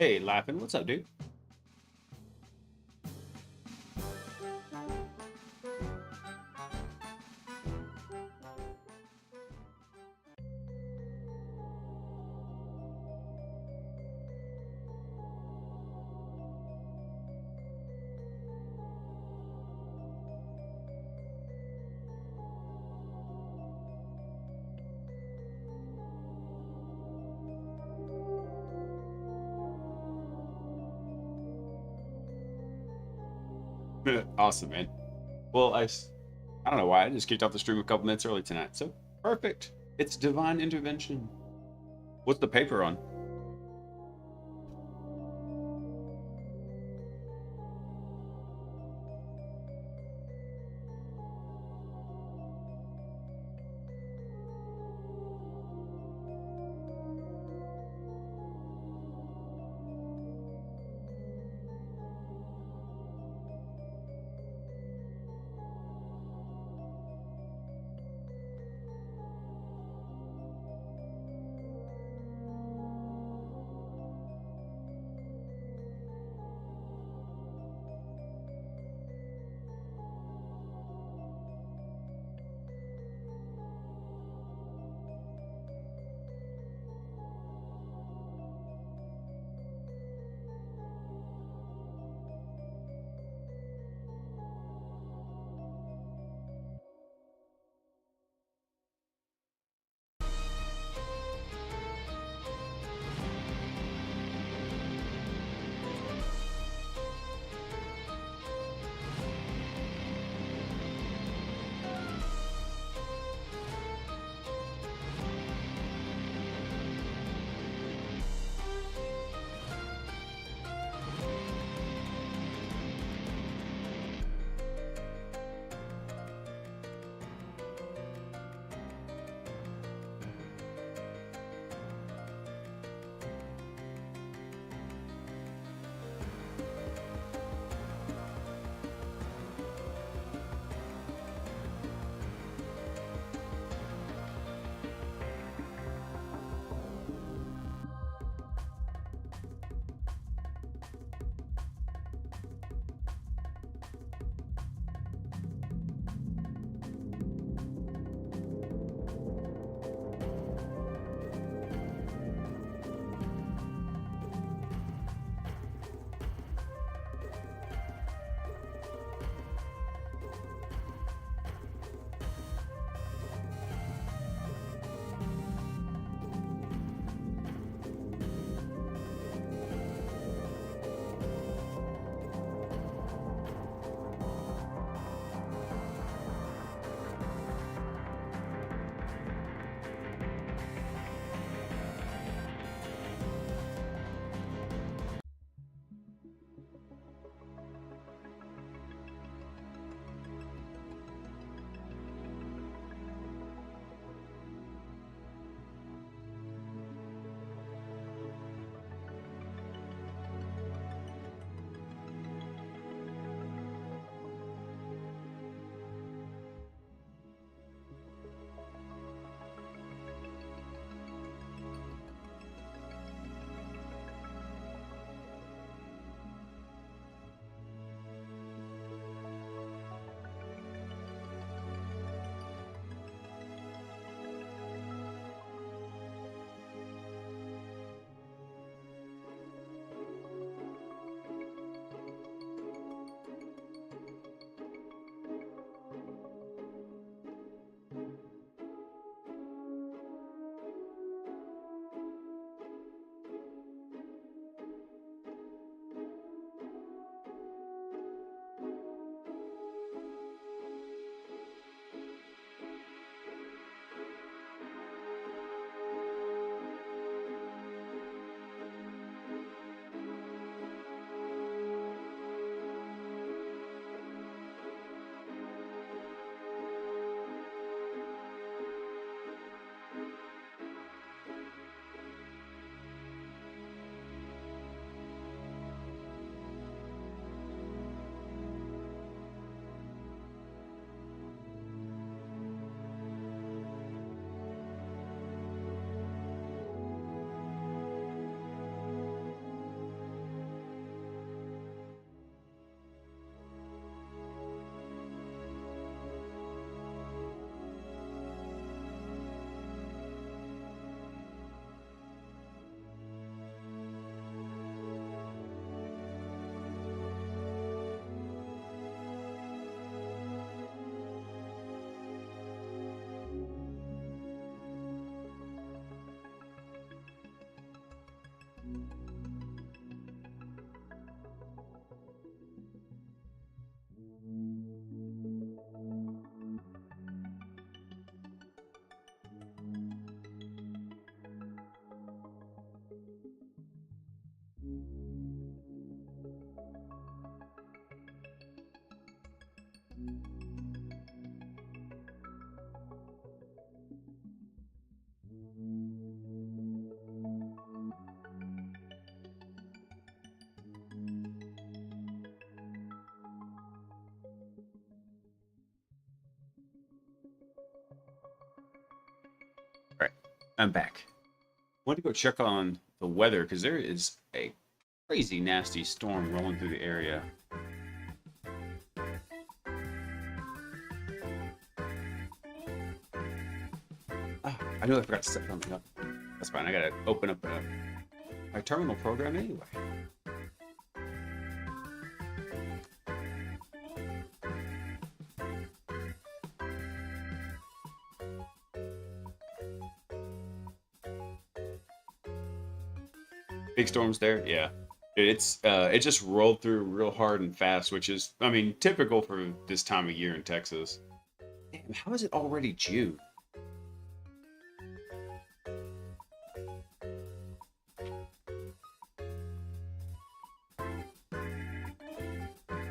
Hey, Laughing, what's up, dude? Awesome, man. Well, I don't know why I just kicked off the stream a couple minutes early tonight. So perfect. It's divine intervention. What's the paper on? I'm back. Want to go check on the weather because there is a crazy nasty storm rolling through the area. Ah, I know I forgot to set something up. That's fine. I gotta open up my terminal program anyway. Big storms there, yeah. It just rolled through real hard and fast, which is, I mean, typical for this time of year in Texas. Damn, how is it already June?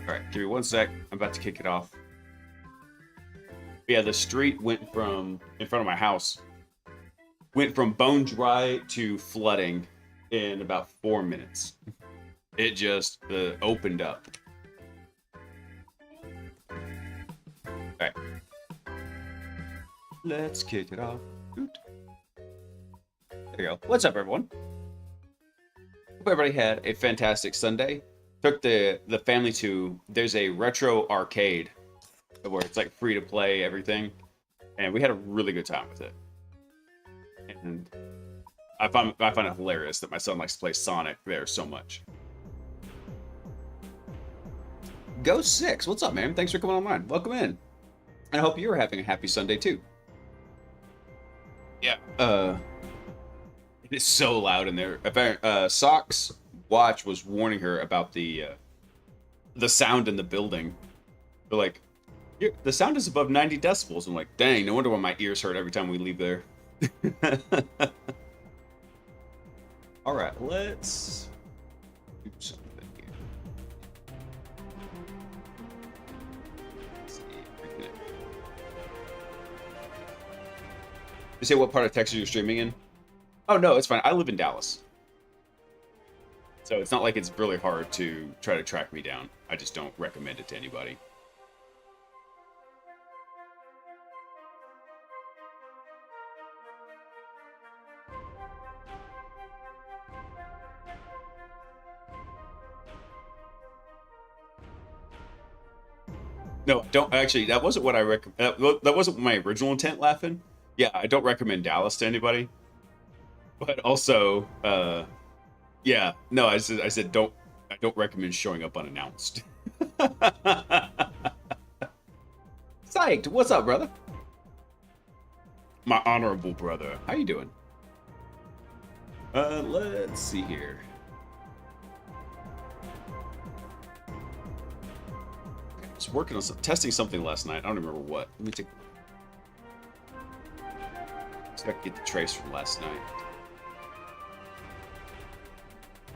All right, give me one sec. I'm about to kick it off. Yeah, the street went from in front of my house, went from bone dry to flooding in about 4 minutes. It just opened up. All right, let's kick it off. Oot. There you go. What's up, everyone? Hope everybody had a fantastic Sunday. Took the family to, there's a retro arcade where it's like free to play everything, and we had a really good time with it. And I find it hilarious that my son likes to play Sonic there so much. Go Six, what's up, man? Thanks for coming online. Welcome in, and I hope you're having a happy Sunday too. Yeah. It's so loud in there. Sock's watch was warning her about the sound in the building. They're like, the sound is above 90 decibels. I'm like, dang, no wonder why my ears hurt every time we leave there. All right, let's do something here. Let's see. You say what part of Texas you're streaming in? Oh, no, it's fine. I live in Dallas. So it's not like it's really hard to try to track me down. I just don't recommend it to anybody. No, don't actually. That wasn't what I recommend. That wasn't my original intent. Laughing. Yeah, I don't recommend Dallas to anybody. But also, yeah, no, I said don't. I don't recommend showing up unannounced. Psyched. What's up, brother? My honorable brother. How you doing? Let's see here. I was working on testing something last night. I don't remember what. Let me take. Let's get the trace from last night.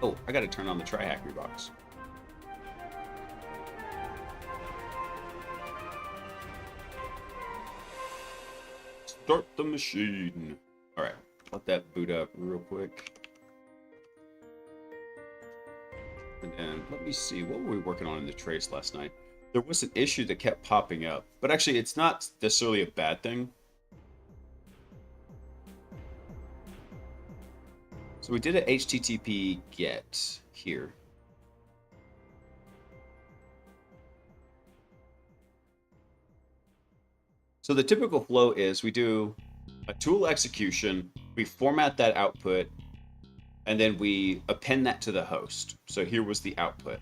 Oh, I got to turn on the tri-hackery box. Start the machine. All right, let that boot up real quick. And then let me see, what were we working on in the trace last night? There was an issue that kept popping up, but actually it's not necessarily a bad thing. So we did an HTTP GET here. So the typical flow is we do a tool execution, we format that output, and then we append that to the host. So here was the output.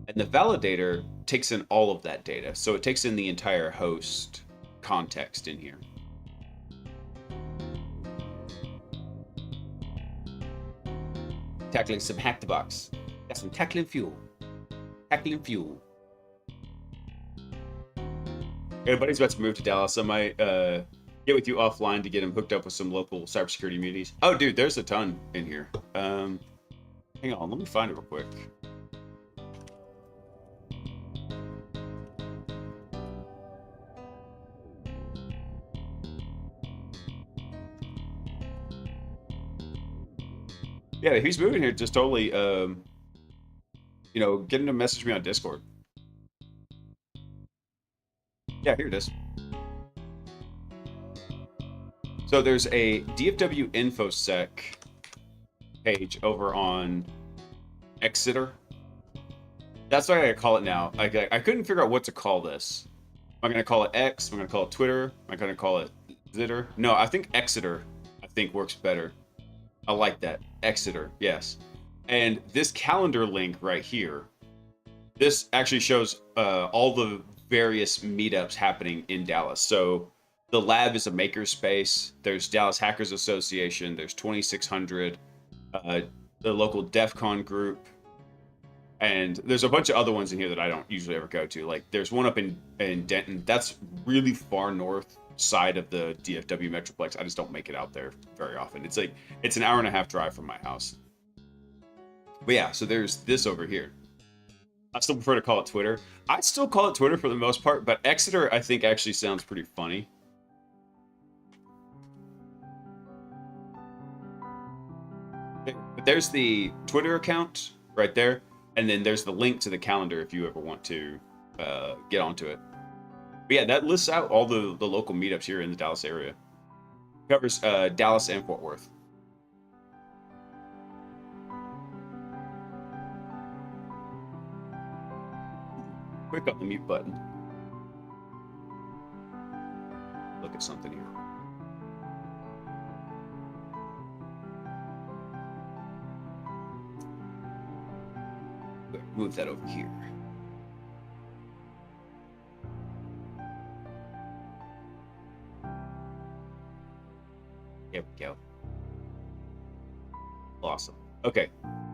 And the validator takes in all of that data. So it takes in the entire host context in here. Tackling some hack the box. Got some tackling fuel. Tackling fuel. Everybody's about to move to Dallas. I might get with you offline to get him hooked up with some local cybersecurity immunities. Oh, dude, there's a ton in here. Hang on, let me find it real quick. Yeah, if he's moving here, just totally, you know, get him to message me on Discord. Yeah, here it is. So there's a DFW infosec page over on Exeter. That's what I call it now. I couldn't figure out what to call this. Am I going to call it X? Am I going to call it Twitter? Am I going to call it Zitter? No, I think Exeter, I think, works better. I like that. Exeter, yes. And this calendar link right here, this actually shows all the various meetups happening in Dallas. So the lab is a makerspace. There's Dallas Hackers Association. There's 2600, the local DEF CON group. And there's a bunch of other ones in here that I don't usually ever go to. Like there's one up in Denton. That's really far north side of the DFW Metroplex. I just don't make it out there very often. It's like, it's an hour and a half drive from my house. But yeah, so there's this over here. I still prefer to call it Twitter. I still call it Twitter for the most part, but Exeter I think actually sounds pretty funny. But there's the Twitter account right there, and then there's the link to the calendar if you ever want to get onto it. But yeah, that lists out all the local meetups here in the Dallas area. Covers Dallas and Fort Worth. Quick on the mute button. Look at something here. Move that over here. There we go. Awesome. Okay.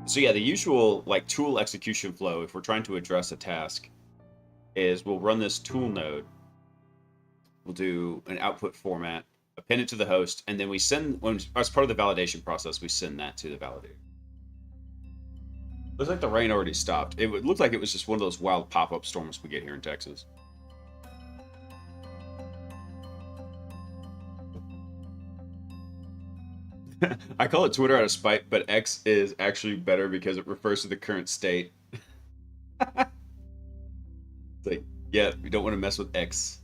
So yeah, the usual like tool execution flow, if we're trying to address a task, is we'll run this tool node. We'll do an output format, append it to the host, and then we send, as part of the validation process, we send that to the validator. Looks like the rain already stopped. It looked like it was just one of those wild pop-up storms we get here in Texas. I call it Twitter out of spite, but X is actually better because it refers to the current state. It's like, yeah, we don't want to mess with X's.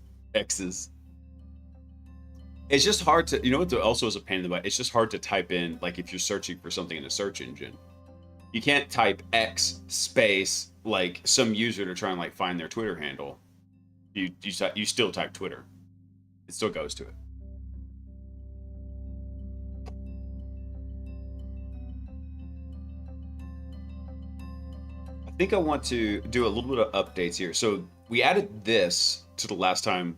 It's just hard to, you know what also is a pain in the butt? It's just hard to type in, like if you're searching for something in a search engine. You can't type X space, like some user to try and like find their Twitter handle. You still type Twitter. It still goes to it. I think I want to do a little bit of updates here. So we added this to the last time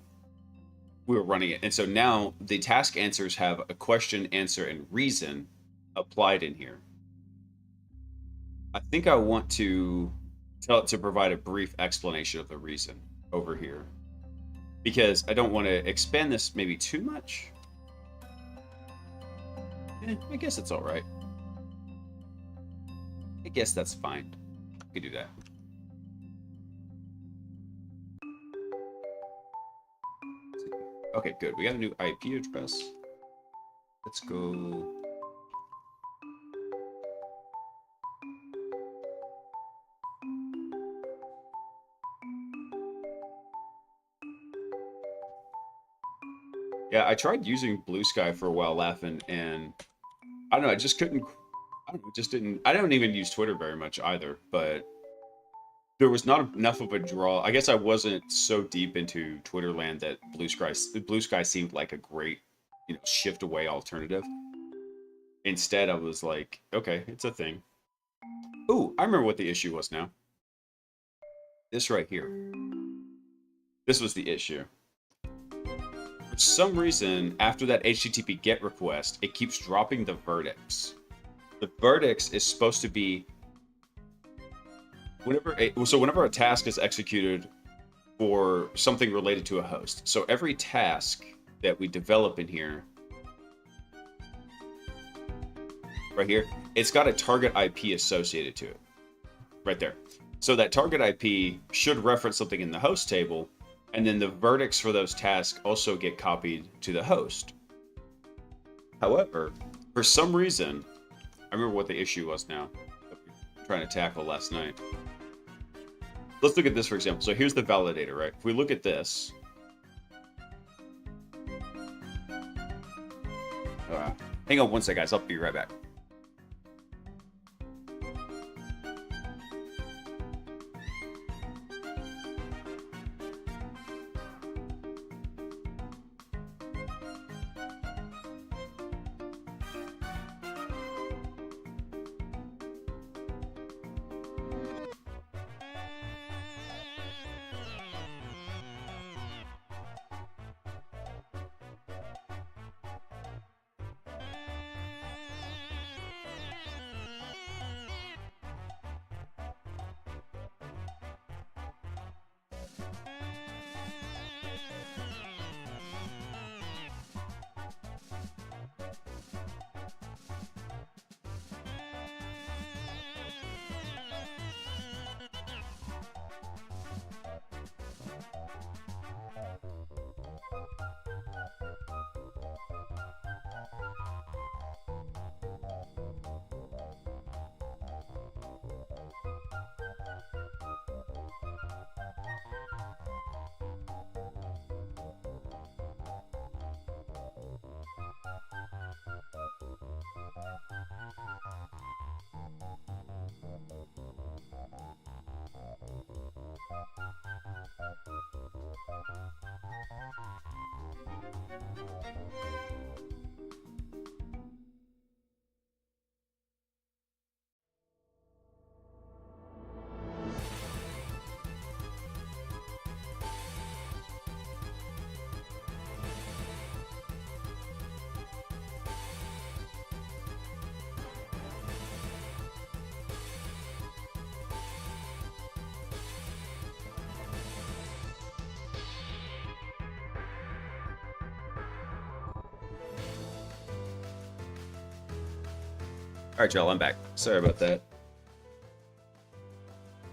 we were running it. And so now the task answers have a question, answer, and reason applied in here. I think I want to tell it to provide a brief explanation of the reason over here, because I don't want to expand this maybe too much. I guess it's all right. I guess that's fine. We can do that. Okay, good. We got a new IP address. Let's go. Yeah, I tried using Blue Sky for a while, laughing, and I don't know, I just couldn't. I don't know, just didn't. I don't even use Twitter very much either, but there was not enough of a draw. I guess I wasn't so deep into Twitter land that Blue Sky seemed like a great, shift away alternative. Instead, I was like, okay, it's a thing. Ooh, I remember what the issue was now. This right here. This was the issue. For some reason, after that HTTP GET request, it keeps dropping the verdicts. The verdicts is supposed to be whenever a task is executed for something related to a host. So every task that we develop in here, right here, it's got a target IP associated to it, right there. So that target IP should reference something in the host table, and then the verdicts for those tasks also get copied to the host. However, for some reason, I remember what the issue was now that we were trying to tackle last night. Let's look at this, for example. So here's the validator, right? If we look at this, Hang on one sec, guys. I'll be right back. All right, y'all, I'm back. Sorry about that.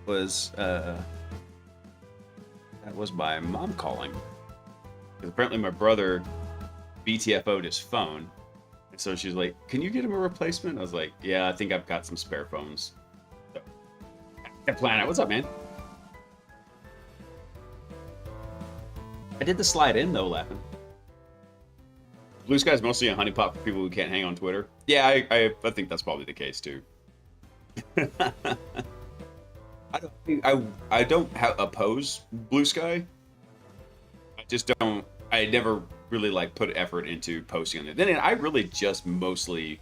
That was my mom calling. Because apparently my brother BTFO'd his phone. And so she's like, can you get him a replacement? I was like, yeah, I think I've got some spare phones. So, Planet, what's up, man? I did the slide in, though, laughing. Blue Sky's mostly a honeypot for people who can't hang on Twitter. Yeah, I think that's probably the case too. I don't oppose Blue Sky. I just don't. I never really like put effort into posting on it. Then I really just mostly,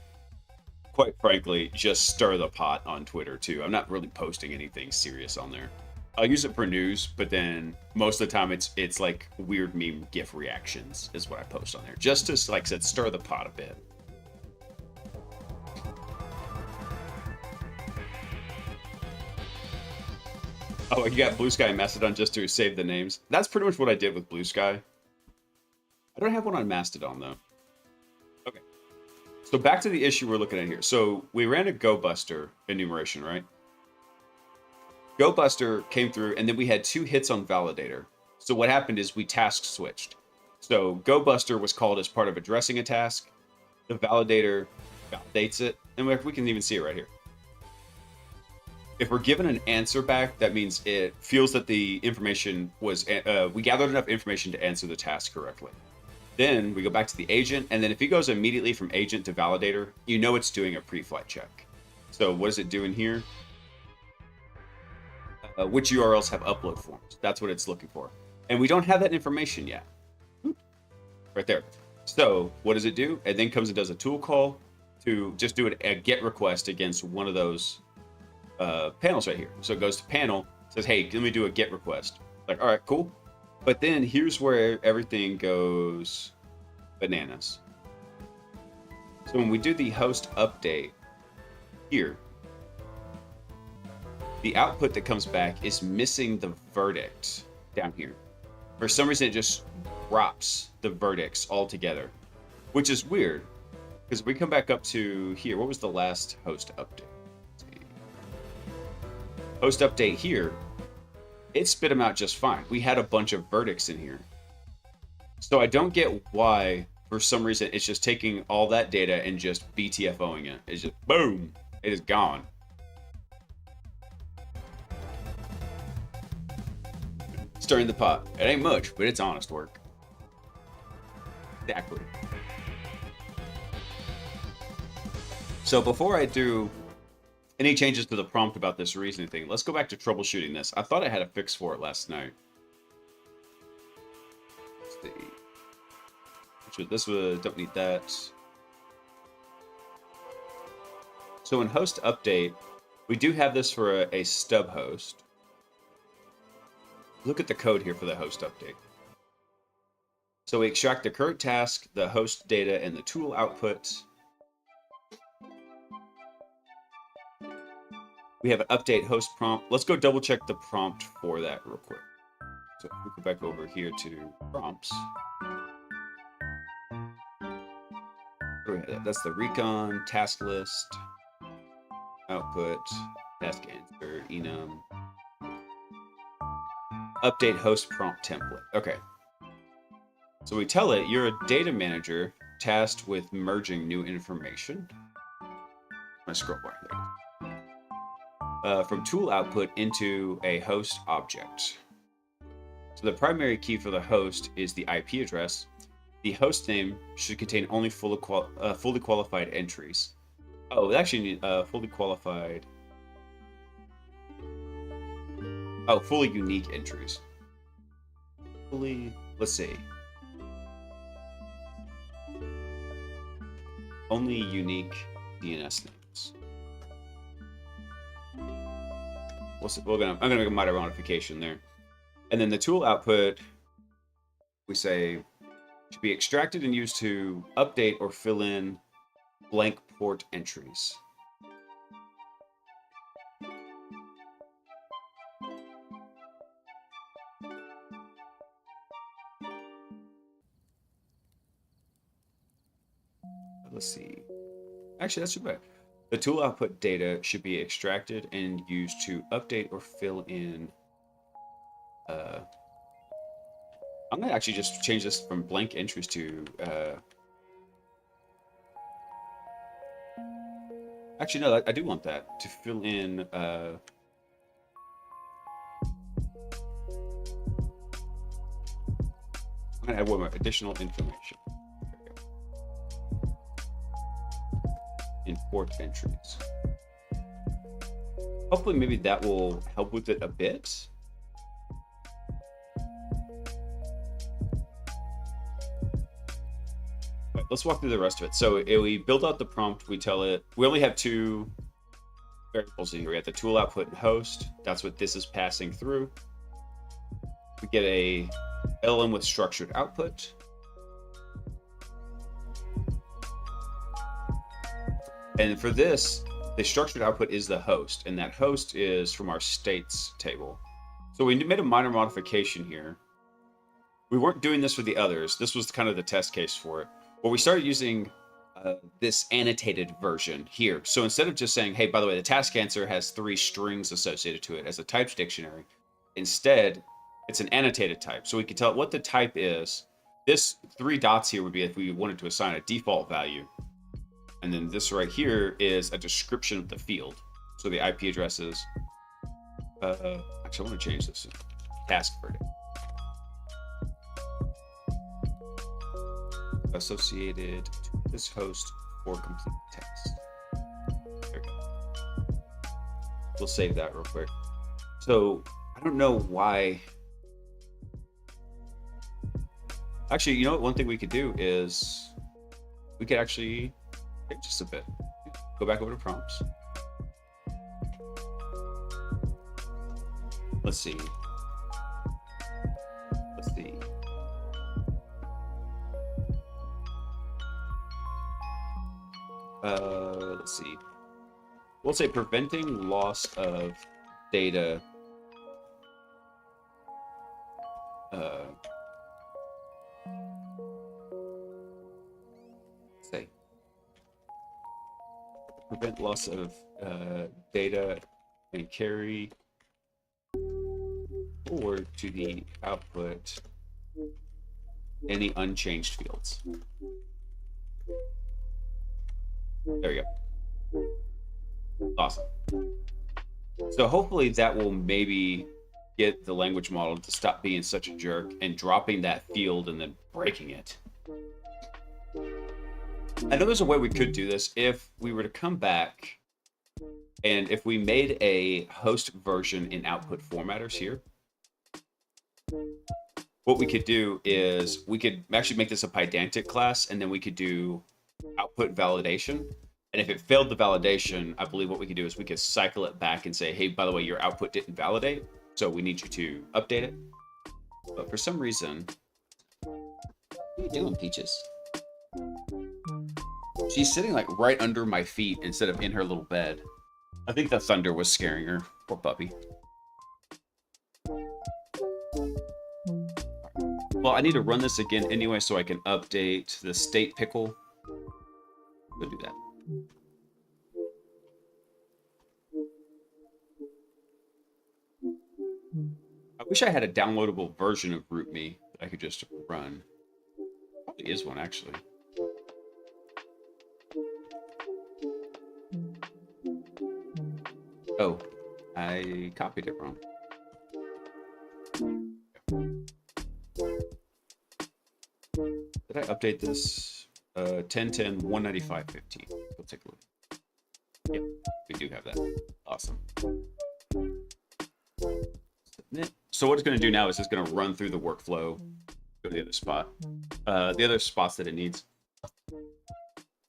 quite frankly, just stir the pot on Twitter too. I'm not really posting anything serious on there. I'll use it for news, but then most of the time it's like weird meme GIF reactions is what I post on there, just to, like I said, stir the pot a bit. Oh, you got Blue Sky and Mastodon just to save the names. That's pretty much what I did with Blue Sky. I don't have one on Mastodon though. Okay, so back to the issue we're looking at here. So we ran a GoBuster enumeration, right? GoBuster came through, and then we had 2 hits on Validator. So what happened is we task switched. So GoBuster was called as part of addressing a task. The Validator validates it, and we can even see it right here. If we're given an answer back, that means it feels that the information was, we gathered enough information to answer the task correctly. Then we go back to the agent, and then if he goes immediately from agent to validator, you know it's doing a pre-flight check. So what is it doing here? Which URLs have upload forms. That's what it's looking for. And we don't have that information yet. Right there. So what does it do? It then comes and does a tool call to just do a GET request against one of those panels right here. So it goes to panel, says, hey, let me do a GET request. Like, all right, cool. But then here's where everything goes bananas. So when we do the host update here, the output that comes back is missing the verdict down here. For some reason, it just drops the verdicts altogether, which is weird because we come back up to here. What was the last host update? Host update here, it spit them out just fine. We had a bunch of verdicts in here. So I don't get why, for some reason, it's just taking all that data and just BTFOing it. It's just boom, it is gone. Stirring the pot. It ain't much, but it's honest work. Exactly. So before I do any changes to the prompt about this reasoning thing, let's go back to troubleshooting this. I thought I had a fix for it last night. Let's see. This would, don't need that. So in host update, we do have this for a stub host. Look at the code here for the host update. So we extract the current task, the host data, and the tool output. We have an update host prompt. Let's go double check the prompt for that real quick. So we go back over here to prompts. That's the recon, task list, output, task answer, enum, update host prompt template. Okay. So we tell it you're a data manager tasked with merging new information. I scroll bar there. From tool output into a host object. So the primary key for the host is the IP address. The host name should contain only fully qualified entries. Oh, we actually need fully qualified. Oh, fully unique entries. Let's see. Only unique DNS names. I'm gonna make a minor modification there. And then the tool output, we say, should be extracted and used to update or fill in blank port entries. Let's see. Actually, that's too bad. The tool output data should be extracted and used to update or fill in. I'm gonna actually just change this from blank entries to. Actually, no, I do want that to fill in. I'm gonna add one more additional information. Import entries. Hopefully, maybe that will help with it a bit. Let's walk through the rest of it. So we build out the prompt. We tell it, we only have two variables in here. We have the tool output and host. That's what this is passing through. We get a LLM with structured output. And for this, the structured output is the host, and that host is from our states table. So we made a minor modification here. We weren't doing this for the others. This was kind of the test case for it. Well, we started using this annotated version here. So instead of just saying, hey, by the way, the task answer has 3 strings associated to it as a types dictionary, instead, it's an annotated type. So we can tell it what the type is. This 3 dots here would be if we wanted to assign a default value. And then this right here is a description of the field. So the IP address is, actually, I want to change this to task verdict. Associated to this host for complete text. There we go. We'll save that real quick. So I don't know why. Actually, you know what? One thing we could do is we could actually change just a bit. Go back over to prompts. Let's see. Let's see. We'll say preventing loss of data. Say prevent loss of data and carry forward to the output any unchanged fields. There we go. Awesome. So hopefully that will maybe get the language model to stop being such a jerk and dropping that field and then breaking it. I know there's a way we could do this if we were to come back and if we made a host version in output formatters here. What we could do is we could actually make this a Pydantic class, and then we could do output validation. And if it failed the validation, I believe what we could do is we could cycle it back and say, hey, by the way, your output didn't validate, so we need you to update it. But for some reason, what are you doing, Peaches? She's sitting like right under my feet instead of in her little bed. I think the thunder was scaring her. Poor puppy. Well, I need to run this again anyway so I can update the state pickle. Go do that. I wish I had a downloadable version of RootMe that I could just run. Probably is one, actually. Oh, I copied it wrong. Did I update this? 1010 195.15. We'll take a look. Yep, we do have that. Awesome. Submit. So what it's going to do now is it's going to run through the workflow. Go to the other spot. The other spots that it needs.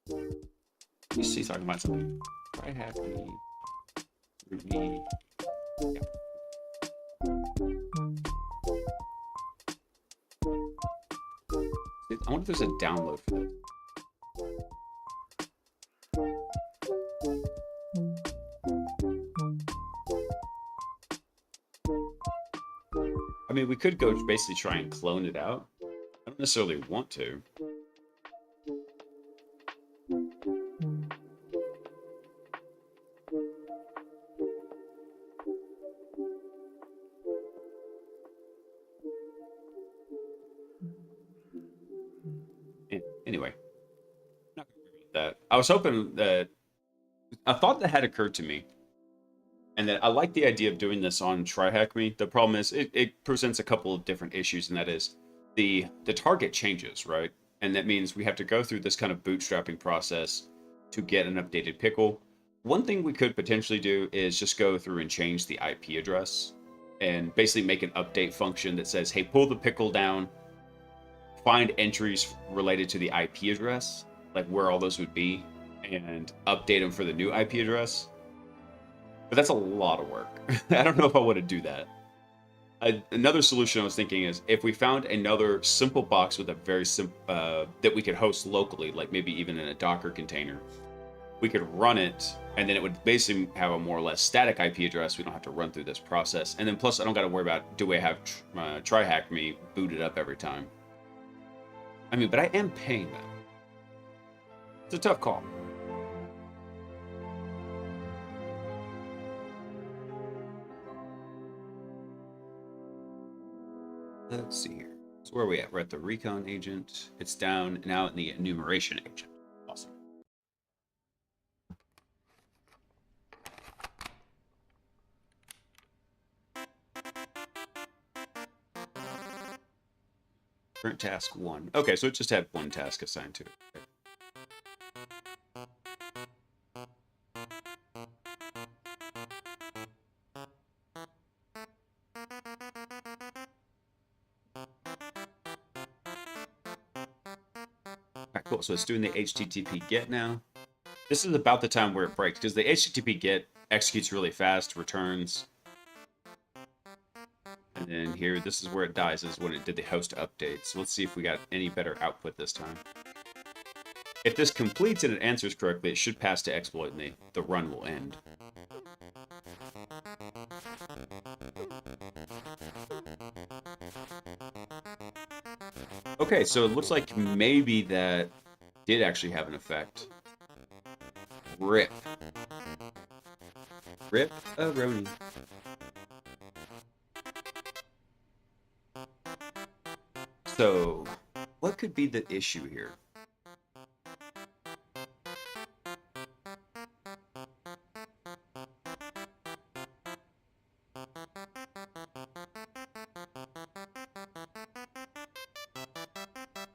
You see, talking about something. Try happy. RootMe. Yeah. I wonder if there's a download for this. I mean, we could go basically try and clone it out. I don't necessarily want to. Anyway, not gonna worry about that. I was hoping that a thought that had occurred to me, and that I like the idea of doing this on TryHackMe. The problem is it presents a couple of different issues, and that is the target changes, right? And that means we have to go through this kind of bootstrapping process to get an updated pickle. One thing we could potentially do is just go through and change the IP address and basically make an update function that says, hey, pull the pickle down, find entries related to the IP address, like where all those would be, and update them for the new IP address. But that's a lot of work. I don't know if I want to do that. Another solution I was thinking is if we found another simple box with a very simple that we could host locally, like maybe even in a Docker container, we could run it, and then it would basically have a more or less static IP address. We don't have to run through this process, and then plus I don't got to worry about do I have TryHackMe booted up every time. I mean, but I am paying them. It's a tough call. Let's see here. So where are we at? We're at the recon agent. It's down now in the enumeration agent. Awesome. Current task 1. Okay, so it just had one task assigned to it. Okay. Alright, cool. So it's doing the HTTP GET now. This is about the time where it breaks, because the HTTP GET executes really fast, returns. And then here, this is where it dies, is when it did the host update. So let's see if we got any better output this time. If this completes and it answers correctly, it should pass to exploit, and the run will end. Okay, so it looks like maybe that did actually have an effect. Rip. Rip-a-roni. So, what could be the issue here?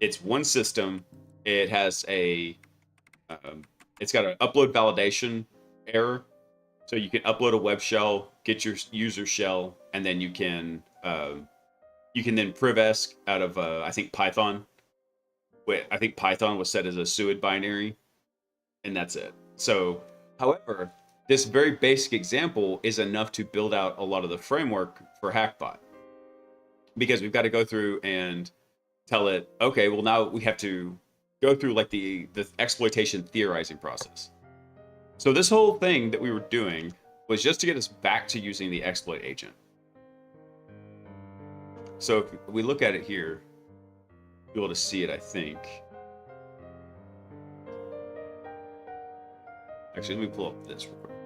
It's one system. It has it's got an upload validation error. So you can upload a web shell, get your user shell, and then you can then privesc out of I think Python. Wait, I think Python was set as a SUID binary, and that's it. So, however, this very basic example is enough to build out a lot of the framework for Hackbot, because we've got to go through and tell it, okay, well now we have to go through like the exploitation theorizing process. So this whole thing that we were doing was just to get us back to using the exploit agent. So if we look at it here, you'll be able to see it, I think. Actually, let me pull up this real quick.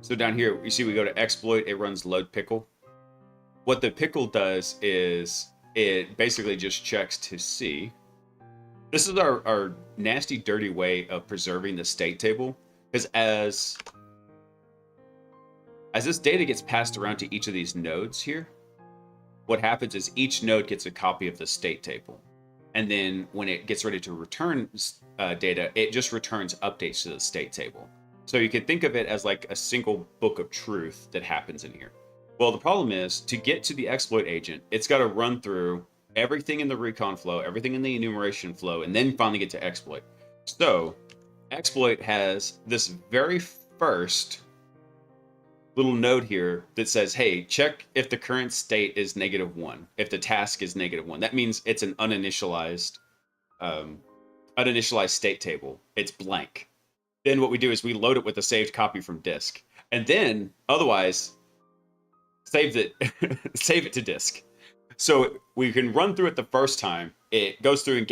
So down here, you see we go to exploit, it runs load pickle. What the pickle does is it basically just checks to see. This is our nasty, dirty way of preserving the state table, because as this data gets passed around to each of these nodes here, what happens is each node gets a copy of the state table. And then when it gets ready to return data, it just returns updates to the state table. So you can think of it as like a single book of truth that happens in here. Well, the problem is, to get to the exploit agent, it's got to run through everything in the recon flow, everything in the enumeration flow, and then finally get to exploit. So exploit has this very first little node here that says, hey, check if the current state is -1, if the task is -1. That means it's an uninitialized state table. It's blank. Then what we do is we load it with a saved copy from disk, and then otherwise save it to disk. So we can run through it the first time. It goes through and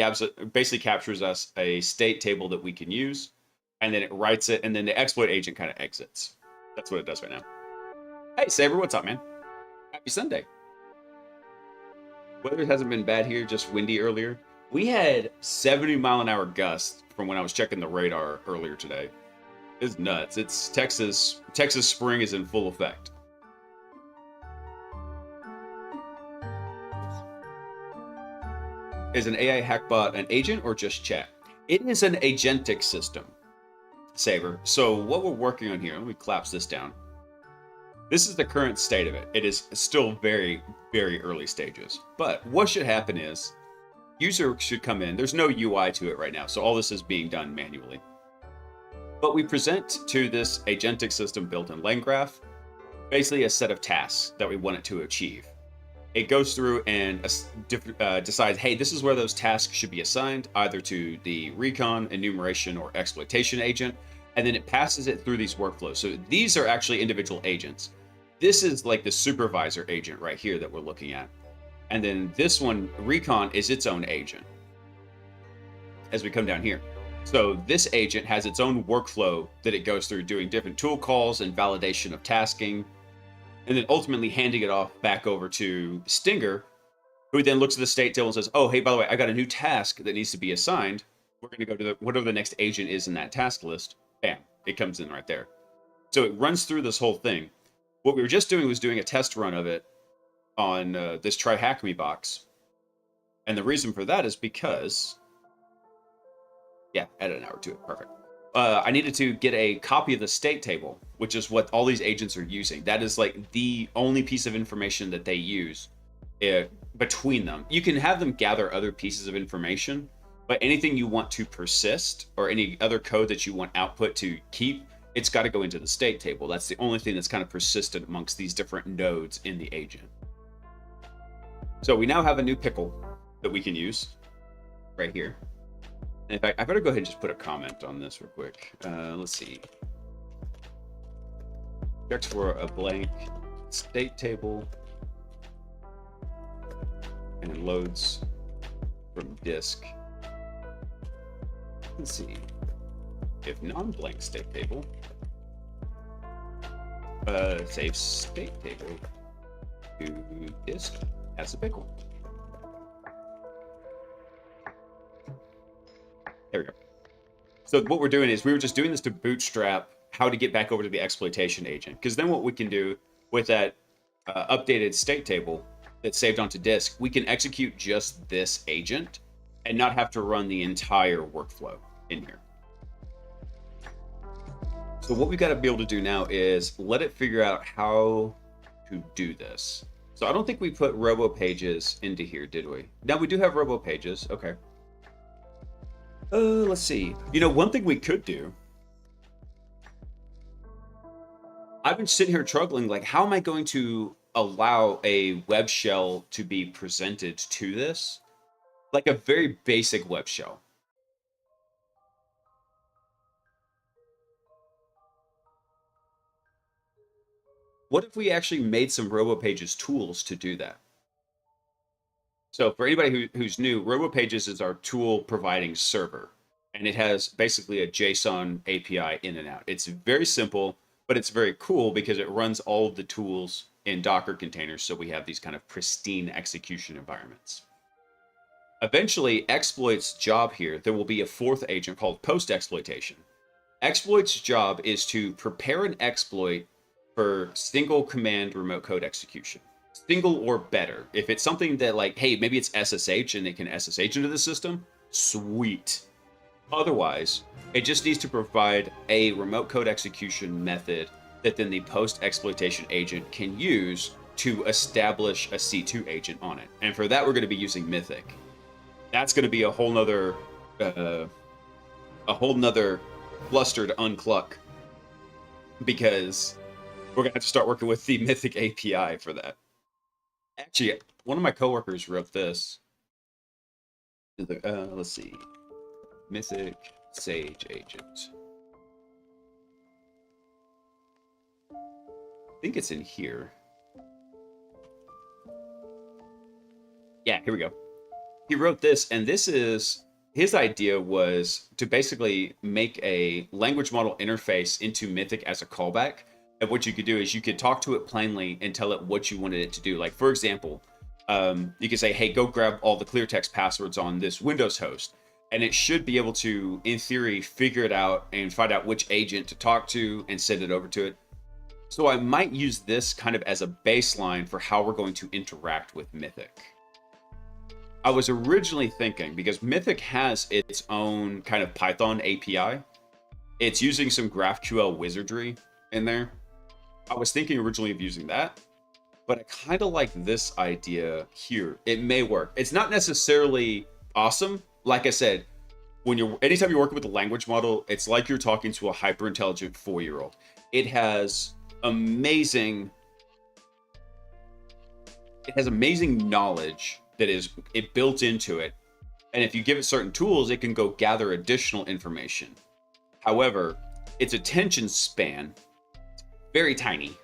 basically captures us a state table that we can use, and then it writes it, and then the exploit agent kind of exits. That's what it does right now. Hey, Saber, what's up, man? Happy Sunday. Weather hasn't been bad here, just windy earlier. We had 70-mile-an-hour gusts from when I was checking the radar earlier today. It's nuts. It's Texas spring is in full effect. Is an AI hackbot an agent or just chat? It is an agentic system, Saber. So what we're working on here, let me collapse this down. This is the current state of it. It is still very, very early stages. But what should happen is, user should come in. There's no UI to it right now, so all this is being done manually. But we present to this agentic system built in LangGraph basically a set of tasks that we want it to achieve. It goes through and decides, hey, this is where those tasks should be assigned, either to the recon, enumeration, or exploitation agent, and then it passes it through these workflows. So these are actually individual agents. This is like the supervisor agent right here that we're looking at. And then this one, recon, is its own agent as we come down here. So this agent has its own workflow that it goes through, doing different tool calls and validation of tasking, and then ultimately handing it off back over to Stinger, who then looks at the state table and says, oh, hey, by the way, I got a new task that needs to be assigned. We're going to go to whatever the next agent is in that task list. Bam, it comes in right there. So it runs through this whole thing. What we were just doing was doing a test run of it on this Try Hack Me box. And the reason for that is because, yeah, added an hour to it. Perfect. I needed to get a copy of the state table, which is what all these agents are using. That is like the only piece of information that they use between them. You can have them gather other pieces of information, but anything you want to persist or any other code that you want output to keep, it's got to go into the state table. That's the only thing that's kind of persistent amongst these different nodes in the agent. So we now have a new pickle that we can use right here. In fact, I better go ahead and just put a comment on this real quick. Let's see. Checks for a blank state table and loads from disk. Let's see. If non-blank state table, save state table to disk as a pickle. There we go. So what we're doing is we were just doing this to bootstrap how to get back over to the exploitation agent. Because then what we can do with that updated state table that's saved onto disk, we can execute just this agent and not have to run the entire workflow in here. So what we got to be able to do now is let it figure out how to do this. So I don't think we put robo pages into here, did we? Now we do have robo pages. Okay. Let's see. You know, one thing we could do. I've been sitting here struggling, like, how am I going to allow a web shell to be presented to this? Like a very basic web shell. What if we actually made some RoboPages tools to do that? So for anybody who's new, RoboPages is our tool providing server, and it has basically a JSON API in and out. It's very simple, but it's very cool because it runs all of the tools in Docker containers, so we have these kind of pristine execution environments. Eventually, exploit's job here, there will be a fourth agent called post-exploitation. Exploit's job is to prepare an exploit for single command remote code execution. Single or better. If it's something that, like, hey, maybe it's SSH and it can SSH into the system, sweet. Otherwise, it just needs to provide a remote code execution method that then the post-exploitation agent can use to establish a C2 agent on it. And for that, we're going to be using Mythic. That's going to be a whole nother cluster to uncluck, because we're going to have to start working with the Mythic API for that. Actually, one of my coworkers wrote this. Let's see. Mythic Sage Agent. I think it's in here. Yeah, here we go. He wrote this, and this is his idea was to basically make a language model interface into Mythic as a callback. And what you could do is you could talk to it plainly and tell it what you wanted it to do. Like, for example, you could say, hey, go grab all the clear text passwords on this Windows host. And it should be able to, in theory, figure it out and find out which agent to talk to and send it over to it. So I might use this kind of as a baseline for how we're going to interact with Mythic. I was originally thinking, because Mythic has its own kind of Python API, it's using some GraphQL wizardry in there. I was thinking originally of using that, but I kind of like this idea here. It may work. It's not necessarily awesome. Like I said, anytime you're working with a language model, it's like you're talking to a hyper intelligent 4-year-old. It has amazing knowledge that is built into it. And if you give it certain tools, it can go gather additional information. However, its attention span is very tiny,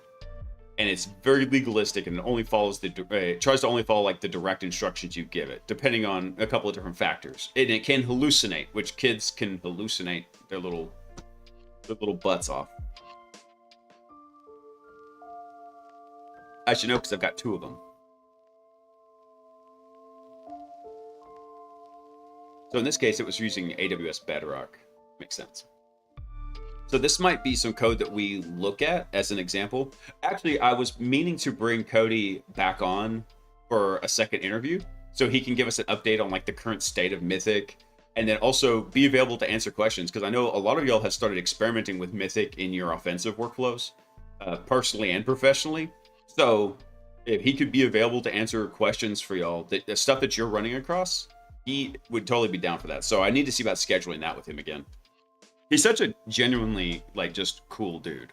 and it's very legalistic, and it only follows it tries to only follow like the direct instructions you give it, depending on a couple of different factors. And it can hallucinate, which kids can hallucinate their little butts off. I should know because I've got 2 of them. So in this case, it was using AWS Bedrock. Makes sense. So this might be some code that we look at as an example. Actually, I was meaning to bring Cody back on for a second interview so he can give us an update on like the current state of Mythic, and then also be available to answer questions, because I know a lot of y'all have started experimenting with Mythic in your offensive workflows, personally and professionally. So if he could be available to answer questions for y'all, the stuff that you're running across, he would totally be down for that. So I need to see about scheduling that with him again. He's such a genuinely, like, just cool dude.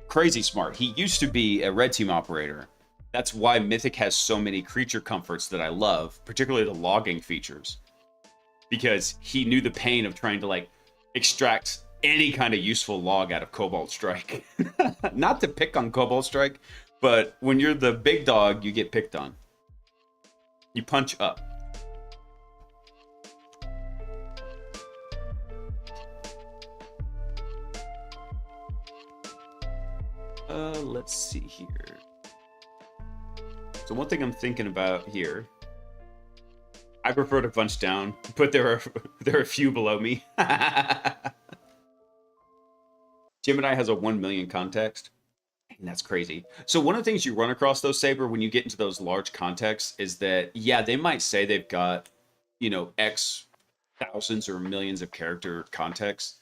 Crazy smart. He used to be a red team operator. That's why Mythic has so many creature comforts that I love, particularly the logging features. Because he knew the pain of trying to, like, extract any kind of useful log out of Cobalt Strike. Not to pick on Cobalt Strike, but when you're the big dog, you get picked on. You punch up. Let's see here. So one thing I'm thinking about here, I prefer to punch down, but there are a few below me. Gemini has a 1 million context. And that's crazy. So one of the things you run across though, Saber, when you get into those large contexts is that, yeah, they might say they've got, X thousands or millions of character context.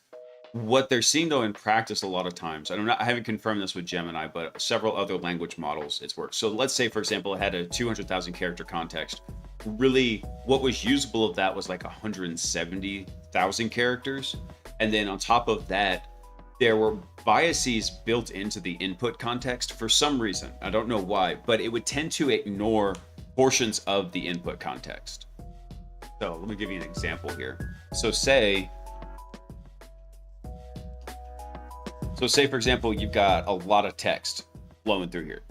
What they're seeing though in practice a lot of times, I haven't confirmed this with Gemini, but several other language models it's worked. So let's say, for example, it had a 200,000 character context. Really, what was usable of that was like 170,000 characters. And then on top of that, there were biases built into the input context for some reason. I don't know why, but it would tend to ignore portions of the input context. So let me give you an example here. Say for example, you've got a lot of text flowing through here.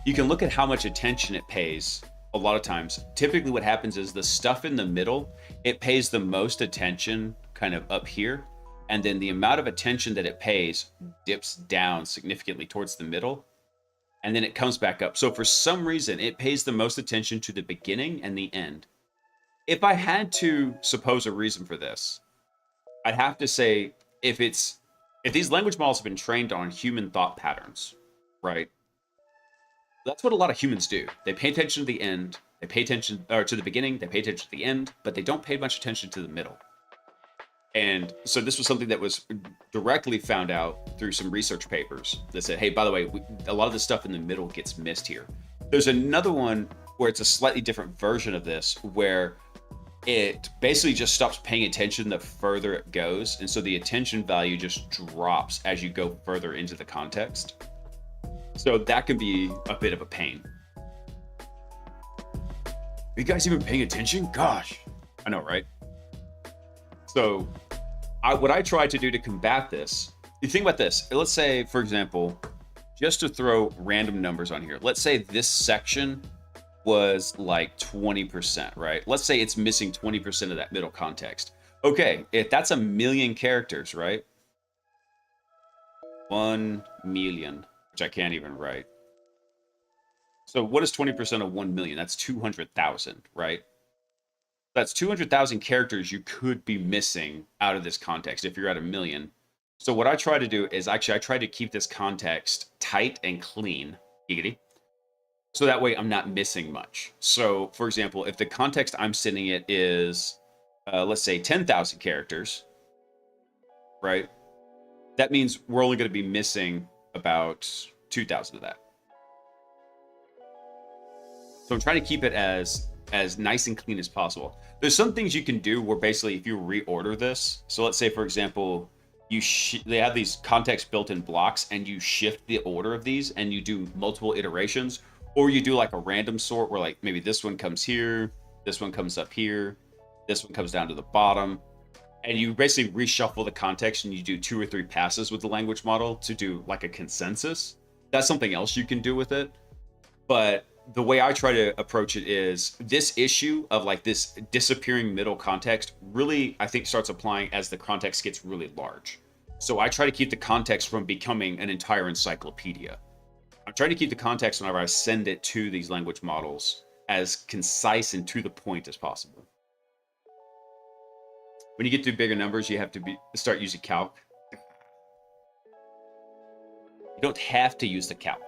You can look at how much attention it pays a lot of times. Typically what happens is the stuff in the middle, it pays the most attention kind of up here. And then the amount of attention that it pays dips down significantly towards the middle. And then it comes back up. So for some reason, it pays the most attention to the beginning and the end. If I had to suppose a reason for this, I'd have to say, if these language models have been trained on human thought patterns, right? That's what a lot of humans do. They pay attention to the end, they pay attention to the beginning, they pay attention to the end, but they don't pay much attention to the middle. And so this was something that was directly found out through some research papers that said, hey, by the way, a lot of the stuff in the middle gets missed here. There's another one where it's a slightly different version of this, where it basically just stops paying attention the further it goes. And so the attention value just drops as you go further into the context. So that can be a bit of a pain. Are you guys even paying attention? Gosh, I know, right? So what I try to do to combat this, you think about this. Let's say, for example, just to throw random numbers on here, let's say this section was like 20%, right? Let's say it's missing 20% of that middle context. Okay, if that's 1 million characters, right? 1 million, which I can't even write. So what is 20% of 1 million? That's 200,000, right? That's 200,000 characters you could be missing out of this context if you're at 1 million. So what I try to do is I try to keep this context tight and clean, giggity. So that way I'm not missing much. So for example, if the context I'm sending it is, let's say 10,000 characters, right? That means we're only going to be missing about 2,000 of that. So I'm trying to keep it as nice and clean as possible. There's some things you can do where basically if you reorder this, so let's say for example, they have these context built-in blocks and you shift the order of these and you do multiple iterations. Or you do like a random sort where like maybe this one comes here, this one comes up here, this one comes down to the bottom. And you basically reshuffle the context and you do 2 or 3 passes with the language model to do like a consensus. That's something else you can do with it. But the way I try to approach it is this issue of like this disappearing middle context really, I think, starts applying as the context gets really large. So I try to keep the context from becoming an entire encyclopedia. I'm trying to keep the context whenever I send it to these language models as concise and to the point as possible. When you get to bigger numbers, you have to start using calc. You don't have to use the calc.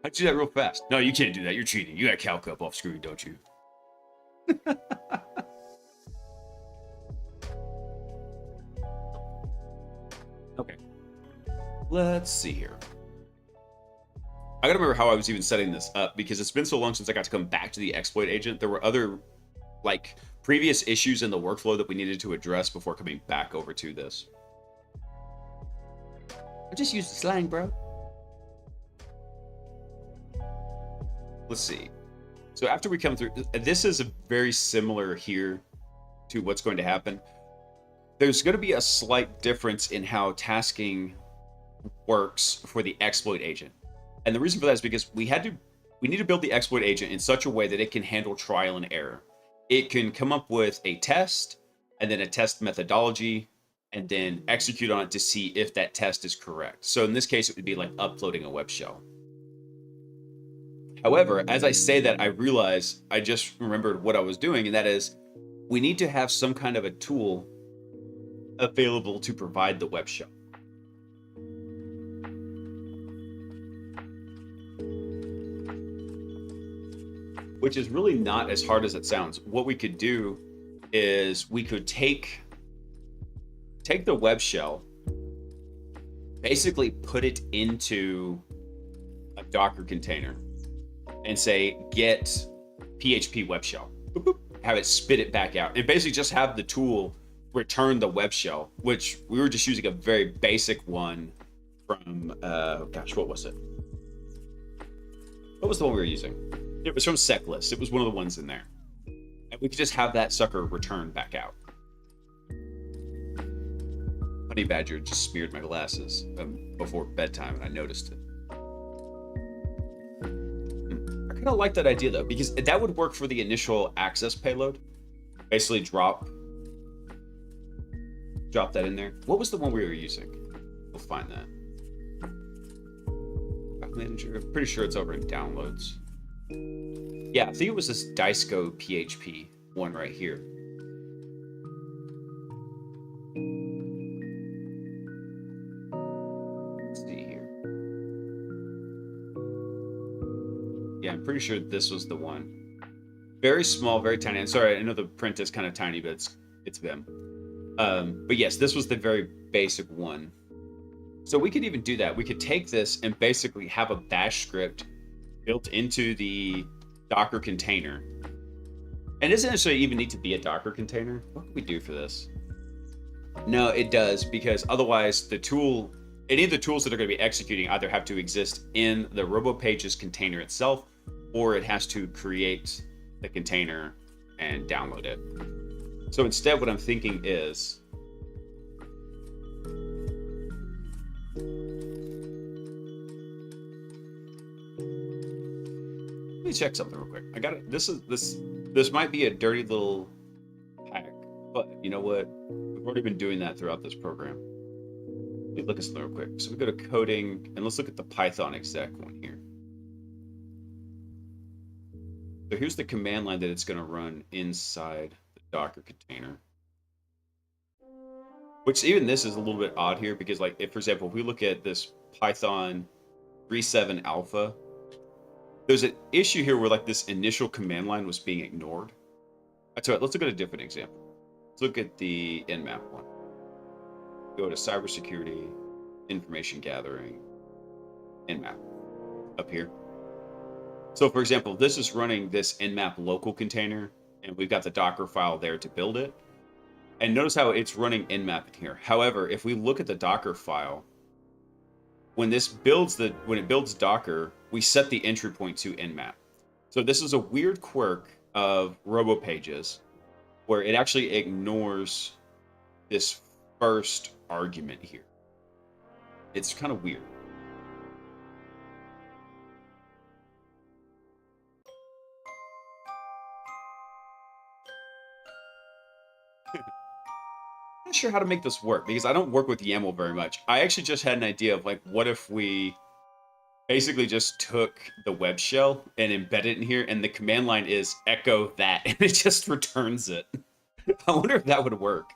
How'd you do that real fast? No, you can't do that. You're cheating. You got calc up off screen, don't you? Okay. Let's see here. I gotta remember how I was even setting this up because it's been so long since I got to come back to the exploit agent. There were other like previous issues in the workflow that we needed to address before coming back over to this. I just used the slang, bro. Let's see. So after we come through, this is very similar here to what's going to happen. There's going to be a slight difference in how tasking works for the exploit agent. And the reason for that is because we need to build the exploit agent in such a way that it can handle trial and error. It can come up with a test and then a test methodology and then execute on it to see if that test is correct. So in this case, it would be like uploading a web shell. However, as I say that, I realize I just remembered what I was doing, and that is we need to have some kind of a tool available to provide the web shell. which is really not as hard as it sounds. What we could do is we could take the web shell, basically put it into a Docker container and say, get PHP web shell. Boop, boop, have it spit it back out. And basically just have the tool return the web shell, which we were just using a very basic one from, gosh, what was it? What was the one we were using? It was from Seclist. It was one of the ones in there. And we could just have that sucker return back out. Honey Badger just smeared my glasses before bedtime, and I noticed it. I kind of like that idea, though, because that would work for the initial access payload. Basically drop that in there. What was the one we were using? We'll find that. Manager. I'm pretty sure it's over in downloads. Yeah, I think it was this Disco PHP one right here. Let's see here. Yeah, I'm pretty sure this was the one. Very small, very tiny. And sorry, I know the print is kind of tiny, but it's Vim. But yes, this was the very basic one. So we could even do that. We could take this and basically have a bash script built into the Docker container. And it doesn't necessarily even need to be a Docker container. What can we do for this? No, it does, because otherwise the tool, any of the tools that are going to be executing either have to exist in the RoboPages container itself, or it has to create the container and download it. So instead, what I'm thinking is, let me check something real quick. I got it. This might be a dirty little hack, but you know what? We've already been doing that throughout this program. Let me look at something real quick. So we go to coding, and let's look at the Python exec one here. So here's the command line that it's going to run inside the Docker container. Which even this is a little bit odd here, because like, if for example, if we look at this Python 3.7 alpha, there's an issue here where like this initial command line was being ignored. That's right. Let's look at a different example. Let's look at the Nmap one. Go to cybersecurity, information gathering, Nmap up here. So for example, this is running this Nmap local container, and we've got the Docker file there to build it. And notice how it's running Nmap in here. However, if we look at the Docker file, when it builds Docker, we set the entry point to Nmap. So this is a weird quirk of RoboPages, where it actually ignores this first argument here. It's kind of weird. I'm not sure how to make this work, because I don't work with YAML very much. I actually just had an idea of like, what if we basically just took the web shell and embedded it in here, and the command line is echo that, and it just returns it. I wonder if that would work.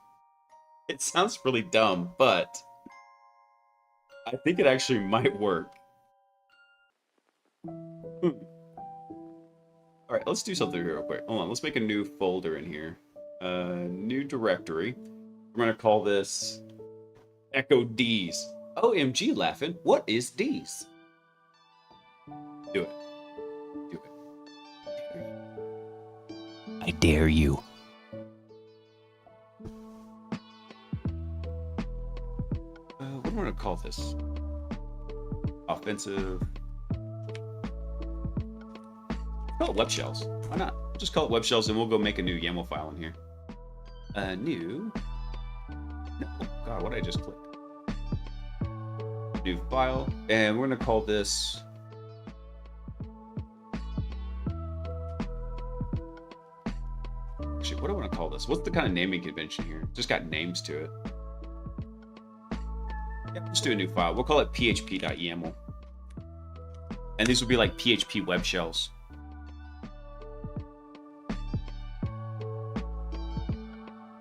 It sounds really dumb, but I think it actually might work. All right, let's do something here real quick. Hold on, let's make a new folder in here. New directory. We're gonna call this Echo D's. OMG, laughing. What is D's? Do it. Do it. I dare you. What am I gonna call this? Offensive. Call it web shells. Why not? Just call it web shells, and we'll go make a new YAML file in here. New. No, God, what did I just click? New file, and we're gonna call this. Actually, what do I want to call this? What's the kind of naming convention here? Just got names to it. Yep, let's do a new file. We'll call it php.yaml. And these will be like PHP web shells.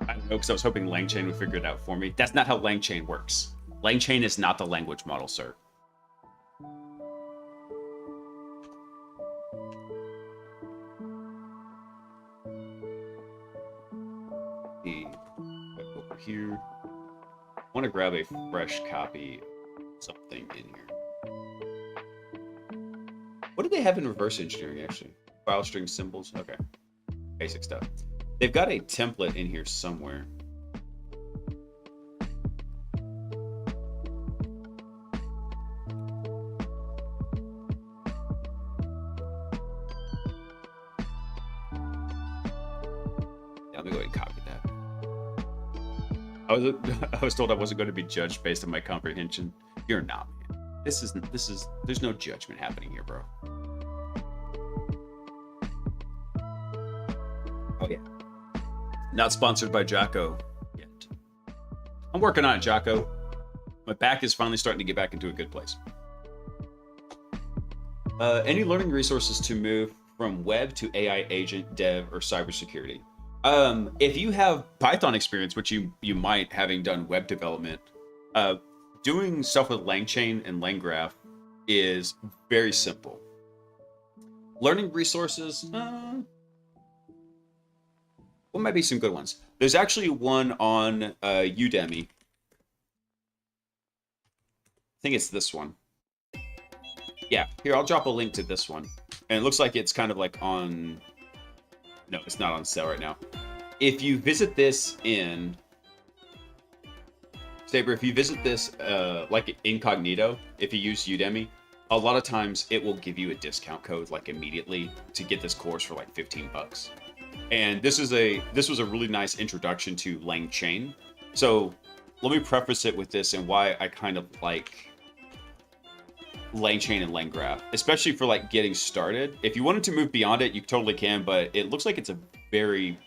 I don't know, because I was hoping LangChain would figure it out for me. That's not how LangChain works. LangChain is not the language model, sir. here. I want to grab a fresh copy of something in here. What do they have in reverse engineering, actually? File string symbols? Okay. Basic stuff. They've got a template in here somewhere. Let me go ahead and copy that. I was told I wasn't going to be judged based on my comprehension. You're not, man. There's no judgment happening here, bro. Oh yeah. Not sponsored by Jocko yet. I'm working on it, Jocko. My back is finally starting to get back into a good place. Any learning resources to move from web to AI agent, dev, or cybersecurity? If you have Python experience, which you might, having done web development, doing stuff with LangChain and LangGraph is very simple. Learning resources, what might be some good ones? There's actually one on Udemy. I think it's this one. Yeah, here, I'll drop a link to this one. And it looks like it's kind of like on... No, it's not on sale right now. If you visit this in... Saber, if you visit this like incognito, if you use Udemy, a lot of times it will give you a discount code like immediately to get this course for like 15 bucks. And this was a really nice introduction to LangChain. So let me preface it with this and why I kind of like LangChain and LangGraph, especially for like getting started. If you wanted to move beyond it, you totally can, but it looks like it's a very,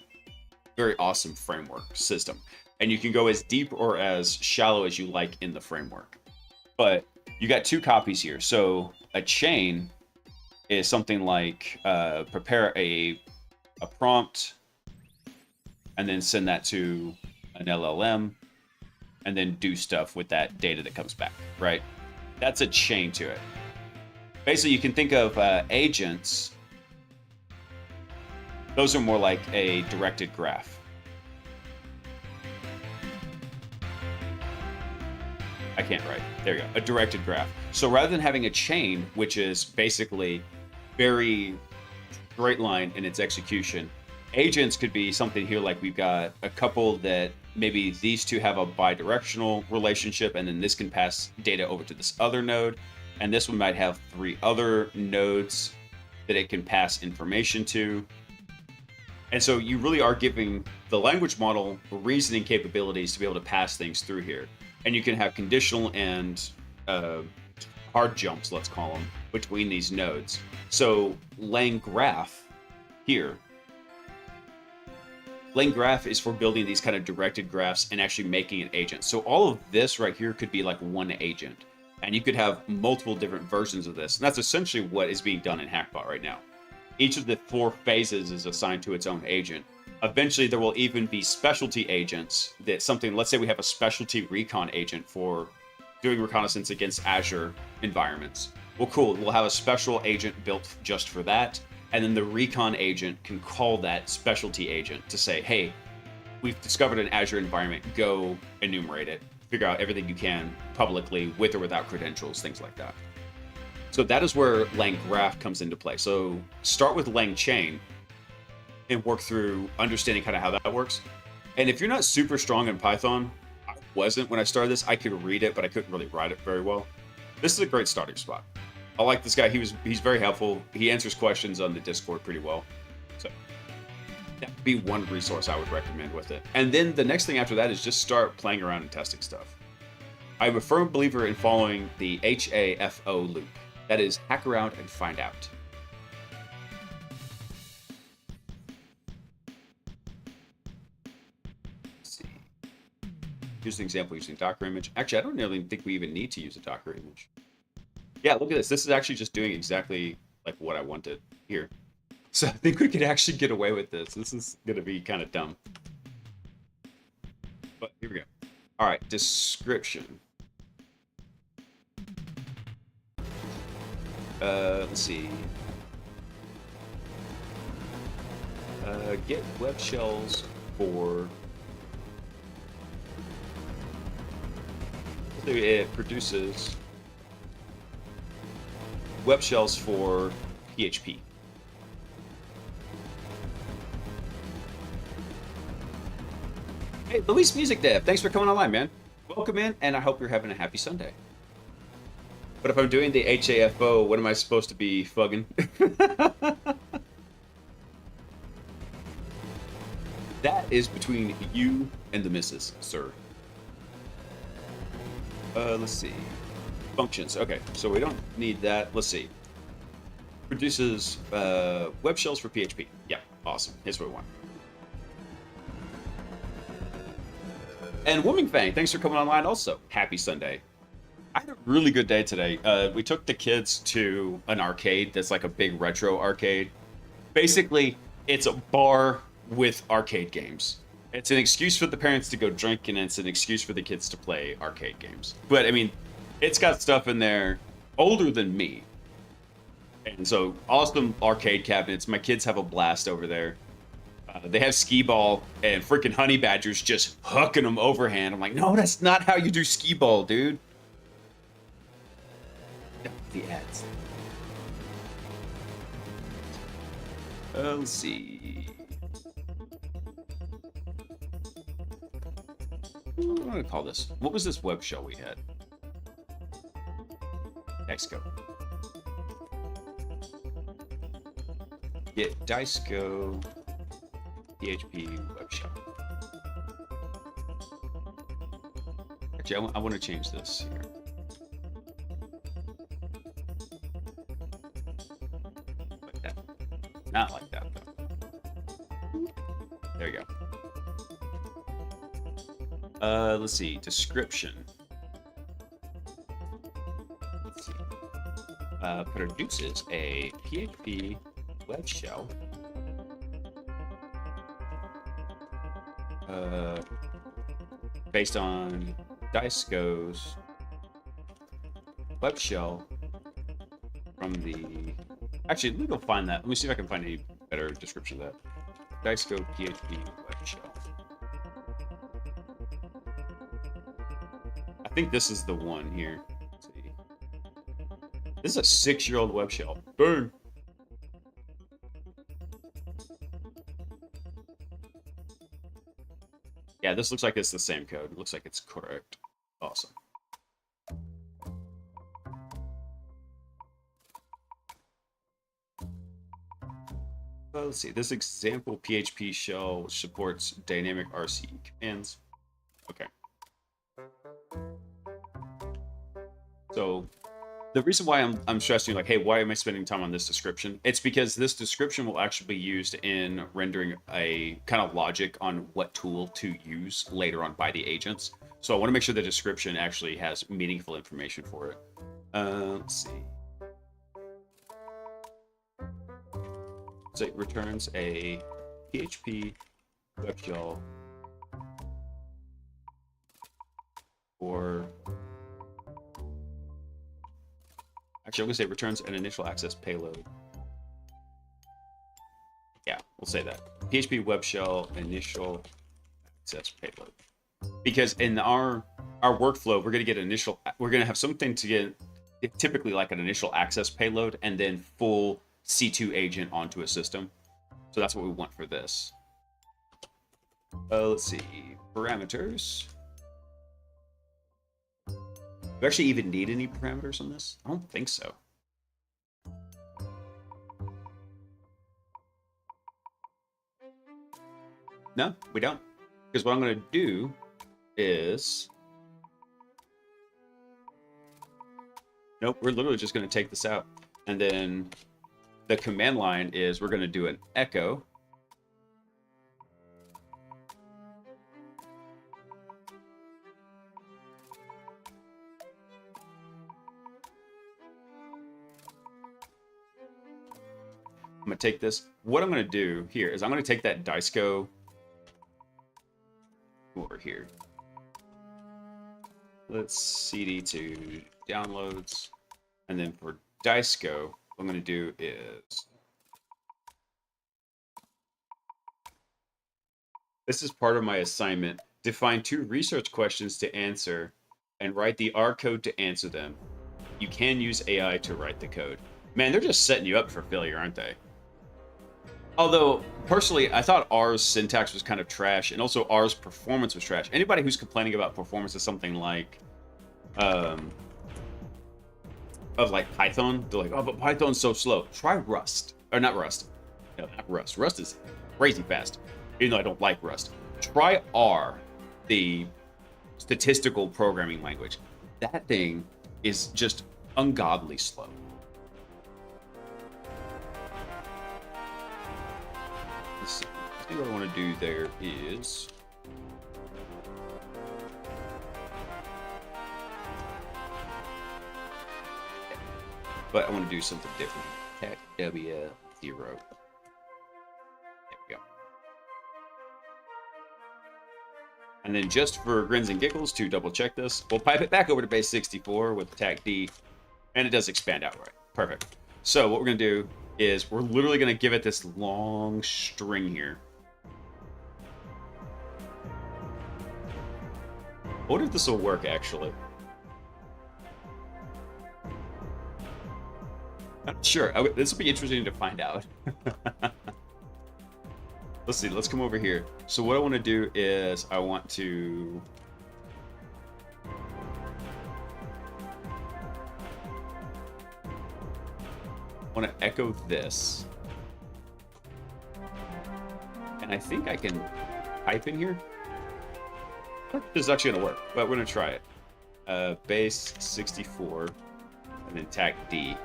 very awesome framework system. And you can go as deep or as shallow as you like in the framework. But you got two copies here. So a chain is something like prepare a prompt and then send that to an LLM and then do stuff with that data that comes back, right? That's a chain to it. Basically, you can think of agents. Those are more like a directed graph. I can't write. There you go. A directed graph. So rather than having a chain, which is basically very straight line in its execution, agents could be something here like we've got a couple that maybe these two have a bidirectional relationship, and then this can pass data over to this other node, and this one might have three other nodes that it can pass information to. And so you really are giving the language model reasoning capabilities to be able to pass things through here. And you can have conditional and hard jumps, let's call them, between these nodes. So LangGraph here, LangGraph is for building these kind of directed graphs and actually making an agent. So all of this right here could be like one agent. And you could have multiple different versions of this. And that's essentially what is being done in Hackbot right now. Each of the 4 phases is assigned to its own agent. Eventually, there will even be specialty agents that something, let's say we have a specialty recon agent for doing reconnaissance against Azure environments. Well, cool, we'll have a special agent built just for that. And then the recon agent can call that specialty agent to say, hey, we've discovered an Azure environment, go enumerate it, figure out everything you can publicly with or without credentials, things like that. So that is where LangGraph comes into play. So start with LangChain and work through understanding kind of how that works. And if you're not super strong in Python, I wasn't when I started this. I could read it, but I couldn't really write it very well. This is a great starting spot. I like this guy. He's very helpful. He answers questions on the Discord pretty well. So that would be one resource I would recommend with it. And then the next thing after that is just start playing around and testing stuff. I'm a firm believer in following the HAFO loop. That is, hack around and find out. Let's see. Here's an example using Docker image. Actually, I don't really think we even need to use a Docker image. Yeah, look at this. This is actually just doing exactly like what I wanted here. So I think we could actually get away with this. This is going to be kind of dumb. But here we go. All right, description. Let's see. Get web shells for It produces web shells for PHP. Hey, Luis Music Dev, thanks for coming online, man. Welcome in, and I hope you're having a happy Sunday. But if I'm doing the HAFO, what am I supposed to be fugging? That is between you and the missus, sir. Let's see. Functions. Okay, so we don't need that. Let's see. Produces web shells for PHP. Yeah, awesome. Here's what we want. And Wooming Fang, thanks for coming online also. Happy Sunday. I had a really good day today. We took the kids to an arcade that's like a big retro arcade. Basically, it's a bar with arcade games. It's an excuse for the parents to go drink, and it's an excuse for the kids to play arcade games. But I mean, it's got stuff in there older than me. And so, awesome arcade cabinets. My kids have a blast over there. They have skee ball and freaking honey badgers just hooking them overhand. I'm like, no, that's not how you do skee ball, dude. The ads. Let's see. What am I going to call this? What was this web shell we had? Exco. Get Diceco PHP web shell. Actually, I want to change this here. Like that. Not like that, though. There you go. Let's see. Description. Let's see. Produces a PHP web shell. Based on Diceco's web shell from the... Actually, let me go find that. Let me see if I can find any better description of that. Diceco PHP web shell. I think this is the one here. Let's see. This is a 6-year-old web shell. Boom. Yeah, this looks like it's the same code. It looks like it's correct. Awesome. Let's see. This example PHP shell which supports dynamic RC commands. Okay. So the reason why I'm stressing, like, hey, why am I spending time on this description? It's because this description will actually be used in rendering a kind of logic on what tool to use later on by the agents. So I want to make sure the description actually has meaningful information for it. Let's see. So it returns a PHP web shell for... Actually, I'm going to say returns an initial access payload. Yeah, we'll say that. PHP web shell initial access payload. Because in our workflow, we're going to get we're going to have something to get typically like an initial access payload and then full C2 agent onto a system. So that's what we want for this. Let's see. Parameters. Do we actually even need any parameters on this? I don't think so. No, we don't. Because what I'm going to do is... Nope, we're literally just going to take this out. And then the command line is we're going to do an echo. I'm going to take this. What I'm going to do here is I'm going to take that Diceco over here. Let's CD to downloads. And then for Diceco, what I'm going to do is... This is part of my assignment. Define 2 research questions to answer and write the R code to answer them. You can use AI to write the code. Man, they're just setting you up for failure, aren't they? Although, personally, I thought R's syntax was kind of trash, and also R's performance was trash. Anybody who's complaining about performance is something like, of like Python, they're like, oh, but Python's so slow. Try Rust. Or not Rust. No, not Rust. Rust is crazy fast, even though I don't like Rust. Try R, the statistical programming language. That thing is just ungodly slow. Let's see. I think what I want to do there is... But I want to do something different. Cat W0. There we go. And then just for grins and giggles to double check this, we'll pipe it back over to base 64 with attack D, and it does expand outright. Perfect. So what we're going to do is we're literally going to give it this long string here. I wonder if this will work, actually. I'm not sure. This will be interesting to find out. Let's see. Let's come over here. So what I want to do is I want to... echo this. And I think I can type in here. I don't think this is actually going to work, but we're going to try it. Base 64 and then tac D.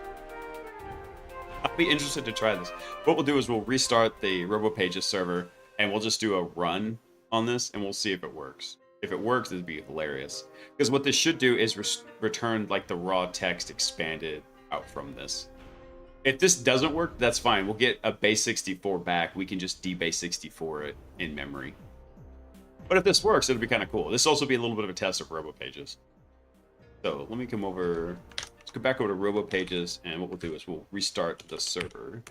I'll be interested to try this. What we'll do is we'll restart the RoboPages server and we'll just do a run on this and we'll see if it works. If it works, it'd be hilarious. Because what this should do is return like the raw text expanded out from this. If this doesn't work, that's fine. We'll get a base 64 back. We can just debase 64 it in memory. But if this works, it'll be kind of cool. This will also be a little bit of a test of RoboPages. So let me come over. Let's go back over to RoboPages, and what we'll do is we'll restart the server.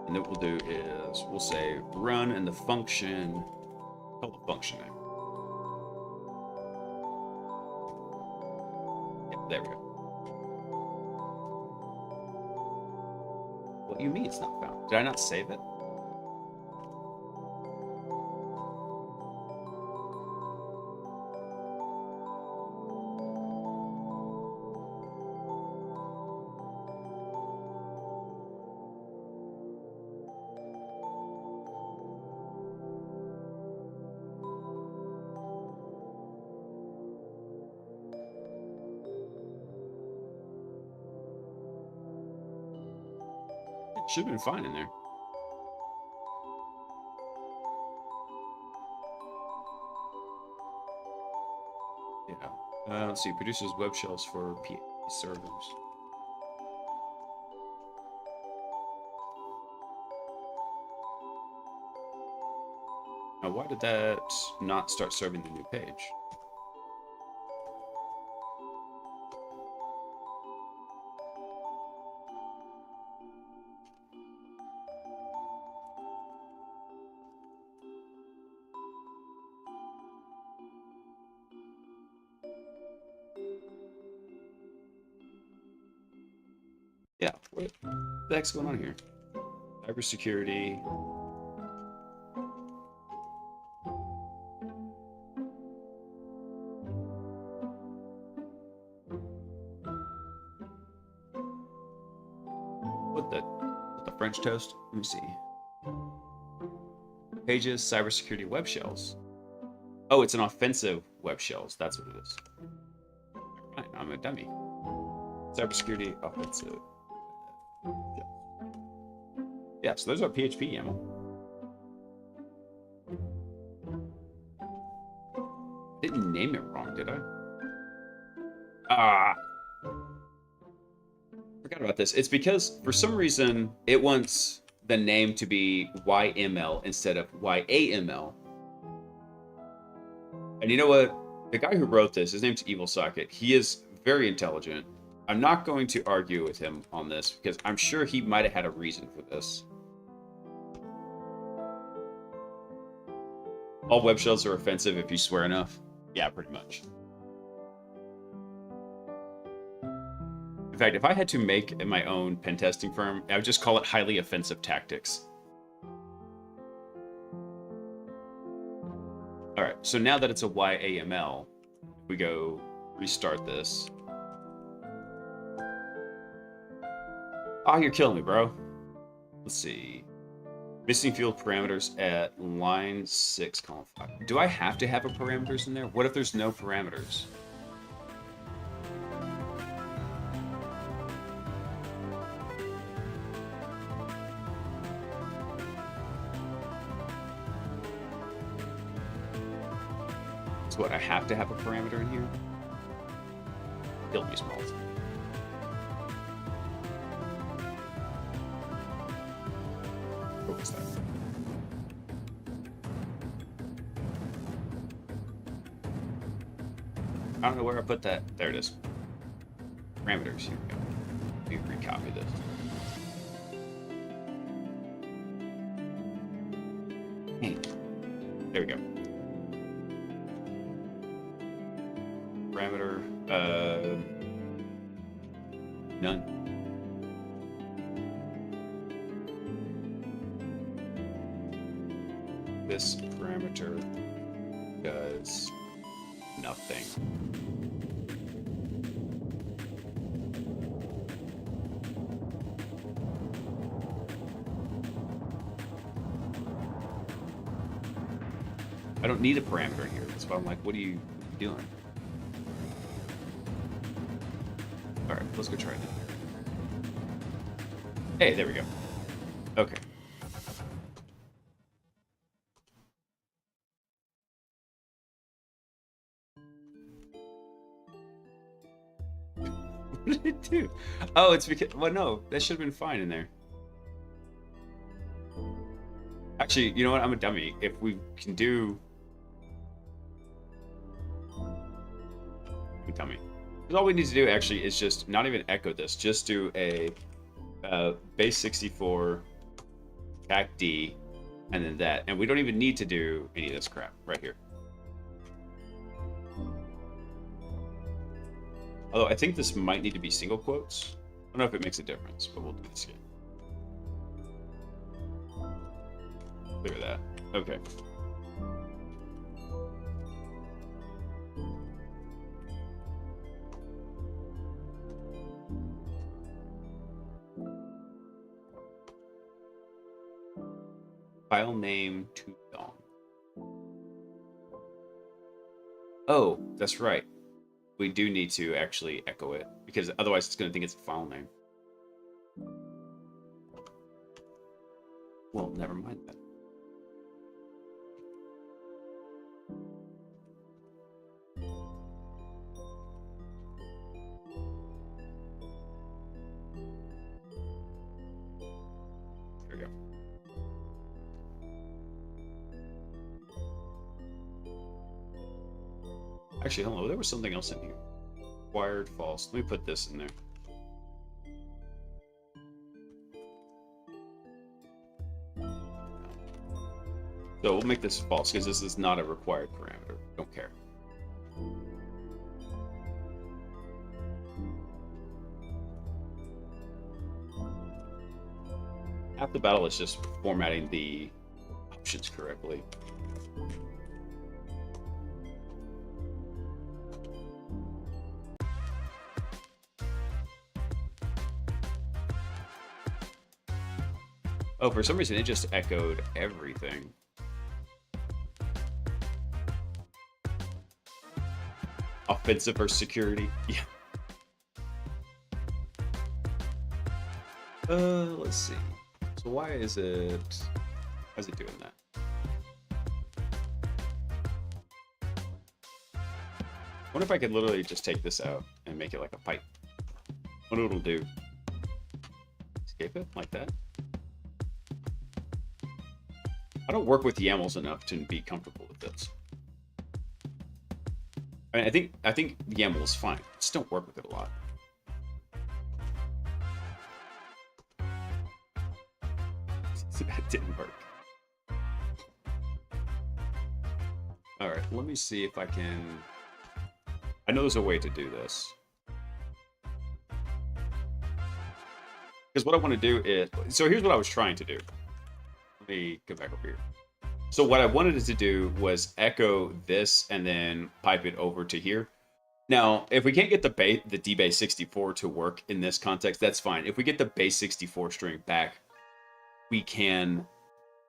And then what we'll do is we'll say run and the function, call the function name. There we go. What do you mean it's not found? Did I not save it? Should have been fine in there. Yeah. Let's see. Produces web shells for PHP servers. Now, why did that not start serving the new page? Yeah, what the heck's going on here? Cybersecurity. What the French toast? Let me see. Pages, cybersecurity web shells. Oh, it's an offensive web shells. That's what it is. Right, I'm a dummy. Cybersecurity offensive. Yeah, so those are PHP YAML. Didn't name it wrong, did I? Ah! Forgot about this. It's because, for some reason, it wants the name to be YML instead of YAML. And you know what? The guy who wrote this, his name's Evil Socket. He is very intelligent. I'm not going to argue with him on this because I'm sure he might have had a reason for this. All web shells are offensive if you swear enough. Yeah, pretty much. In fact, if I had to make my own pen testing firm, I would just call it Highly Offensive Tactics. All right, so now that it's a YAML, we go restart this. Oh, you're killing me, bro. Let's see. Missing field parameters at line 6, column 5. Do I have to have a parameters in there? What if there's no parameters? So what, I have to have a parameter in here? Kill me, Smalls. What was that? I don't know where I put that. There it is. Parameters. Here we go. Let me recopy this. Hey. There we go. Parameter. None. This parameter does nothing. I don't need a parameter here. That's why I'm like, what are you doing? All right, let's go try it now. Hey, there we go. Okay. What did it do? Oh, it's because... Well, no. That should have been fine in there. Actually, you know what? I'm a dummy. If we can do... I'm a dummy. Because all we need to do, actually, is just not even echo this. Just do a base 64, back D, and then that. And we don't even need to do any of this crap right here. Although I think this might need to be single quotes. I don't know if it makes a difference, but we'll do this again. Clear that. Okay. File name to song. Oh, that's right. We do need to actually echo it, because otherwise it's going to think it's a file name. Well, never mind that. There we go. Actually, hello, there was something else in here. Required false. Let me put this in there. So we'll make this false because this is not a required parameter. Don't care. Half the battle is just formatting the options correctly. Oh, for some reason it just echoed everything. Offensive versus security. Yeah. Let's see. So why is it doing that? I wonder if I could literally just take this out and make it like a pipe. What it'll do. Escape it like that. I don't work with YAMLs enough to be comfortable with this. I mean, I think YAML is fine. I just don't work with it a lot. That didn't work. All right, let me see if I can. I know there's a way to do this. Because what I want to do is, so here's what I was trying to do. Let me go back over here. So what I wanted it to do was echo this and then pipe it over to here. Now, if we can't get the dbase 64 to work in this context, that's fine. If we get the base 64 string back, we can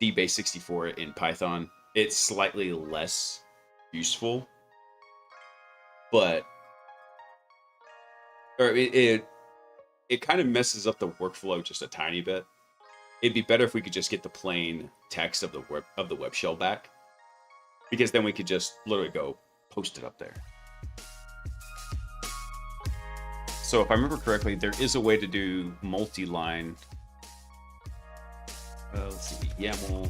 dbase 64 in Python. It's slightly less useful, but it kind of messes up the workflow just a tiny bit. It'd be better if we could just get the plain text of the web shell back, because then we could just literally go post it up there. So if I remember correctly, there is a way to do multi-line. Let's see, YAML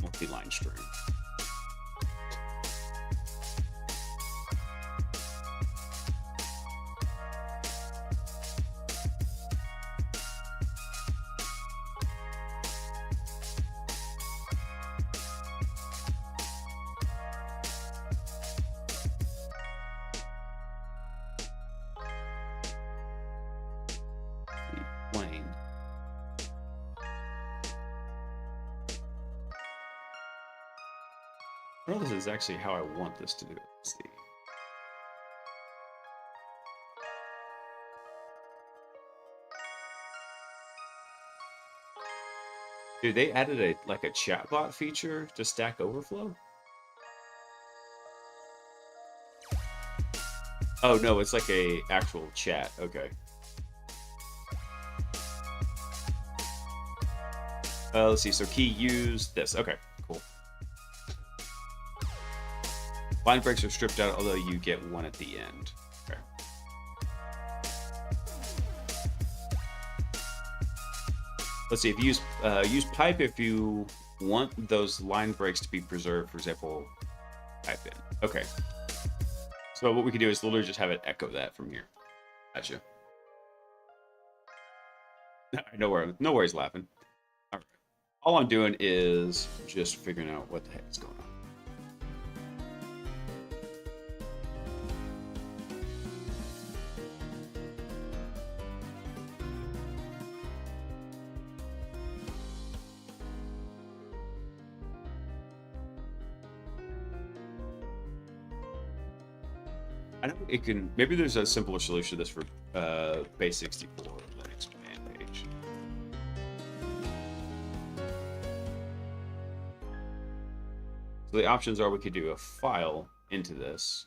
multi-line string. I don't know if this is actually how I want this to do it. Let's see. Dude, they added a chatbot feature to Stack Overflow? Oh no, it's like a actual chat. Okay. Let's see. So key use this. Okay, cool. Line breaks are stripped out, although you get one at the end. Okay. Let's see. If you use pipe if you want those line breaks to be preserved. For example, pipe in. Okay. So what we can do is literally just have it echo that from here. Gotcha. No worries laughing. All right. All I'm doing is just figuring out what the heck is going on. I know it can. Maybe there's a simpler solution to this for base 64 Linux command page. So the options are we could do a file into this.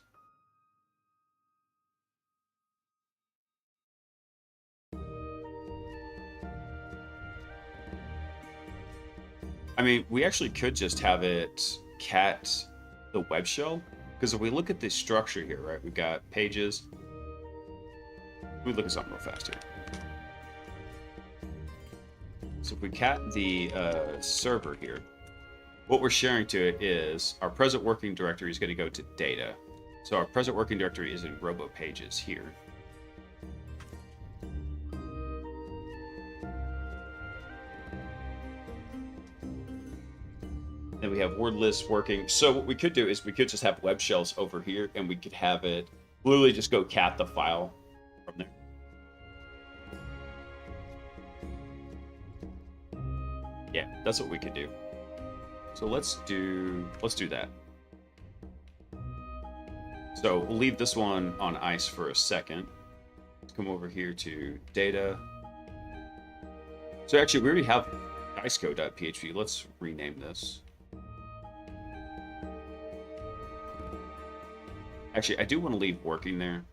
I mean, we actually could just have it cat the web shell. Because if we look at this structure here, right, we've got pages. Let me look at something real fast here. So if we cat the server here, what we're sharing to it is our present working directory is going to go to data. So our present working directory is in robo pages here. Then we have word lists working. So what we could do is we could just have web shells over here, and we could have it literally just go cat the file from there. Yeah, that's what we could do. So let's do that. So we'll leave this one on ice for a second. Let's come over here to data. So actually, we already have diceco.php. Let's rename this. Actually, I do want to leave working there.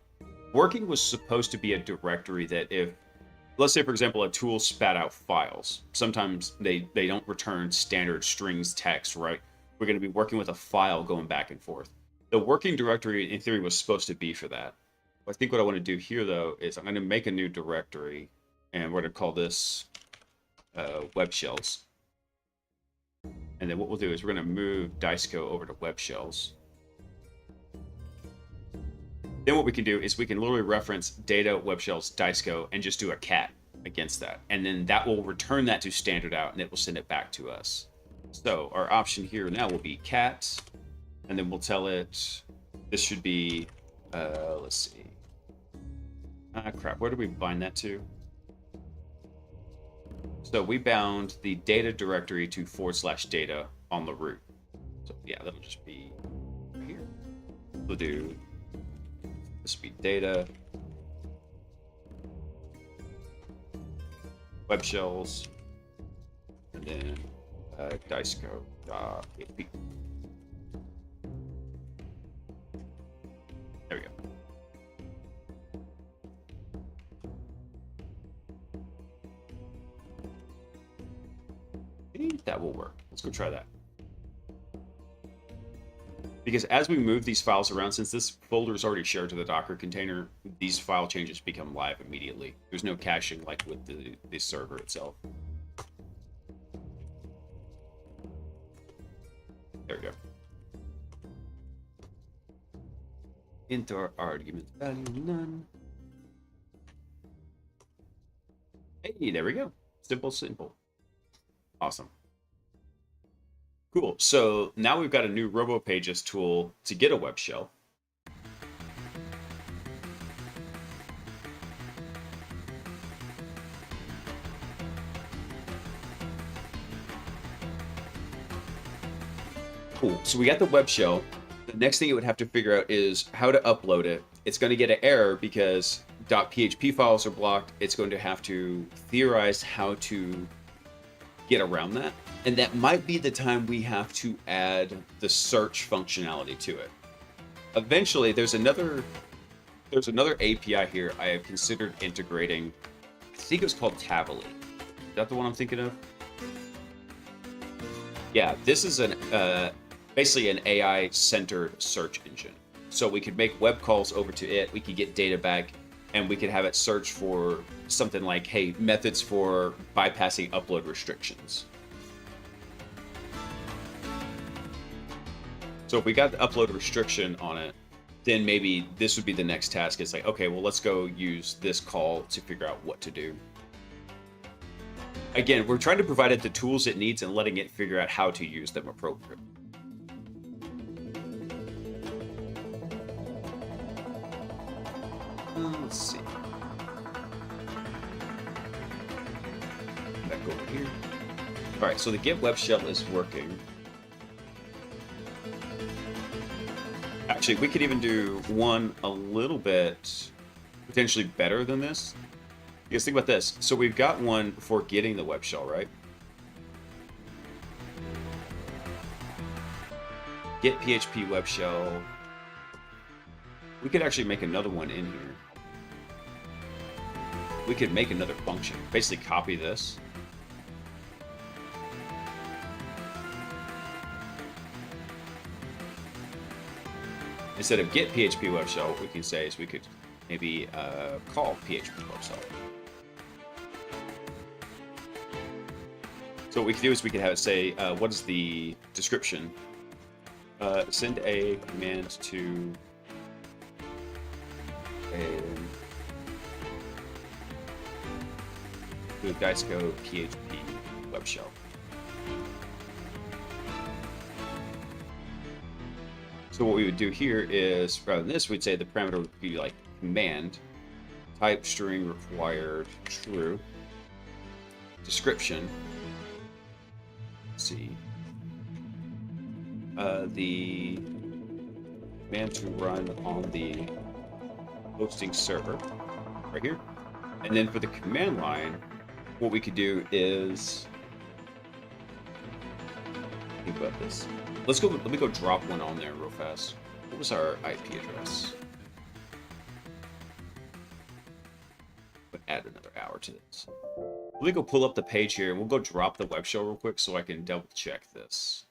Working was supposed to be a directory that if, let's say, for example, a tool spat out files. Sometimes they don't return standard strings text, right? We're going to be working with a file going back and forth. The working directory, in theory, was supposed to be for that. I think what I want to do here, though, is I'm going to make a new directory, and we're going to call this web shells. And then what we'll do is we're going to move Diceco over to web shells. Then what we can do is we can literally reference data, web shells, Diceco, and just do a cat against that. And then that will return that to standard out, and it will send it back to us. So our option here now will be cat and then we'll tell it this should be, let's see. Crap, where do we bind that to? So we bound the data directory to /data on the root. So yeah, that'll just be right here. We'll do this will be data, web shells, and then dicecode.php. There we go. Maybe that will work. Let's go try that. Because as we move these files around, since this folder is already shared to the Docker container, these file changes become live immediately. There's no caching like with the server itself. There we go. Enter argument value none. Hey, there we go. Simple, simple. Awesome. Cool. So now we've got a new RoboPages tool to get a web shell. Cool. So we got the web shell. The next thing it would have to figure out is how to upload it. It's going to get an error because .php files are blocked. It's going to have to theorize how to get around that. And that might be the time we have to add the search functionality to it. Eventually, there's another API here I have considered integrating. I think it was called Tavily. Is that the one I'm thinking of? Yeah, this is basically an AI-centered search engine. So we could make web calls over to it, we could get data back, and we could have it search for something like, hey, methods for bypassing upload restrictions. So if we got the upload restriction on it, then maybe this would be the next task. It's like, okay, well, let's go use this call to figure out what to do. Again, we're trying to provide it the tools it needs and letting it figure out how to use them appropriately. Let's see. Back over here. All right, so the get web shell is working. Actually, we could even do one a little bit potentially better than this. Because think about this. So we've got one for getting the web shell, right? Get PHP web shell. We could actually make another one in here. We could make another function. Basically copy this. Instead of get PHP web shell, what we can say is we could maybe call PHP web shell. So what we could do is we could have it say, what is the description? Send a command to a dicecode PHP web shell. So what we would do here is, rather than this, we'd say the parameter would be like command, type string required true, description, let's see, the command to run on the hosting server, right here. And then for the command line, what we could do is, think about this. Let me go drop one on there real fast. What was our IP address? But add another hour to this. Let me go pull up the page here, and we'll go drop the web shell real quick so I can double check this.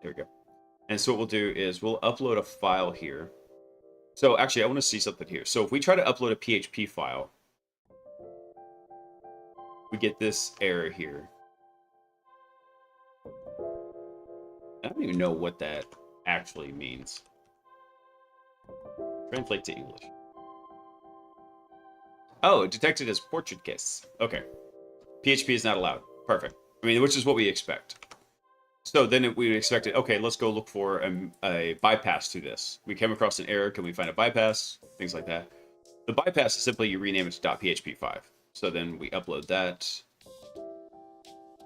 There we go. And so what we'll do is we'll upload a file here. So actually, I want to see something here. So if we try to upload a PHP file, we get this error here. I don't even know what that actually means. Translate to English. Oh, detected as portrait case. Okay. PHP is not allowed. Perfect. I mean, which is what we expect. So then we expected, okay, let's go look for a bypass to this. We came across an error. Can we find a bypass? Things like that. The bypass is simply you rename it to .php5. So then we upload that.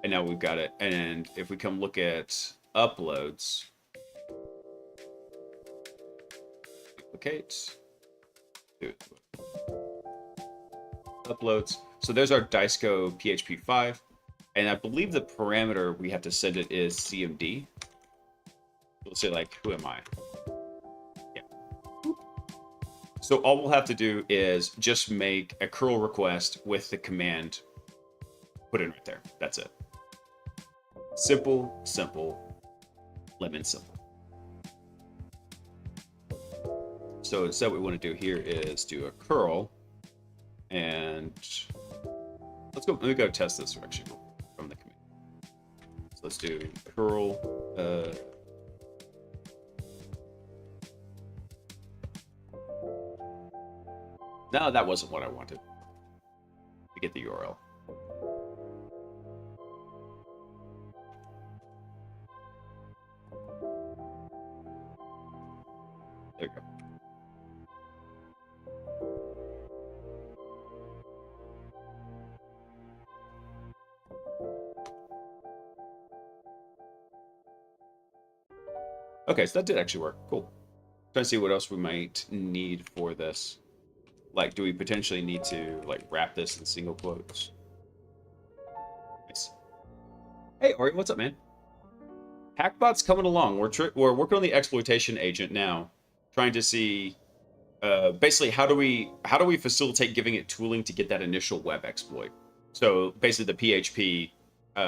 And now we've got it. And if we come look at uploads, duplicate, uploads. So there's our Diceco PHP5. And I believe the parameter we have to send it is CMD. We'll say like, who am I? Yeah. So all we'll have to do is just make a curl request with the command put in right there. That's it. Simple, simple, lemon simple. So instead what we want to do here is do a curl, and let me go test this actually from the command. So let's do curl, no, that wasn't what I wanted. To get the URL. There we go. Okay, so that did actually work. Cool. Trying to see what else we might need for this. Like, do we potentially need to like wrap this in single quotes? Nice. Hey, Ori, what's up, man? Hackbot's coming along. We're working on the exploitation agent now, trying to see basically how do we facilitate giving it tooling to get that initial web exploit. So basically the PHP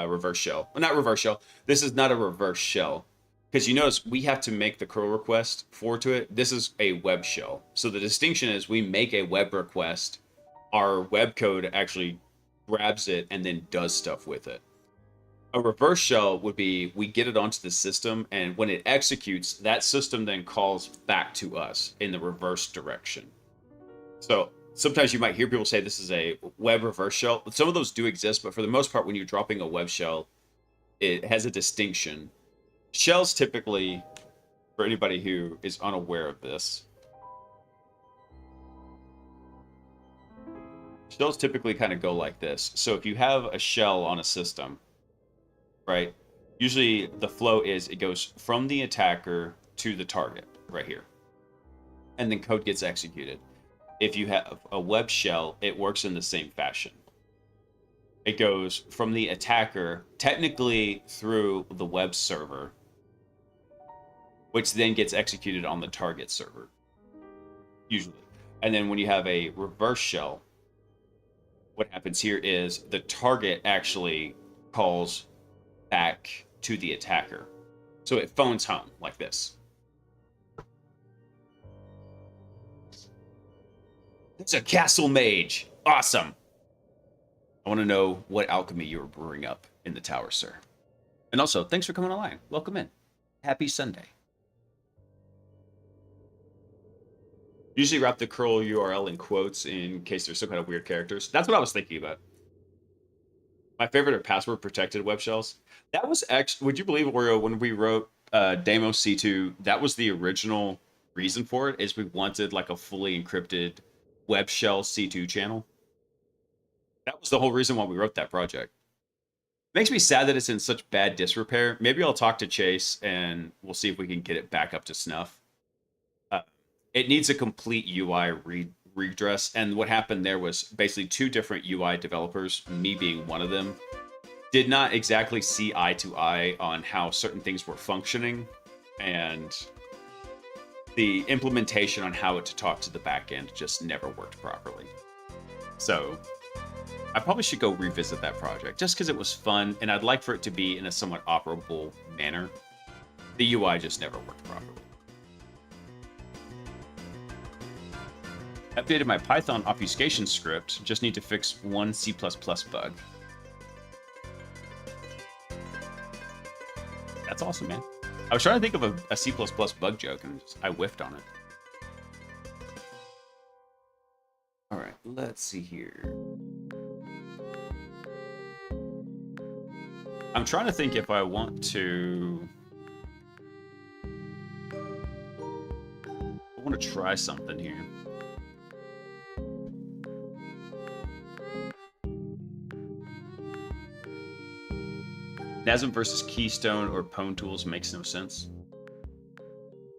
reverse shell. Well, not reverse shell. This is not a reverse shell. Because you notice we have to make the curl request forward to it. This is a web shell. So the distinction is we make a web request. Our web code actually grabs it and then does stuff with it. A reverse shell would be we get it onto the system, and when it executes, that system then calls back to us in the reverse direction. So sometimes you might hear people say this is a web reverse shell. Some of those do exist, but for the most part, when you're dropping a web shell, it has a distinction. Shells typically, for anybody who is unaware of this, shells typically kind of go like this. So if you have a shell on a system, right, usually the flow is it goes from the attacker to the target right here, and then code gets executed. If you have a web shell, it works in the same fashion. It goes from the attacker technically through the web server, which then gets executed on the target server, usually. And then when you have a reverse shell, what happens here is the target actually calls back to the attacker. So it phones home like this. It's a castle mage. Awesome. I want to know what alchemy you were brewing up in the tower, sir. And also, thanks for coming online. Welcome in. Happy Sunday. Usually wrap the curl URL in quotes in case there's some kind of weird characters. That's what I was thinking about. My favorite are password protected web shells. That was actually, would you believe, Oreo, when we wrote Demo C2, that was the original reason for it, is we wanted like a fully encrypted web shell C2 channel. That was the whole reason why we wrote that project. Makes me sad that it's in such bad disrepair. Maybe I'll talk to Chase and we'll see if we can get it back up to snuff. It needs a complete UI redress, and what happened there was basically two different UI developers, me being one of them, did not exactly see eye to eye on how certain things were functioning, and the implementation on how it to talk to the back end just never worked properly. So I probably should go revisit that project just because it was fun, and I'd like for it to be in a somewhat operable manner. The UI just never worked properly. Updated my Python obfuscation script. Just need to fix one C++ bug. That's awesome, man. I was trying to think of a C++ bug joke, and I whiffed on it. All right, let's see here. I'm trying to think if I want to. I want to try something here. NASM versus Keystone or Pwn Tools makes no sense.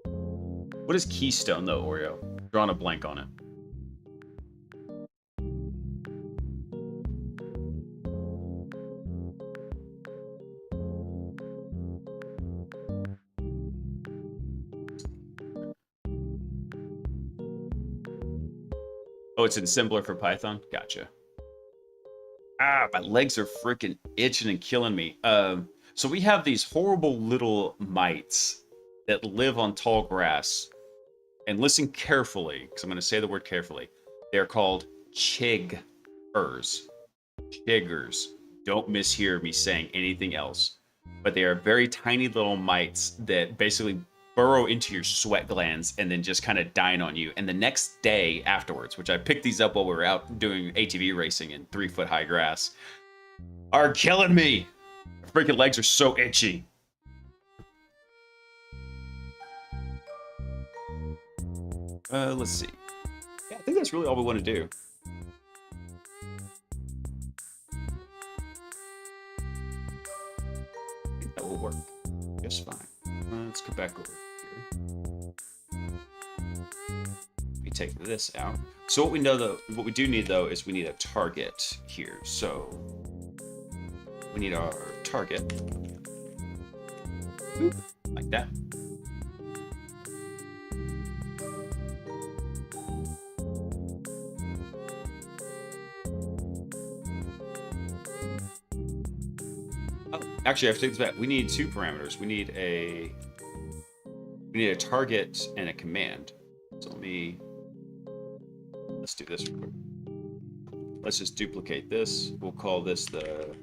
What is Keystone though, Oreo? Drawing a blank on it. Oh, it's in Assembler for Python? Gotcha. Ah, my legs are freaking itching and killing me. So we have these horrible little mites that live on tall grass. And listen carefully, because I'm going to say the word carefully. They're called chiggers. Chiggers. Don't mishear me saying anything else. But they are very tiny little mites that basically burrow into your sweat glands and then just kind of dine on you. And the next day afterwards, which I picked these up while we were out doing ATV racing in 3-foot high grass, are killing me. My freaking legs are so itchy. Let's see. Yeah, I think that's really all we want to do. I think that will work just fine. Let's go back over here. We take this out. So what we know though, what we do need though, is we need a target here. So we need our target. Boop, like that. Actually, I have to take this back. We need two parameters. We need a target and a command. So let's do this real quick. Let's just duplicate this. We'll call this the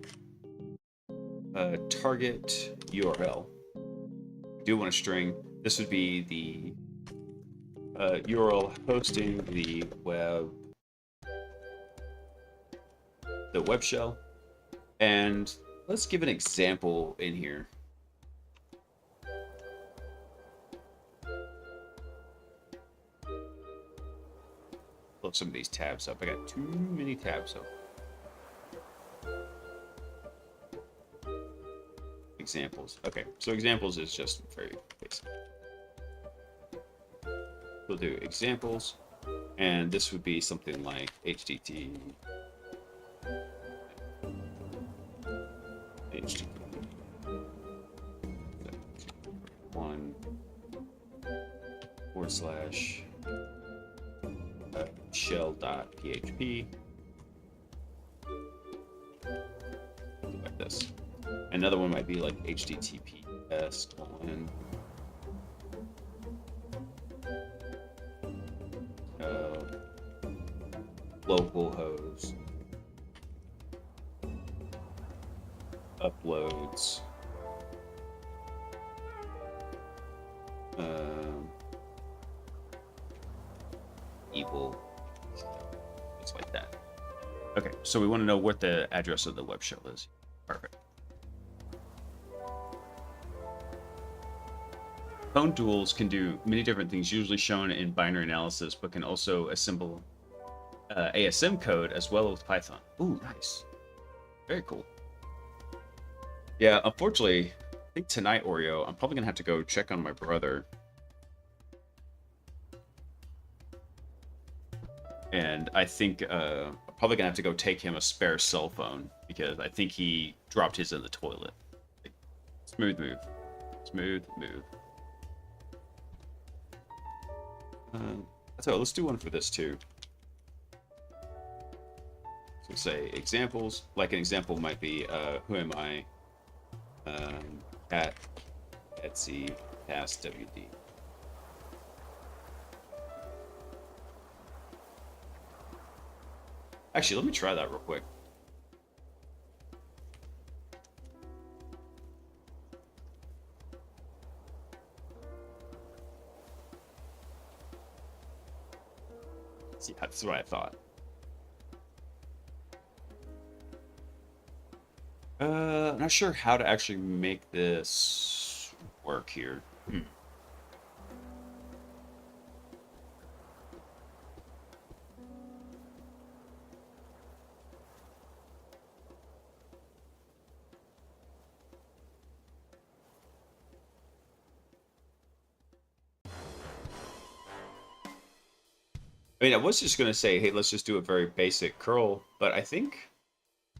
target URL. We do want a string. This would be the URL hosting the web shell, and let's give an example in here. Look some of these tabs up. I got too many tabs up. Examples. Okay, so examples is just very basic. We'll do examples, and this would be something like HTTP. /shell.php, like this. Another one might be like https : localhost uploads equal, it's like that. Okay, so we want to know what the address of the web shell is. Perfect. Pwn tools can do many different things, usually shown in binary analysis, but can also assemble ASM code as well as Python. Ooh, nice. Very cool. Yeah, unfortunately, I think tonight, Oreo, I'm probably going to have to go check on my brother. And I think I'm probably going to have to go take him a spare cell phone because I think he dropped his in the toilet. Smooth move. Smooth move. So let's do one for this too. So say examples. Like an example might be, who am I? At Etsy past WD. Actually, let me try that real quick. See, that's what I thought. Not sure how to actually make this work here. I mean, I was just going to say, hey, let's just do a very basic curl, but I think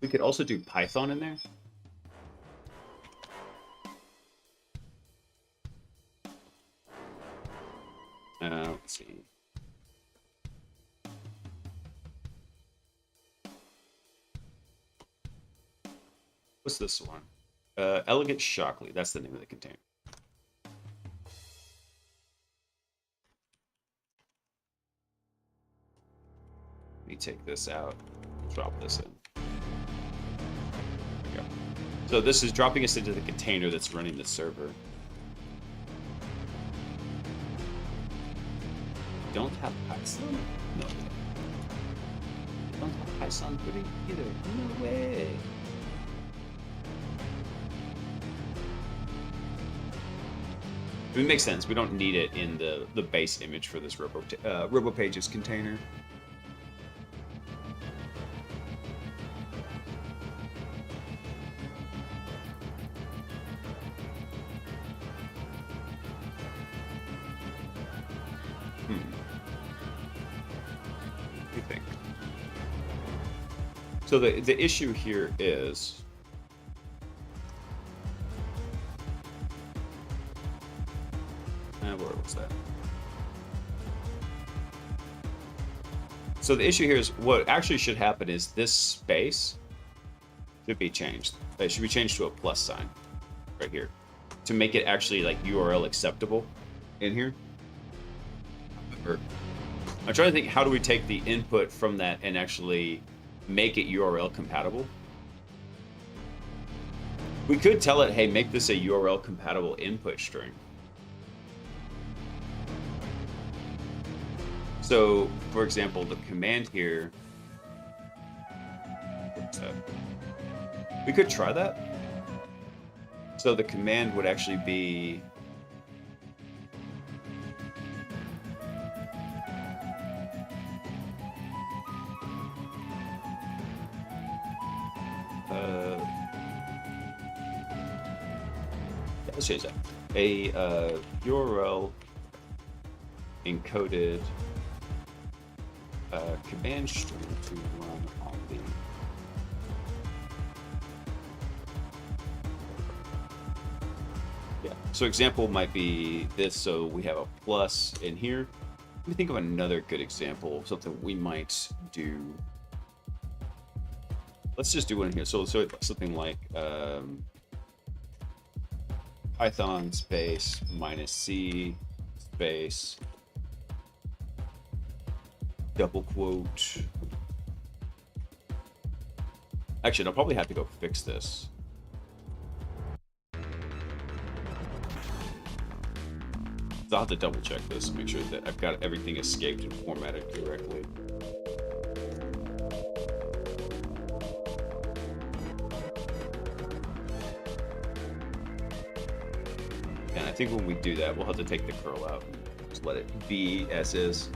we could also do Python in there. Let's see. What's this one? Elegant Shockley. That's the name of the container. Let me take this out. Drop this in. There we go. So this is dropping us into the container that's running the server. Don't have Python? No. Don't have Python for it either. No way. It makes sense. We don't need it in the base image for this RoboPages container. What do you think? So the issue here is where was that? So the issue here is what actually should happen is this space should be changed. It should be changed to a plus sign right here to make it actually like URL acceptable in here. I'm trying to think, how do we take the input from that and actually make it URL compatible? We could tell it, hey, make this a URL compatible input string. So, for example, the command here, we could try that. So the command would actually be let's change that. A URL encoded command string to run on the so example might be this. So we have a plus in here. Let me think of another good example, something we might do. Let's just do one here. So something like Python space -c space double quote. Actually, I'll probably have to go fix this. So I'll have to double check this, make sure that I've got everything escaped and formatted correctly. And I think when we do that, we'll have to take the curl out and just let it be as is.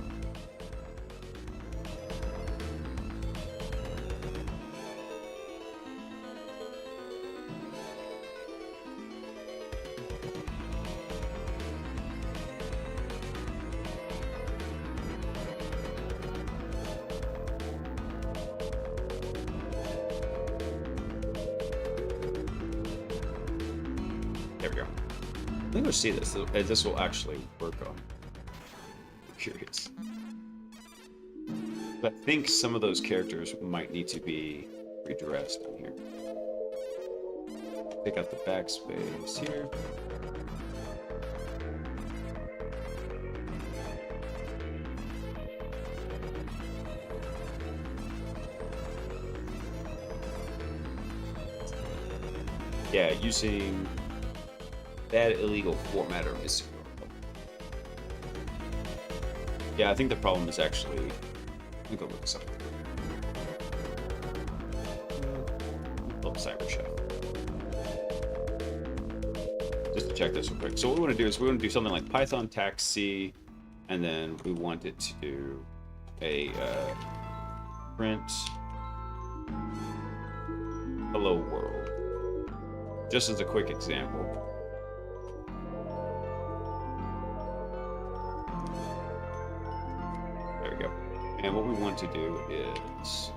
There we go. I think we'll see this. This will actually work on. I'm curious. But I think some of those characters might need to be redressed in here. Take out the backspace here. Yeah, using that illegal formatter is. Yeah, I think the problem is actually. Let me go look this up. Oh, Cyber Chef. check this real quick. So what we want to do is we want to do something like Python tax C, and then we want it to do a print hello world, just as a quick example. There we go. And what we want to do is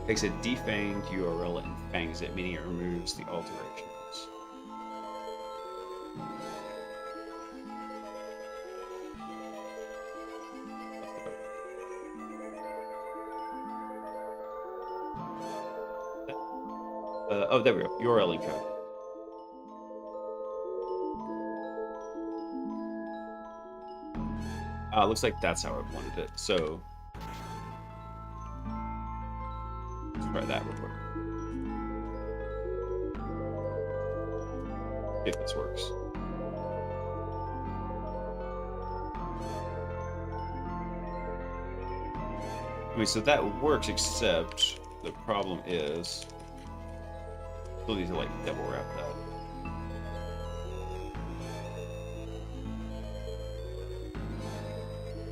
takes a defanged URL and fangs it, meaning it removes the alterations. Oh, there we go. URL encode. Looks like that's how I wanted it. So let's try that real quick. See if this works. I mean, so that works, except the problem is still need to like double wrap that.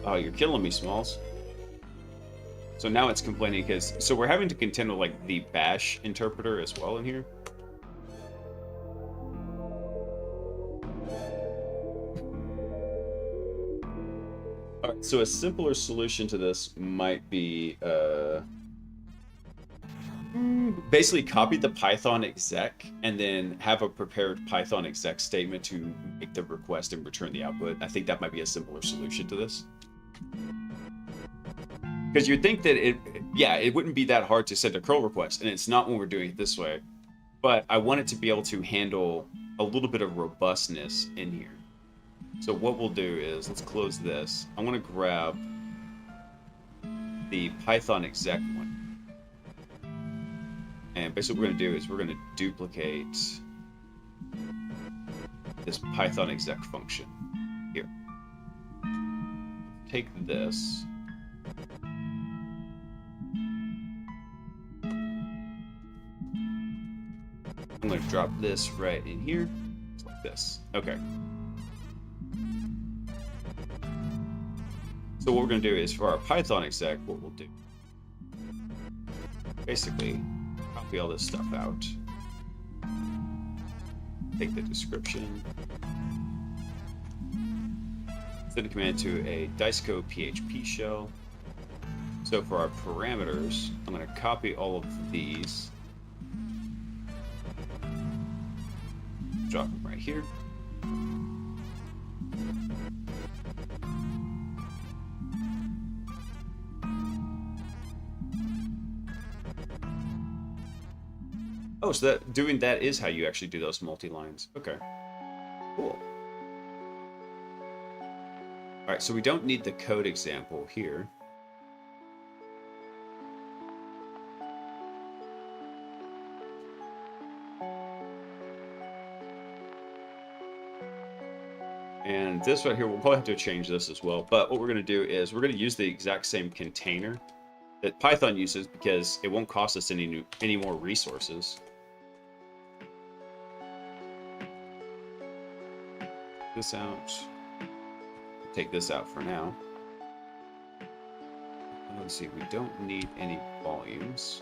Oh, you're killing me, Smalls. So now it's complaining because so we're having to contend with like the bash interpreter as well in here. All right, so a simpler solution to this might be basically copy the Python exec and then have a prepared Python exec statement to make the request and return the output. I think that might be a simpler solution to this. Because you'd think that it wouldn't be that hard to send a curl request, and it's not when we're doing it this way. But I want it to be able to handle a little bit of robustness in here. So what we'll do is, let's close this. I want to grab the Python exec one. And basically what we're going to do is we're going to duplicate this Python exec function here. Take this. I'm going to drop this right in here, just like this. Okay. So what we're going to do is for our Python exec, what we'll do, basically copy all this stuff out, take the description, send a command to a Diceco PHP shell. So for our parameters, I'm going to copy all of these, drop them right here. Oh, so that doing that is how you actually do those multi-lines. Okay, cool. All right, so we don't need the code example here. And this right here, we'll probably have to change this as well. But what we're going to do is we're going to use the exact same container that Python uses because it won't cost us any more resources. This out. Take this out for now. Let's see, we don't need any volumes.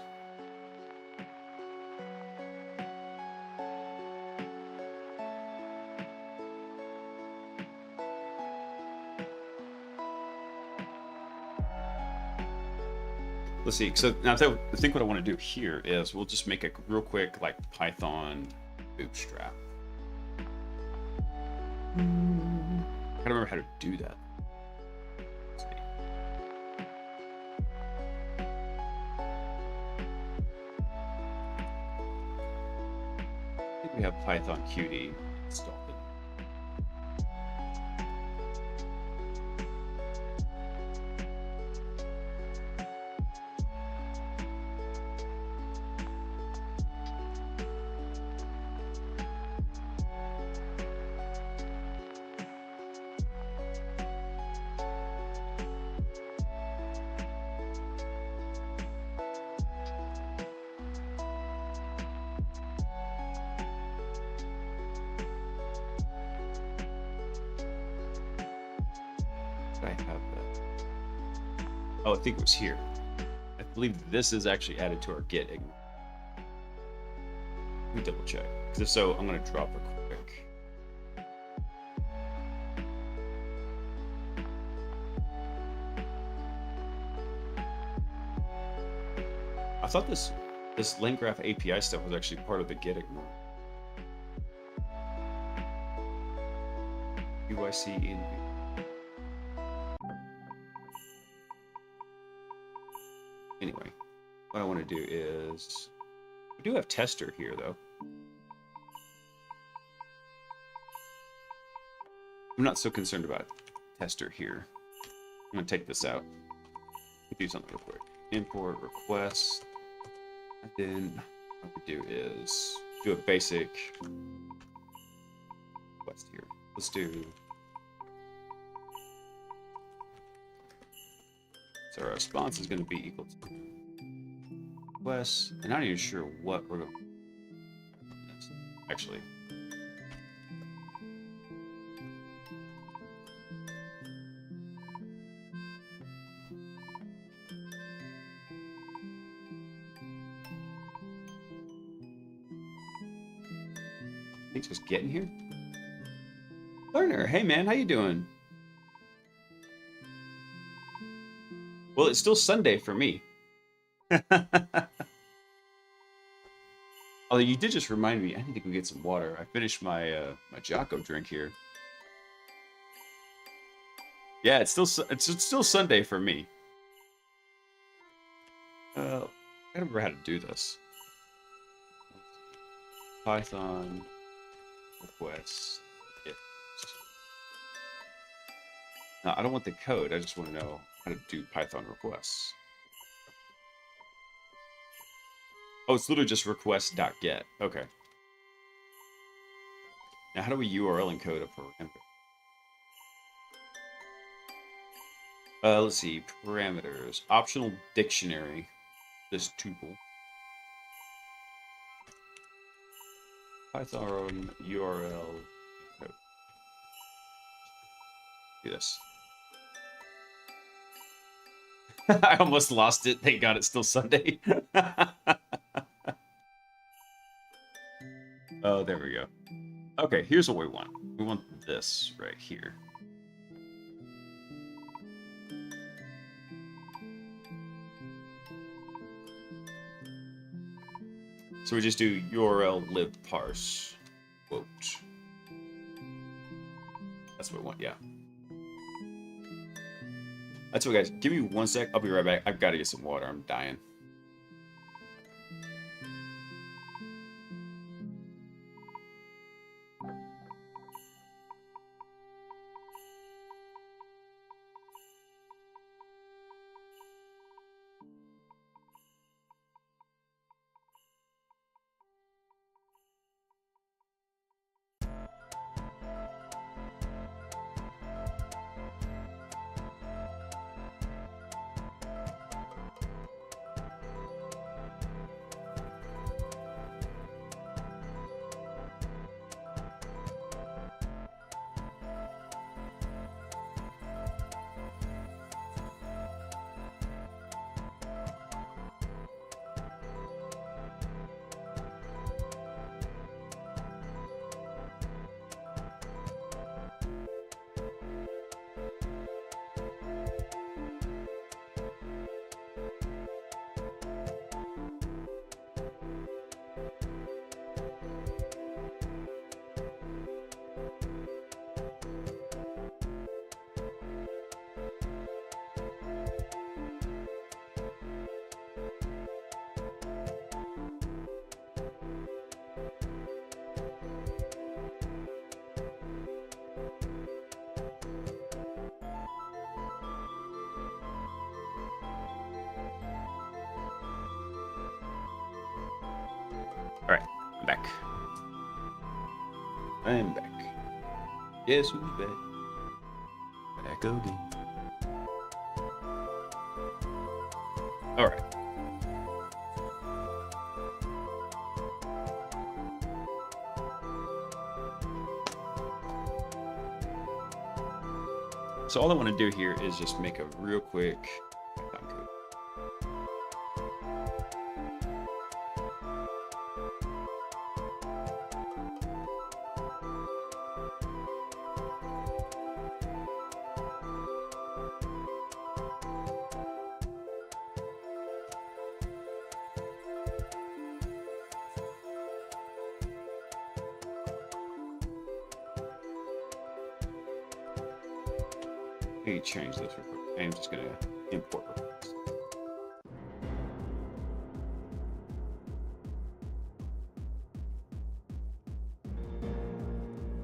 Let's see, so now I think what I want to do here is we'll just make a real quick like Python bootstrap. I don't remember how to do that. Let's see. I think we have Python QD installed. I have that. Oh, I think it was here. I believe this is actually added to our Git. Let me double check. Because if so, I'm going to drop it quick. I thought this LangGraph API stuff was actually part of the Git ignore. UIC in. Anyway, what I want to do is, we do have tester here though. I'm not so concerned about tester here. I'm gonna take this out. Do something real quick. Import request. And then what we do is do a basic request here. Let's do. So our response is going to be equal to request, and I'm not even sure what we're going to actually. I think just getting here. Learner, hey man, how you doing? Well, it's still Sunday for me. Although you did just remind me, I need to go get some water. I finished my my Jocko drink here. Yeah, it's still Sunday for me. I don't remember how to do this. Python request. No, I don't want the code. I just want to know how to do Python requests. Oh, it's literally just request.get. Okay. Now, how do we URL encode a parameter? Let's see. Parameters. Optional dictionary. This tuple. Python URL code. Do this. I almost lost it. Thank God it's still Sunday. Oh, there we go. Okay, here's what we want. We want this right here. So we just do URL lib parse quote. That's what we want, yeah. That's what, guys. Give me 1 sec. I'll be right back. I've got to get some water. I'm dying. Alright, I'm back. I'm back. Guess who's back? Back again. Alright. So all I want to do here is just make a real quick Python code. Let me change this real quick. I'm just gonna import requests.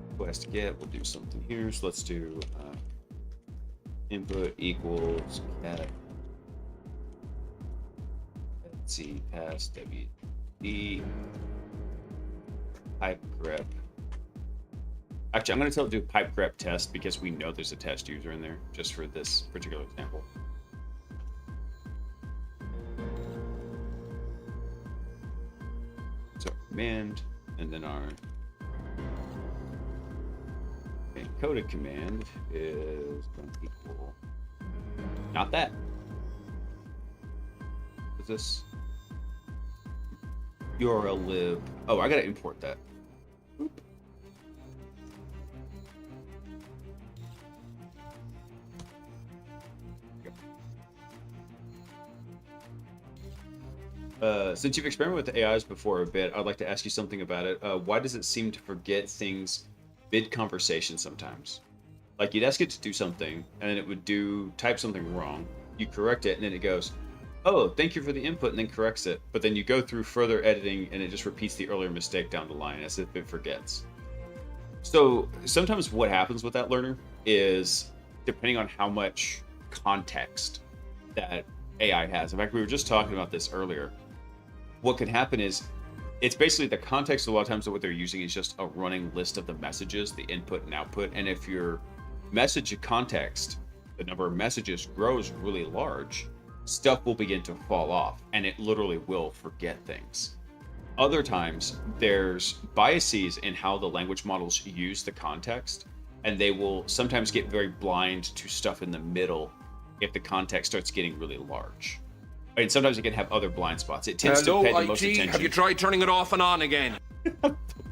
Request get, we'll do something here. So let's do input equals cat. Let's see, pass WD pipe grep. Actually, I'm going to tell it to do pipe grep test because we know there's a test user in there just for this particular example. So command, and then our encoded command is going to equal, not that. What's this? URL lib. Oh, I got to import that. Oop. Since you've experimented with AIs before a bit, I'd like to ask you something about it. Why does it seem to forget things mid-conversation sometimes? Like you'd ask it to do something, and then it would type something wrong. You correct it, and then it goes, "Oh, thank you for the input," and then corrects it. But then you go through further editing, and it just repeats the earlier mistake down the line as if it forgets. So sometimes what happens with that learner is, depending on how much context that AI has. In fact, we were just talking about this earlier. What could happen is, it's basically the context. A lot of times what they're using is just a running list of the messages, the input and output. And if your message context, the number of messages grows really large, stuff will begin to fall off and it literally will forget things. Other times there's biases in how the language models use the context, and they will sometimes get very blind to stuff in the middle if the context starts getting really large. And sometimes it can have other blind spots. It tends to pay the most attention. Have you tried turning it off and on again?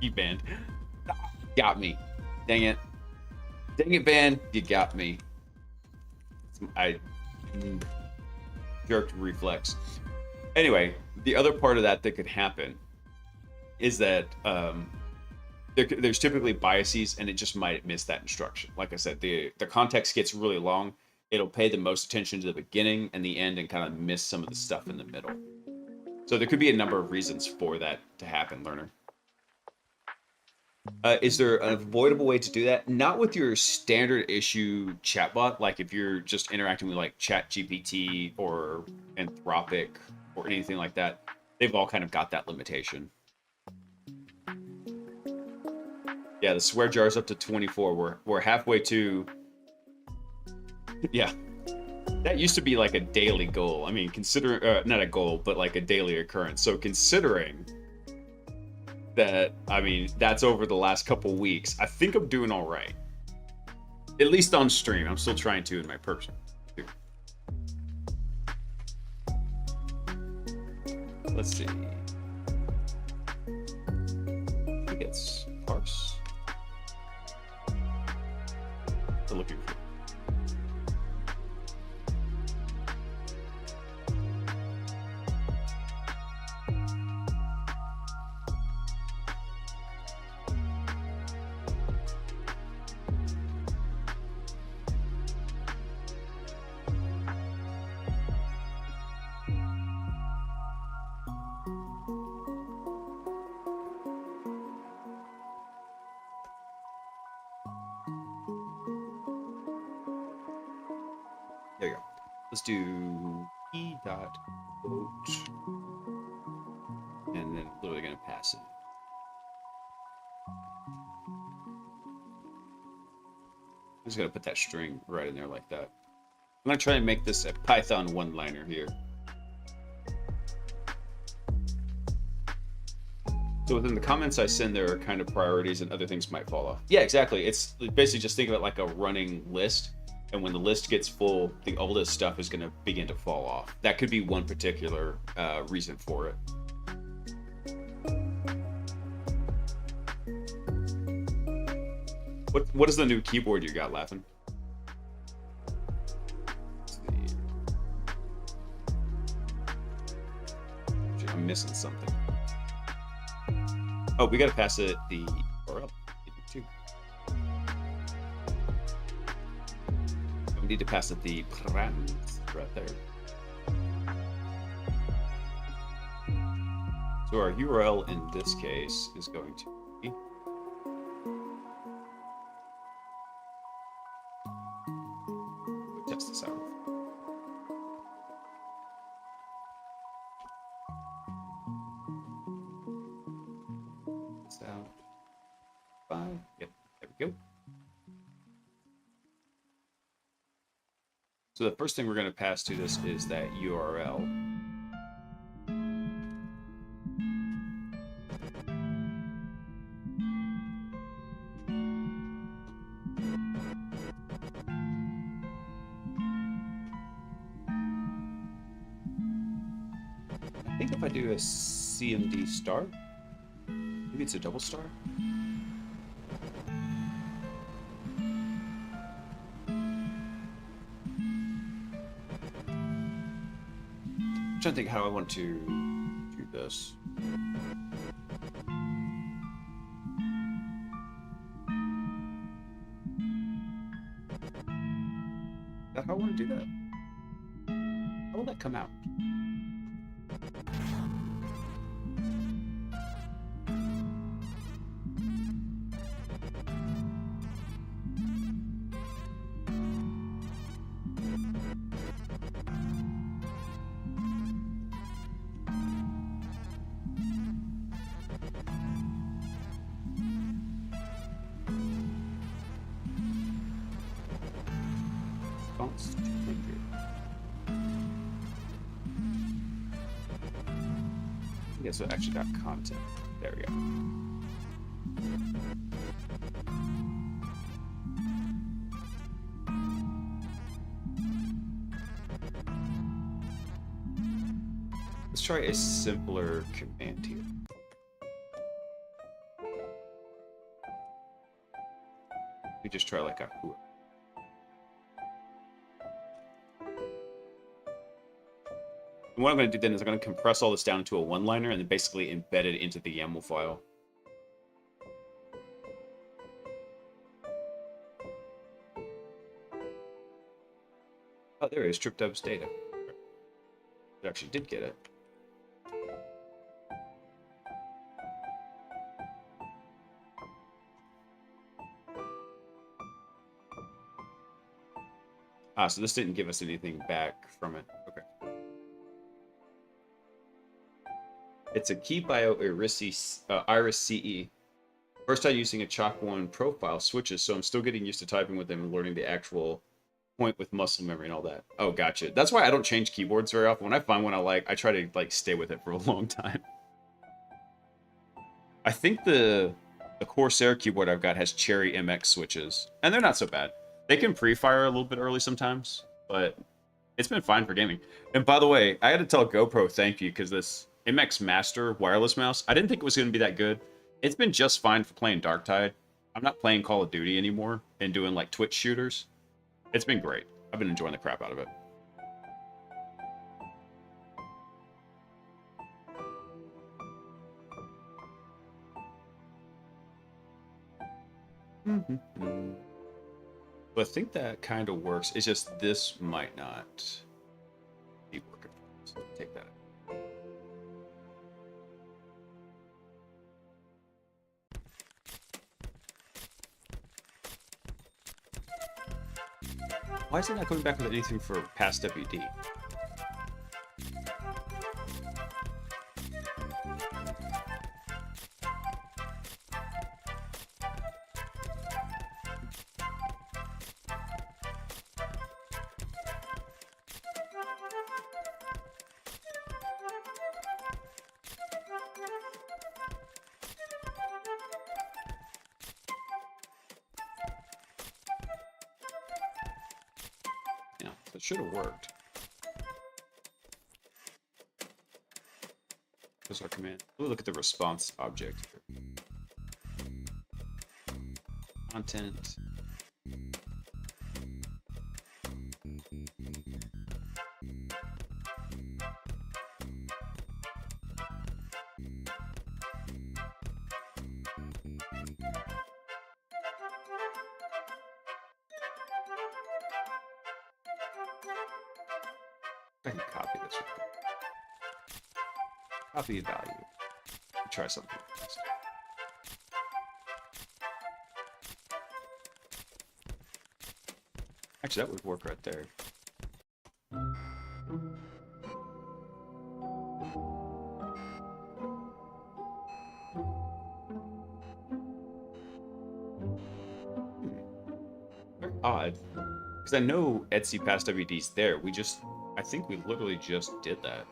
You banned. Got me. Dang it. Dang it, ban. You got me. I jerked reflex. Anyway, the other part of that could happen is that there's typically biases, and it just might miss that instruction. Like I said, the context gets really long. It'll pay the most attention to the beginning and the end and kind of miss some of the stuff in the middle. So there could be a number of reasons for that to happen, learner. Is there an avoidable way to do that? Not with your standard issue chatbot, like if you're just interacting with like ChatGPT or Anthropic or anything like that. They've all kind of got that limitation. Yeah, the swear jar is up to 24. We're halfway to... Yeah, that used to be like a daily goal. I mean, not a goal, but like a daily occurrence. So considering that, I mean, that's over the last couple weeks, I think I'm doing all right. At least on stream. I'm still trying to in my person. Let's see. I think it's parse. We're looking for. There you go. Let's do e.quote, and then literally going to pass it. I'm just going to put that string right in there like that. I'm going to try and make this a Python one-liner here. So within the comments I send, there are kind of priorities and other things might fall off. Yeah, exactly. It's basically just think of it like a running list. And when the list gets full, the oldest stuff is going to begin to fall off. That could be one particular reason for it. What is the new keyboard you got, Laughing? I'm missing something. Oh, we got to pass it the URL too. We need to pass it the params right there. So our URL in this case is going to be test this out. Out. 5. Yep, there we go. So the first thing we're going to pass to this is that URL. I think if I do a CMD star, maybe it's a double star. I'm trying to think how I want to do this. Is that how I want to do that? How will that come out? Response 200. Yeah, so it actually got content. There we go. Let's try a simpler command here. We just try like a who. And what I'm going to do then is I'm going to compress all this down into a one-liner and then basically embed it into the YAML file. Oh, there it is, TripDub's data. It actually did get it. Ah, so this didn't give us anything back from it. Okay. It's a key bio Iris CE. First time using a Chalk 1 profile switches, so I'm still getting used to typing with them and learning the actual point with muscle memory and all that. Oh, gotcha. That's why I don't change keyboards very often. When I find one I like, I try to like stay with it for a long time. I think the Corsair keyboard I've got has Cherry MX switches, and they're not so bad. They can pre-fire a little bit early sometimes, but it's been fine for gaming. And by the way, I had to tell GoPro thank you because this MX Master wireless mouse, I didn't think it was going to be that good. It's been just fine for playing Darktide. I'm not playing Call of Duty anymore and doing like Twitch shooters. It's been great. I've been enjoying the crap out of it. But I think that kind of works. It's just this might not be working. So take that. Why is it not coming back with anything for past WD? That should have worked. What's our command? We'll look at the response object. Content. I can copy this. Copy value. Try something else. Actually, that would work right there. Very odd. Because I know Etsy past WD's there. I think we literally just did that.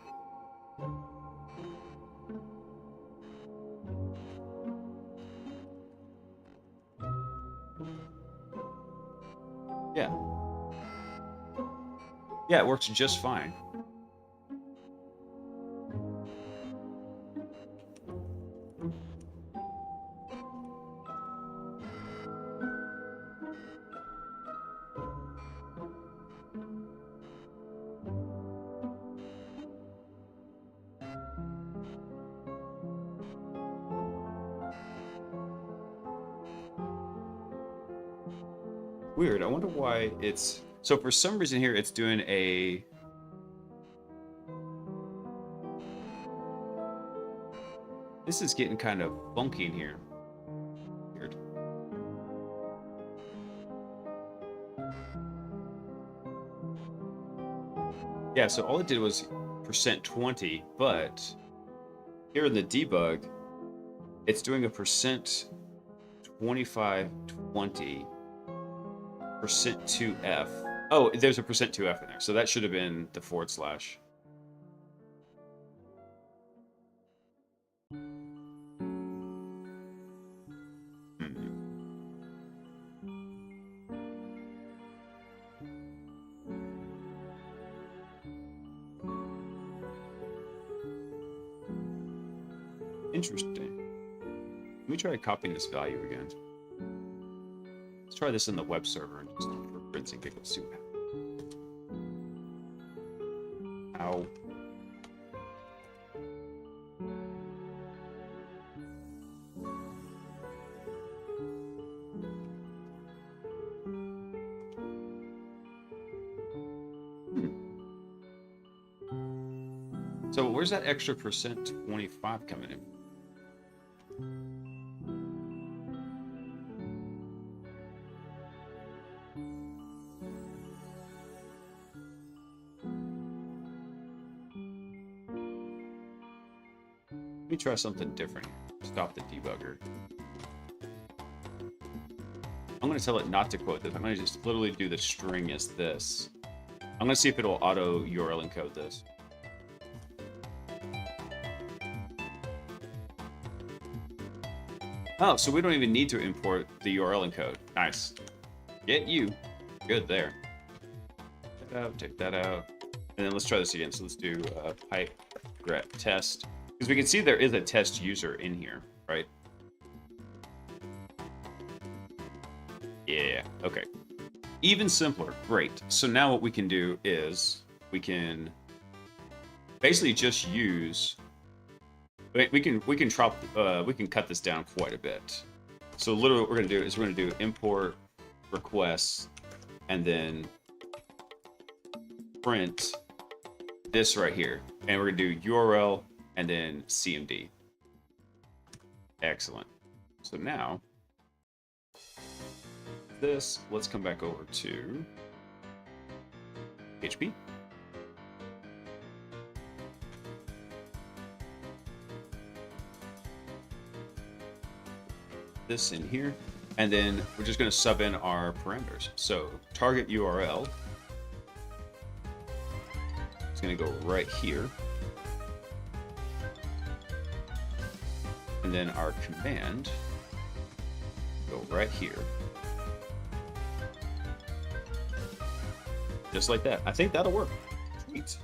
Yeah. Yeah, it works just fine. Weird. I wonder why it's... So for some reason here, it's doing a... This is getting kind of funky in here. Weird. Yeah, so all it did was %20, but here in the debug, it's doing a %2520 %2f. Oh, there's a %2f in there, so that should have been the /. Interesting. Let me try copying this value again. Let's try this in the web server and just for grins and giggles, see what happens. Ow. So where's that extra %25 coming in? Let me try something different. Stop the debugger. I'm going to tell it not to quote this. I'm going to just literally do the string as this. I'm going to see if it'll auto URL encode this. Oh, so we don't even need to import the URL encode. Nice. Get you. Good there. Take that out, take that out. And then let's try this again. So let's do pipe grep test. Because we can see there is a test user in here, right? Yeah, okay. Even simpler, great. So now what we can do is we can basically just use... We can cut this down quite a bit. So literally what we're gonna do is we're gonna do import requests and then print this right here. And we're gonna do URL and then CMD. Excellent. So now this, let's come back over to PHP. This in here, and then we're just going to sub in our parameters. So target URL is going to go right here, and then our command go right here, just like that. I think that'll work. Sweet.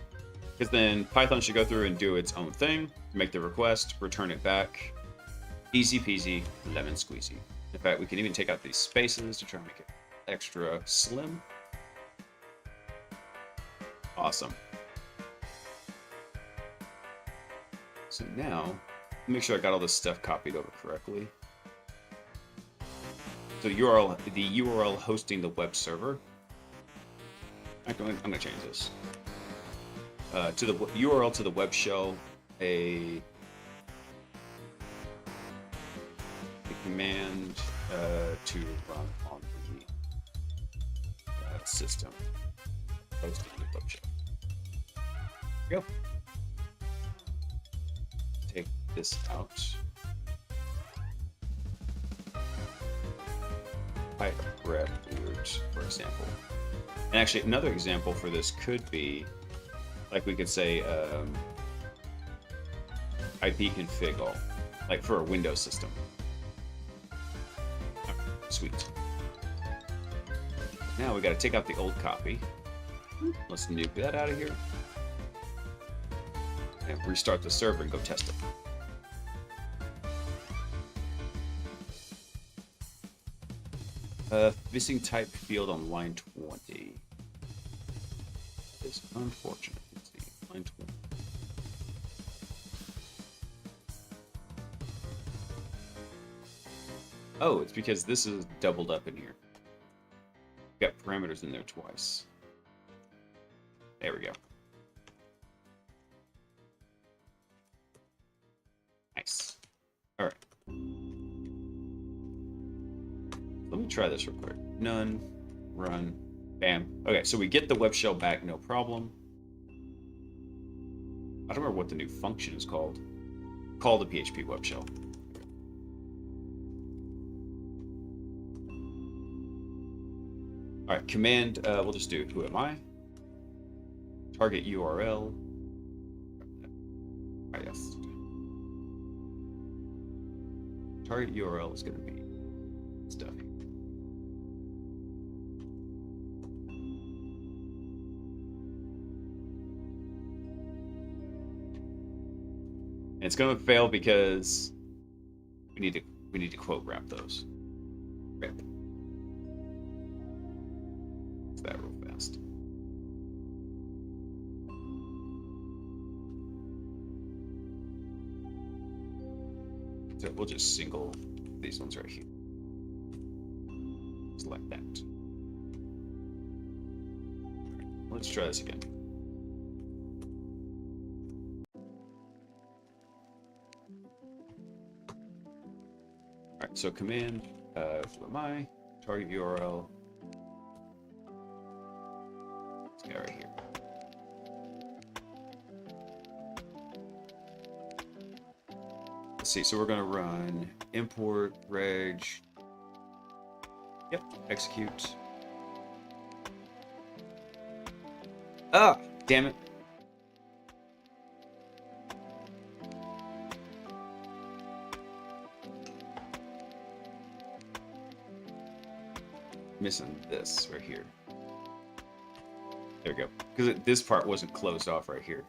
Because then Python should go through and do its own thing, make the request, return it back. Easy peasy, lemon squeezy. In fact, we can even take out these spaces to try and make it extra slim. Awesome. So now, make sure I got all this stuff copied over correctly. So the URL hosting the web server. I'm gonna change this. To the URL to the web shell, a command to run on the system hosting the web shell. There we go. Take this out. LangGraph root, for example. And actually, another example for this could be, like we could say, ipconfig all, like for a Windows system. Sweet. Now we got to take out the old copy. Let's nuke that out of here. And restart the server and go test it. Missing type field on line 20. It's unfortunate. Let's see. Line 20. Oh, it's because this is doubled up in here. Got parameters in there twice. There we go. Nice. All right. Let me try this real quick. None, run, bam. Okay, so we get the web shell back, no problem. I don't remember what the new function is called. Call the PHP web shell. All right, command, we'll just do who am I? Target URL. Oh, yes. Target URL is going to be stuff. And it's going to fail because we need to quote wrap those. Wrap. That real fast. So we'll just single these ones right here. Select that. Let's try this again. All right, so command who am I? Target URL. Go right here. Let's see, so we're going to run import reg. Yep, execute. Ah, damn it. Missing this right here. There we go. Because this part wasn't closed off right here.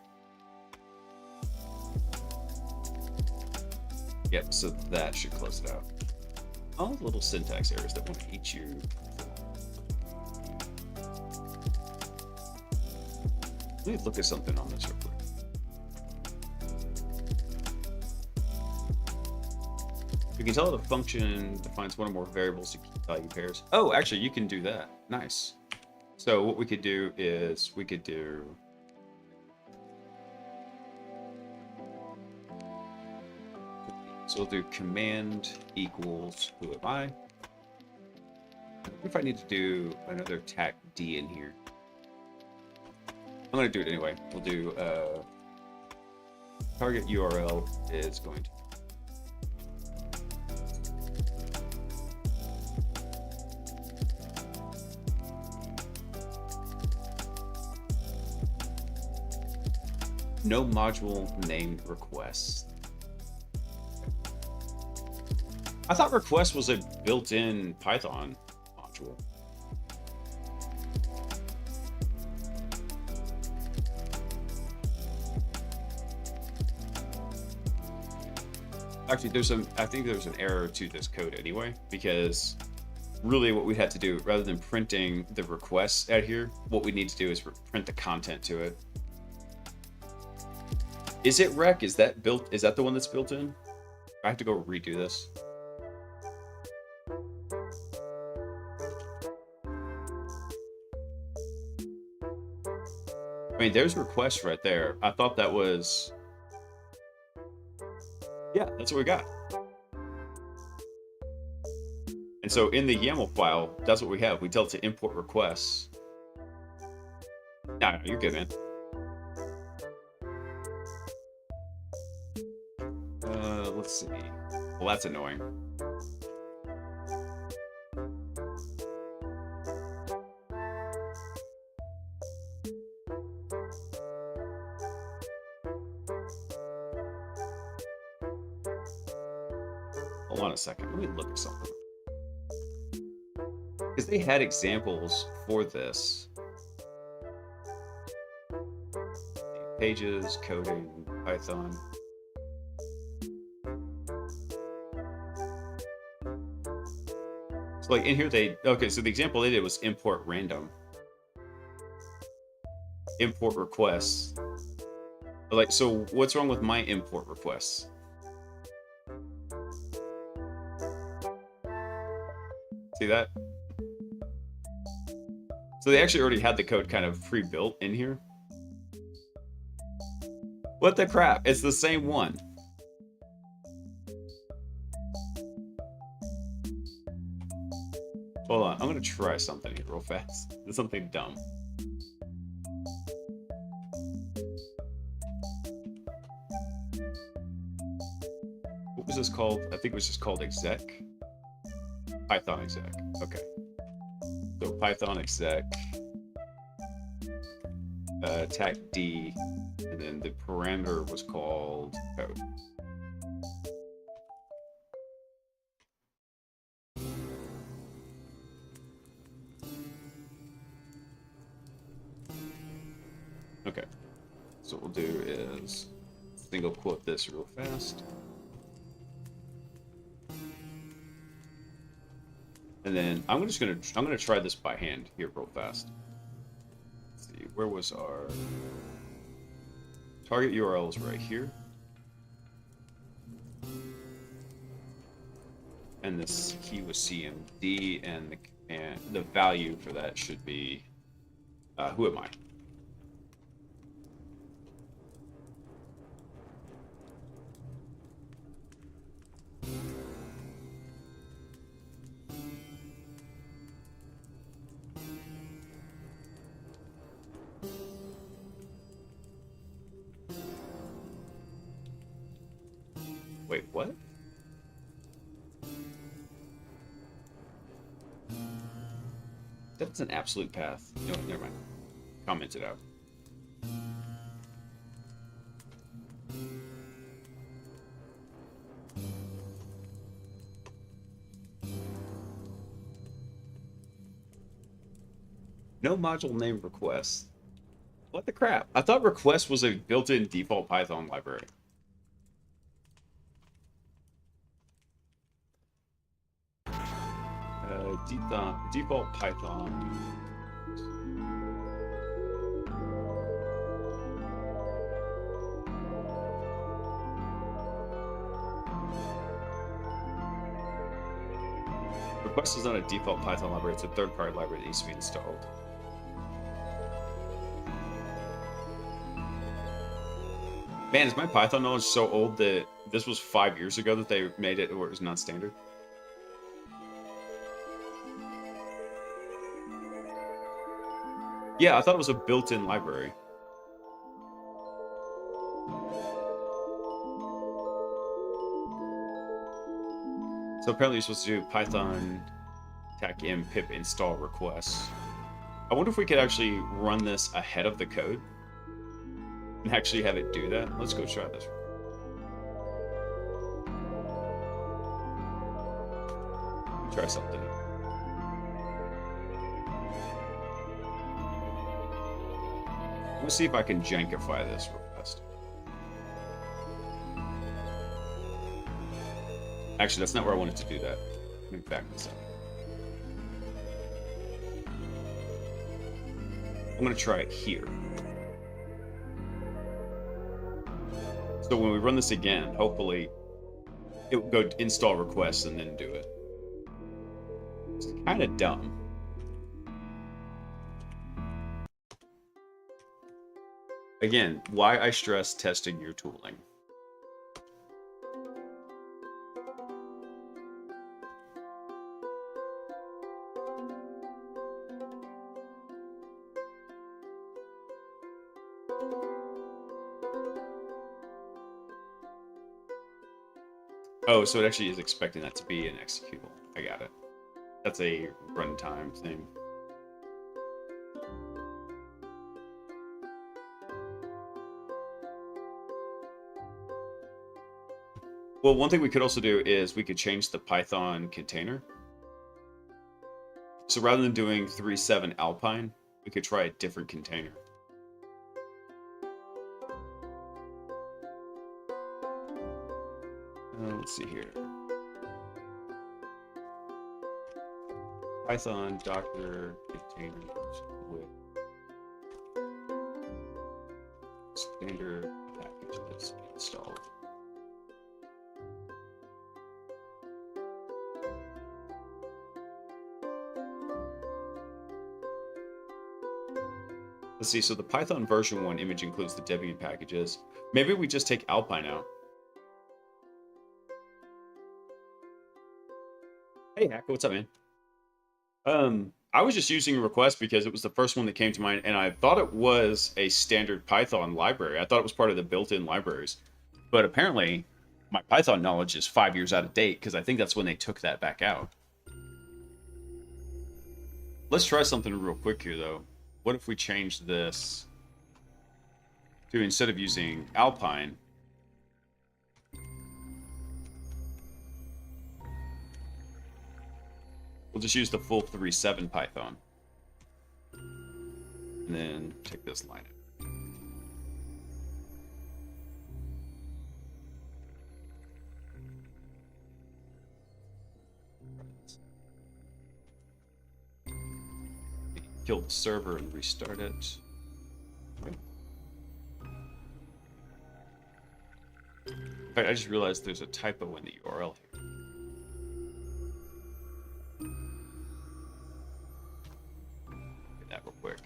Yep, so that should close it out. All the little syntax errors that want to eat you. Let me look at something on this real quick. You can tell the function defines one or more variables to key value pairs. Oh, actually, you can do that. Nice. So what we could do is we could do so we'll do command equals who am I. If I need to do another tac D in here, I'm going to do it anyway. We'll do target URL is going to no module named request. I thought request was a built-in Python module. Actually, I think there's an error to this code anyway, because really what we had to do, rather than printing the requests out here, what we need to do is print the content to it. Is it rec? Is that the one that's built in? I have to go redo this. I mean, there's requests right there. I thought that was... Yeah, that's what we got. And so in the YAML file, that's what we have. We tell it to import requests. No, you're good, man. Let's see. Well, that's annoying. Hold on a second. Let me look at something. Because they had examples for this. Pages, coding, Python. So like in here okay, so the example they did was import random. Import requests. Like, so what's wrong with my import requests? See that? So they actually already had the code kind of pre-built in here. What the crap? It's the same one. Hold on, I'm gonna try something here real fast. It's something dumb. What was this called? I think it was just called exec. Python exec. Okay. So Python exec. Tag D, and then the parameter was called code. Okay, so what we'll do is single quote this real fast. And then I'm gonna try this by hand here real fast. Let's see, where was our target URL is right here. And this key was CMD, and the value for that should be who am I? Wait, what? That's an absolute path. No, never mind. Comment it out. No module name request. What the crap? I thought request was a built-in default Python library. Default Python. Request is not a default Python library, it's a third-party library that needs to be installed. Man, is my Python knowledge so old that this was 5 years ago that they made it where it was not standard? Yeah, I thought it was a built-in library. So apparently you're supposed to do Python tac-im pip install requests. I wonder if we could actually run this ahead of the code and actually have it do that. Let's go try this. Try something. Let's see if I can jankify this real fast. Actually, that's not where I wanted to do that. Let me back this up. I'm going to try it here. So when we run this again, hopefully it will go install requests and then do it. It's kind of dumb. Again, why I stress testing your tooling. Oh, so it actually is expecting that to be an executable. I got it. That's a runtime thing. Well, one thing we could also do is we could change the Python container. So rather than doing 3.7 Alpine, we could try a different container. Let's see here. Python Docker containers with standard packages installed. Let's see, so the Python version 1 image includes the Debian packages. Maybe we just take Alpine out. Hey, Hacker, what's up, man? I was just using request because it was the first one that came to mind, and I thought it was a standard Python library. I thought it was part of the built-in libraries. But apparently, my Python knowledge is 5 years out of date, because I think that's when they took that back out. Let's try something real quick here, though. What if we change this to, instead of using Alpine, we'll just use the full 3.7 Python. And then take this line out. Kill the server and restart it. Okay. In fact, I just realized there's a typo in the URL here. Get that real quick.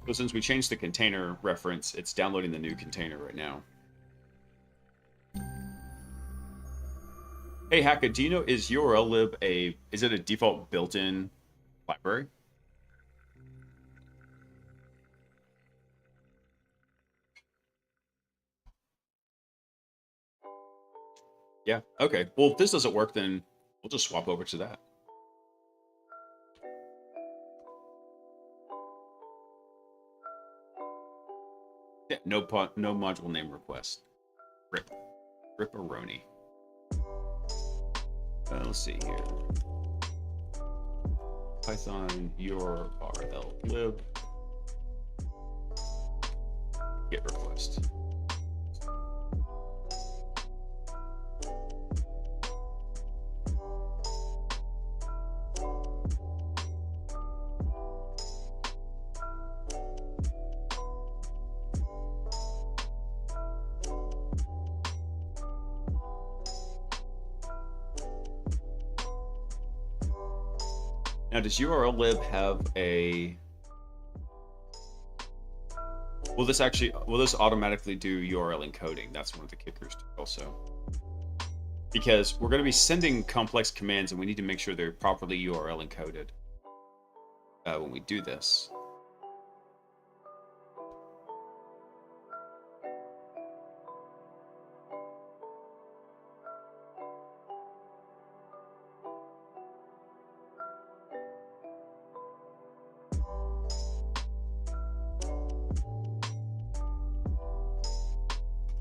So since we changed the container reference, it's downloading the new container right now. Hey, Hacka, do you know, is URLlib is it a default built-in library? Yeah, okay. Well, if this doesn't work, then we'll just swap over to that. Yeah, no module name request. Ripperoni. Let's see here. Python URL lib get request. Now, does URLlib have a... Will this automatically do URL encoding? That's one of the kickers too, also. Because we're going to be sending complex commands and we need to make sure they're properly URL encoded when we do this.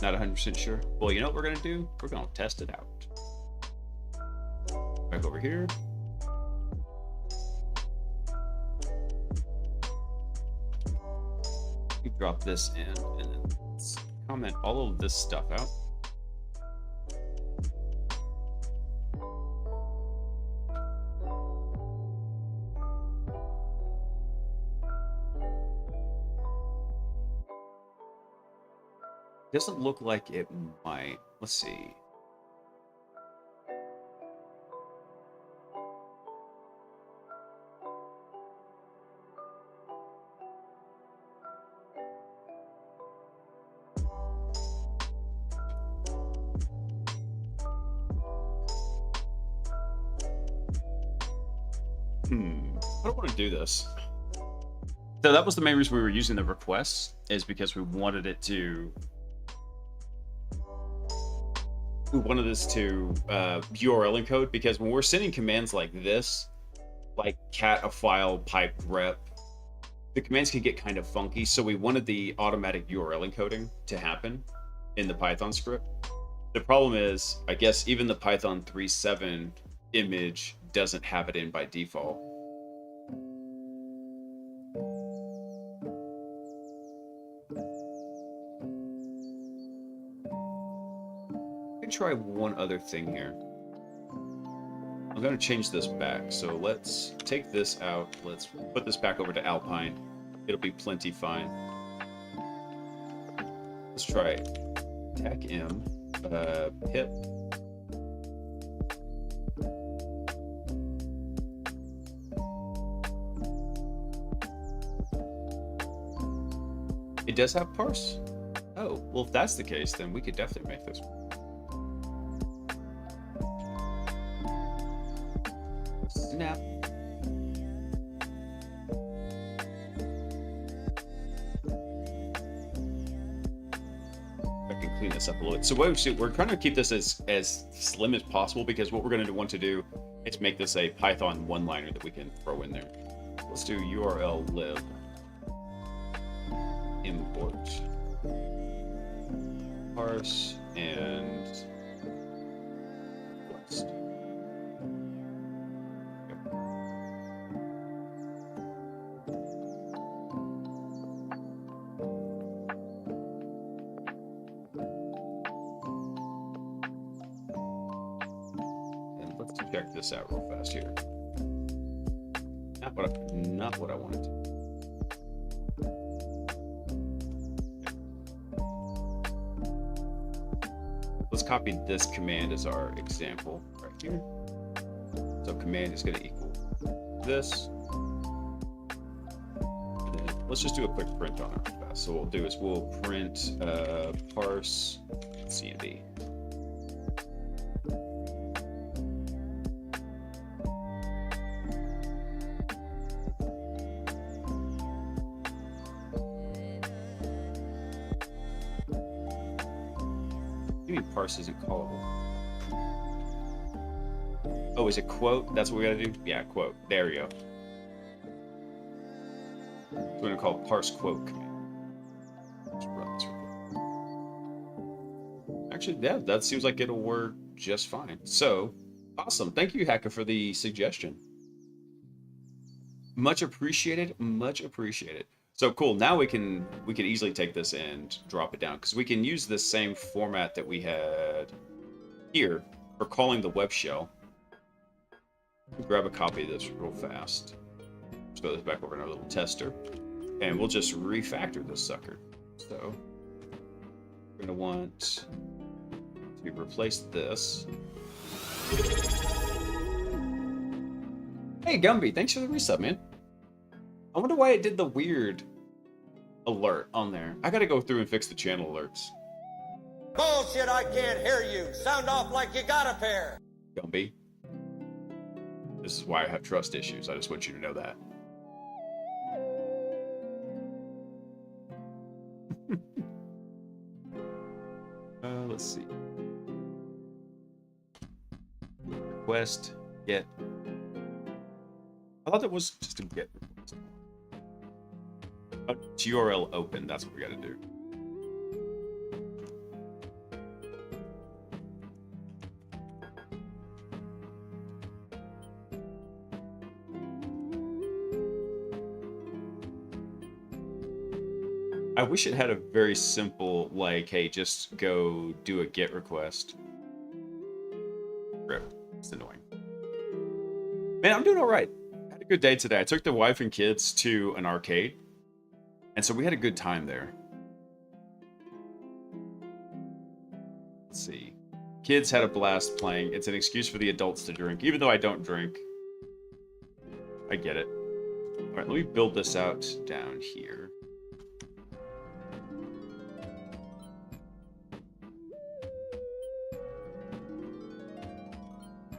Not 100% sure. Well, you know what we're going to do? We're going to test it out. Back over here. We drop this in, and then let's comment all of this stuff out. Doesn't look like it might. Let's see. I don't want to do this. So that was the main reason we were using the requests, is because we wanted it to. We wanted this to URL encode, because when we're sending commands like this, like cat a file pipe grep, the commands can get kind of funky. So we wanted the automatic URL encoding to happen in the Python script. The problem is, I guess even the Python 3.7 image doesn't have it in by default. Let me try one other thing here. I'm going to change this back. So let's take this out. Let's put this back over to Alpine. It'll be plenty fine. Let's try TACM pip. It does have parse? Oh, well, if that's the case, then we could definitely make this one. Snap. I can clean this up a little bit. So we're trying to keep this as slim as possible, because what we're going to want to do is make this a Python one-liner that we can throw in there. Let's do URL lib import parse and request. And let's check this out real fast here. Not what I wanted to. Let's copy this command as our example right here. So command is going to equal this. And then let's just do a quick print on it fast. So what we'll do is we'll print parse CMD. Parse isn't callable. Oh, is it quote? That's what we gotta do? Yeah, quote. There we go. We're gonna call parse quote command. Let's run this real quick. Actually, yeah, that seems like it'll work just fine. So, awesome. Thank you, Hacker, for the suggestion. Much appreciated. Much appreciated. So cool. Now we can easily take this and drop it down, because we can use this same format that we had here for calling the web shell. Grab a copy of this real fast. Let's throw this back over in our little tester, and we'll just refactor this sucker. So we're gonna want to replace this. Hey Gumby, thanks for the resub, man. I wonder why it did the weird alert on there. I gotta go through and fix the channel alerts. Bullshit, I can't hear you. Sound off like you got a pair. Gumby. This is why I have trust issues. I just want you to know that. Let's see. Request, get. I thought that was just a get request. It's URL open. That's what we got to do. I wish it had a very simple, like, hey, just go do a GET request. Rip. It's annoying. Man, I'm doing all right. I had a good day today. I took the wife and kids to an arcade, and so we had a good time there. Let's see. Kids had a blast playing. It's an excuse for the adults to drink, even though I don't drink. I get it. All right, let me build this out down here.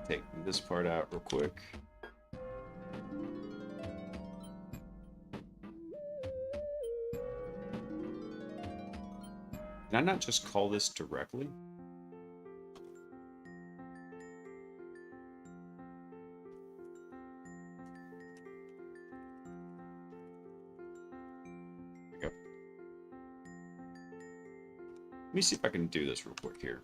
Take this part out real quick. Can I not just call this directly? There we go. Let me see if I can do this real quick here.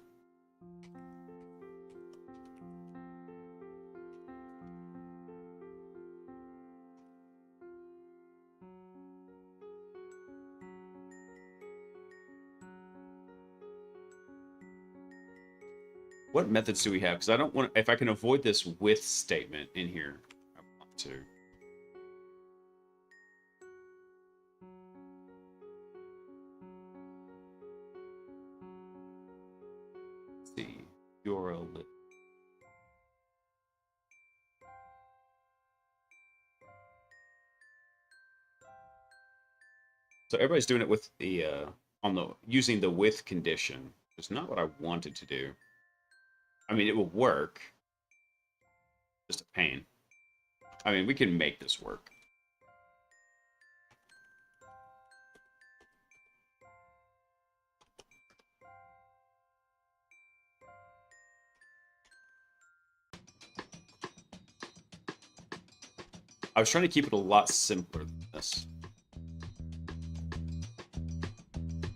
What methods do we have? Because I don't want, if I can avoid this with statement in here, I want to. Let's see, URL. So everybody's doing it with the using the with condition. It's not what I wanted to do. I mean, it will work. Just a pain. I mean, we can make this work. I was trying to keep it a lot simpler than this.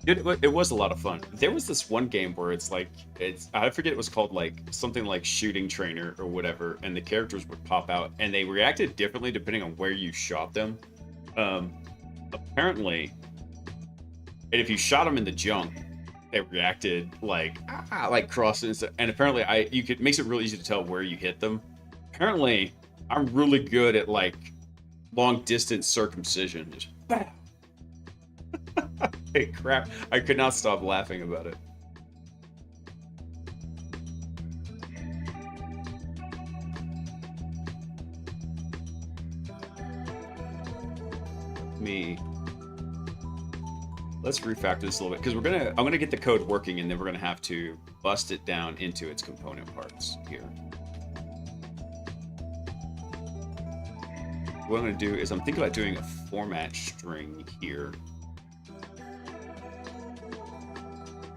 It was a lot of fun. There was this one game where it's like, I forget it was called like something like Shooting Trainer or whatever, and the characters would pop out and they reacted differently depending on where you shot them. Apparently, and if you shot them in the junk, they reacted like crossing and stuff. And apparently, makes it really easy to tell where you hit them. Apparently, I'm really good at like long distance circumcision. Just bam. Hey, crap. I could not stop laughing about it. Let's refactor this a little bit because I'm gonna get the code working and then we're gonna have to bust it down into its component parts here. What I'm gonna do is I'm thinking about doing a format string here.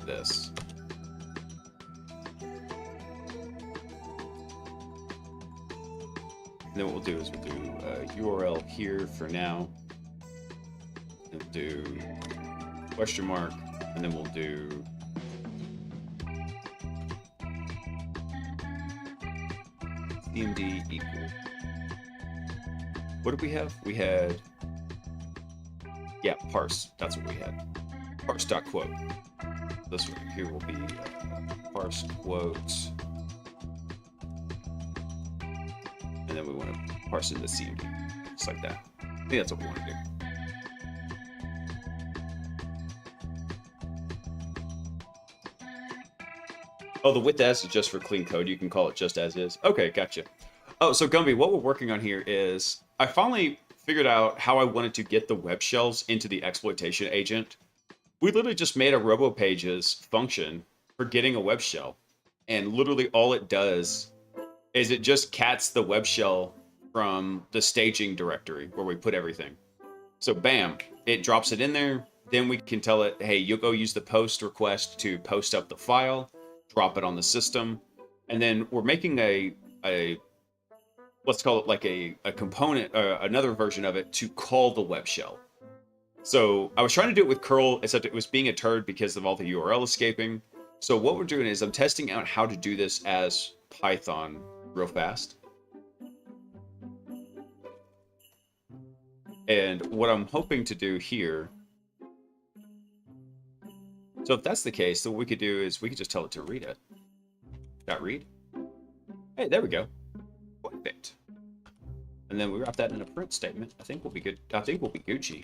This. And then what we'll do is we'll do URL here for now. And we'll do question mark, and then we'll do cmd equal. What did we have? We had, yeah, parse. That's what we had. Parse.quote. This one here will be parse quotes, and then we want to parse into CMD, just like that. I think that's what we want to do. Oh, the with s is just for clean code. You can call it just as is. Okay, gotcha. Oh, so Gumby, what we're working on here is I finally figured out how I wanted to get the web shells into the exploitation agent. We literally just made a RoboPages function for getting a web shell. And literally all it does is it just cats the web shell from the staging directory where we put everything. So bam, it drops it in there. Then we can tell it, hey, you'll go use the post request to post up the file, drop it on the system. And then we're making a let's call it like a component, another version of it to call the web shell. So I was trying to do it with curl, except it was being a turd because of all the URL escaping. So what we're doing is I'm testing out how to do this as Python real fast. And what I'm hoping to do here So if that's the case, then what we could do is we could just tell it to read it. Dot read. Hey, there we go. Perfect. And then we wrap that in a print statement. I think we'll be good. I think we'll be Gucci.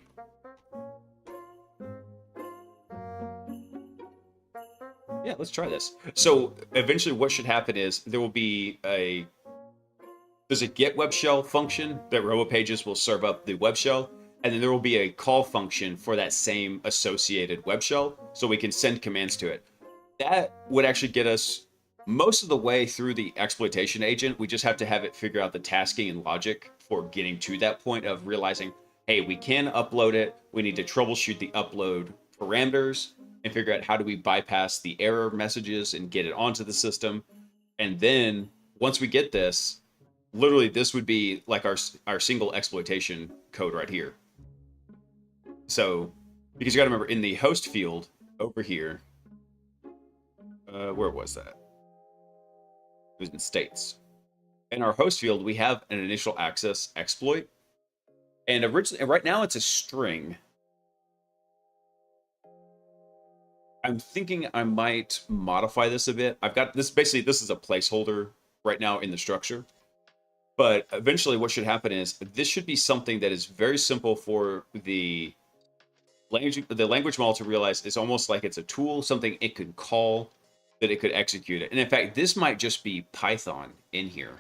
Yeah, let's try this. So eventually what should happen is there will be there's a get web shell function that RoboPages will serve up the web shell. And then there will be a call function for that same associated web shell. So we can send commands to it. That would actually get us most of the way through the exploitation agent. We just have to have it figure out the tasking and logic for getting to that point of realizing, hey, we can upload it. We need to troubleshoot the upload parameters and figure out how do we bypass the error messages and get it onto the system. And then once we get this, literally this would be like our single exploitation code right here. So, because you got to remember, in the host field over here, where was that? It was in states. In our host field, we have an initial access exploit. And originally, right now it's a string. I'm thinking I might modify this a bit. I've got this, basically, this is a placeholder right now in the structure. But eventually what should happen is this should be something that is very simple for the language model to realize. It's almost like it's a tool, something it could call, that it could execute it. And in fact, this might just be Python in here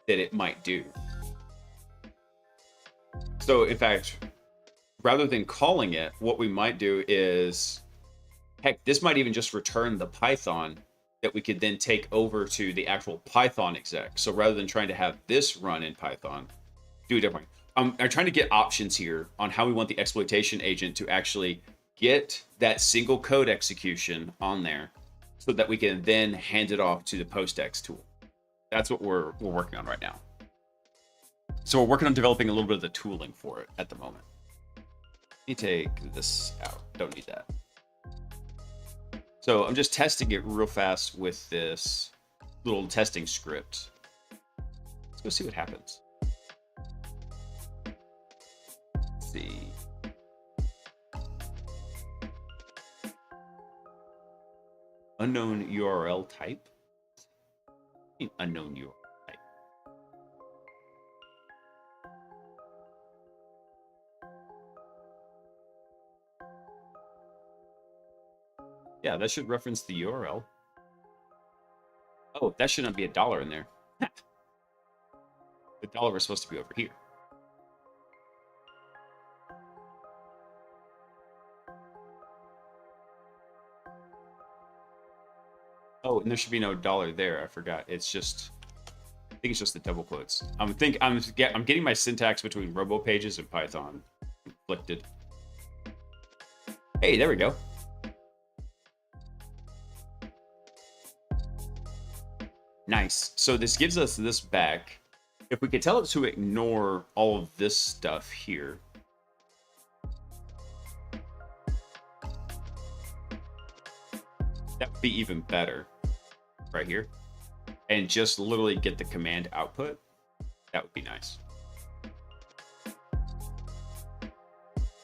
that it might do. So in fact, rather than calling it, what we might do is, heck, this might even just return the Python that we could then take over to the actual Python exec. So rather than trying to have this run in Python, do it differently. I'm trying to get options here on how we want the exploitation agent to actually get that single code execution on there so that we can then hand it off to the PostX tool. That's what we're working on right now. So we're working on developing a little bit of the tooling for it at the moment. Let me take this out. Don't need that. So I'm just testing it real fast with this little testing script. Let's go see what happens. Let's see. Unknown URL type. Unknown URL type. Yeah, that should reference the URL. Oh, that should not be $1 in there. The dollar is supposed to be over here. Oh, and there should be no $. There. I forgot. It's just, I think it's just the double quotes. I'm getting my syntax between RoboPages and Python conflicted. Hey, there we go. Nice. So this gives us this back. If we could tell it to ignore all of this stuff here. That would be even better. Right here. And just literally get the command output. That would be nice.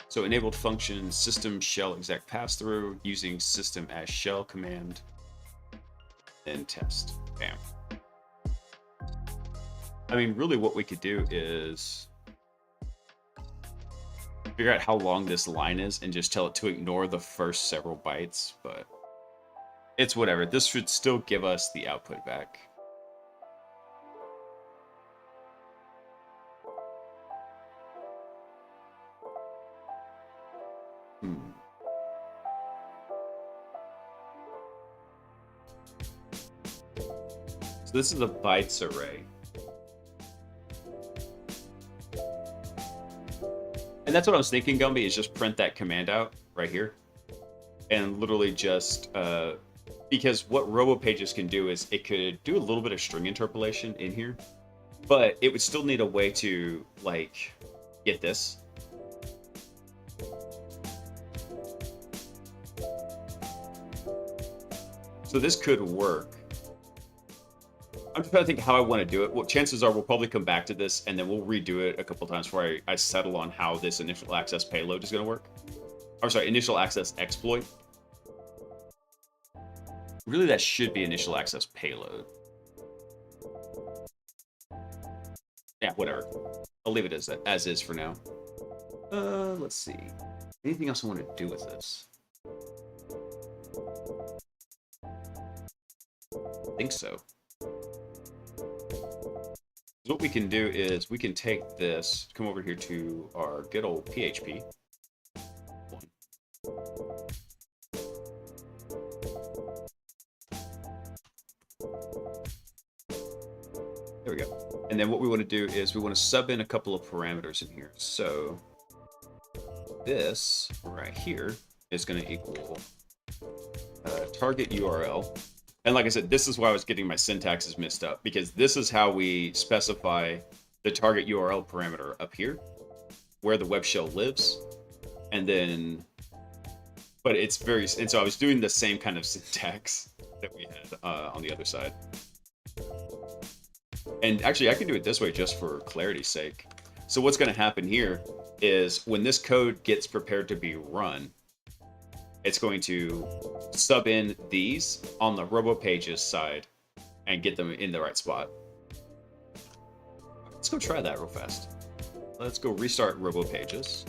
So enabled function system shell exec pass-through using system as shell command. Then test. Bam. I mean, really what we could do is figure out how long this line is and just tell it to ignore the first several bytes, but it's whatever. This should still give us the output back. So this is a bytes array. And that's what I was thinking, Gumby, is just print that command out right here. And literally just, because what RoboPages can do is it could do a little bit of string interpolation in here, but it would still need a way to, like, get this. So this could work. I'm trying to think how I want to do it. Well, chances are we'll probably come back to this and then we'll redo it a couple times before I settle on how this initial access payload is going to work. I'm sorry, initial access exploit Really, that should be initial access payload. Yeah, whatever. I'll leave it as is for now. Let's see. Anything else I want to do with this? I think so. What we can do is we can take this, come over here to our good old PHP. There we go. And then what we want to do is we want to sub in a couple of parameters in here. So this right here is going to equal target URL. And like I said, this is why I was getting my syntaxes mixed up, because this is how we specify the target URL parameter up here, where the web shell lives. And then, but it's very, and so I was doing the same kind of syntax that we had on the other side. And actually, I can do it this way just for clarity's sake. So what's going to happen here is when this code gets prepared to be run, it's going to sub in these on the robo pages side and get them in the right spot. Let's go try that real fast. Let's go restart robo pages.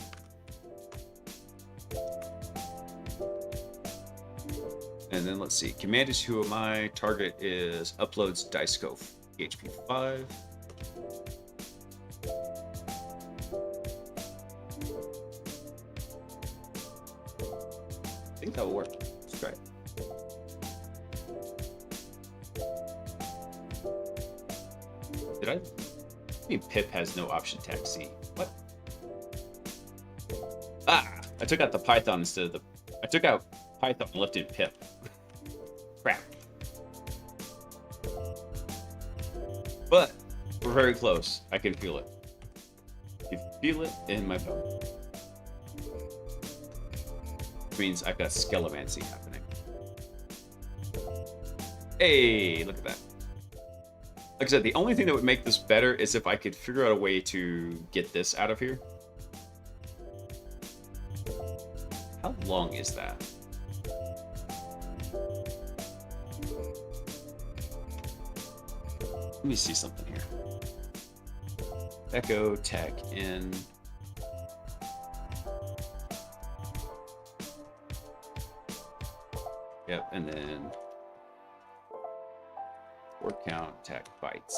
And then let's see, command is who am I, target is uploads Diceco PHP 5. I think that will work. Let's try it. Did I mean pip has no option tag C? What? Ah! I took out the Python instead of the... I took out Python and left in pip. Crap. But we're very close. I can feel it. I can feel it in my bone. Means I've got skelemancy happening. Hey, look at that. Like I said, the only thing that would make this better is if I could figure out a way to get this out of here. How long is that? Let me see something here. Echo tech in. Yep, and then word count, tag bytes,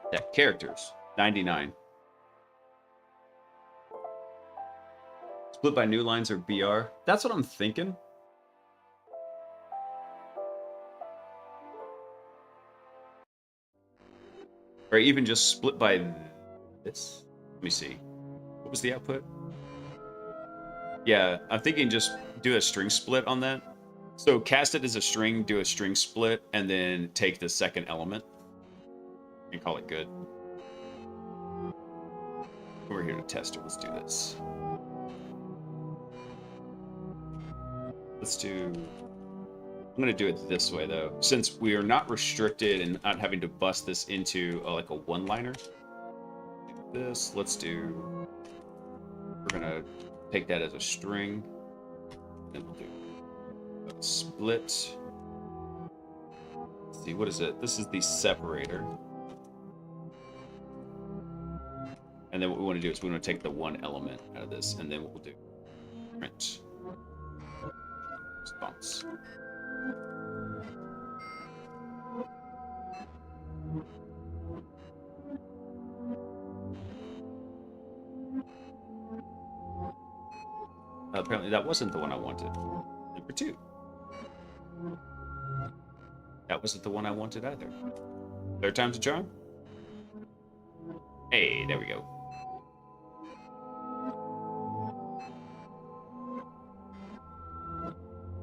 tag characters, 99. Split by new lines or BR. That's what I'm thinking. Or even just split by this. Let me see. What was the output? Yeah, I'm thinking just do a string split on that. So cast it as a string, do a string split, and then take the second element and call it good. We're here to test it. Let's do this. Let's do... I'm going to do it this way, though. Since we are not restricted and not having to bust this into like a one-liner. This, let's do... We're going to take that as a string. Then we'll do a split. Let's see, what is it? This is the separator. And then what we want to do is we want to take the one element out of this, and then what we'll do, print response. Apparently that wasn't the one I wanted. Number 2. That wasn't the one I wanted either. Third time's a charm? Hey, there we go.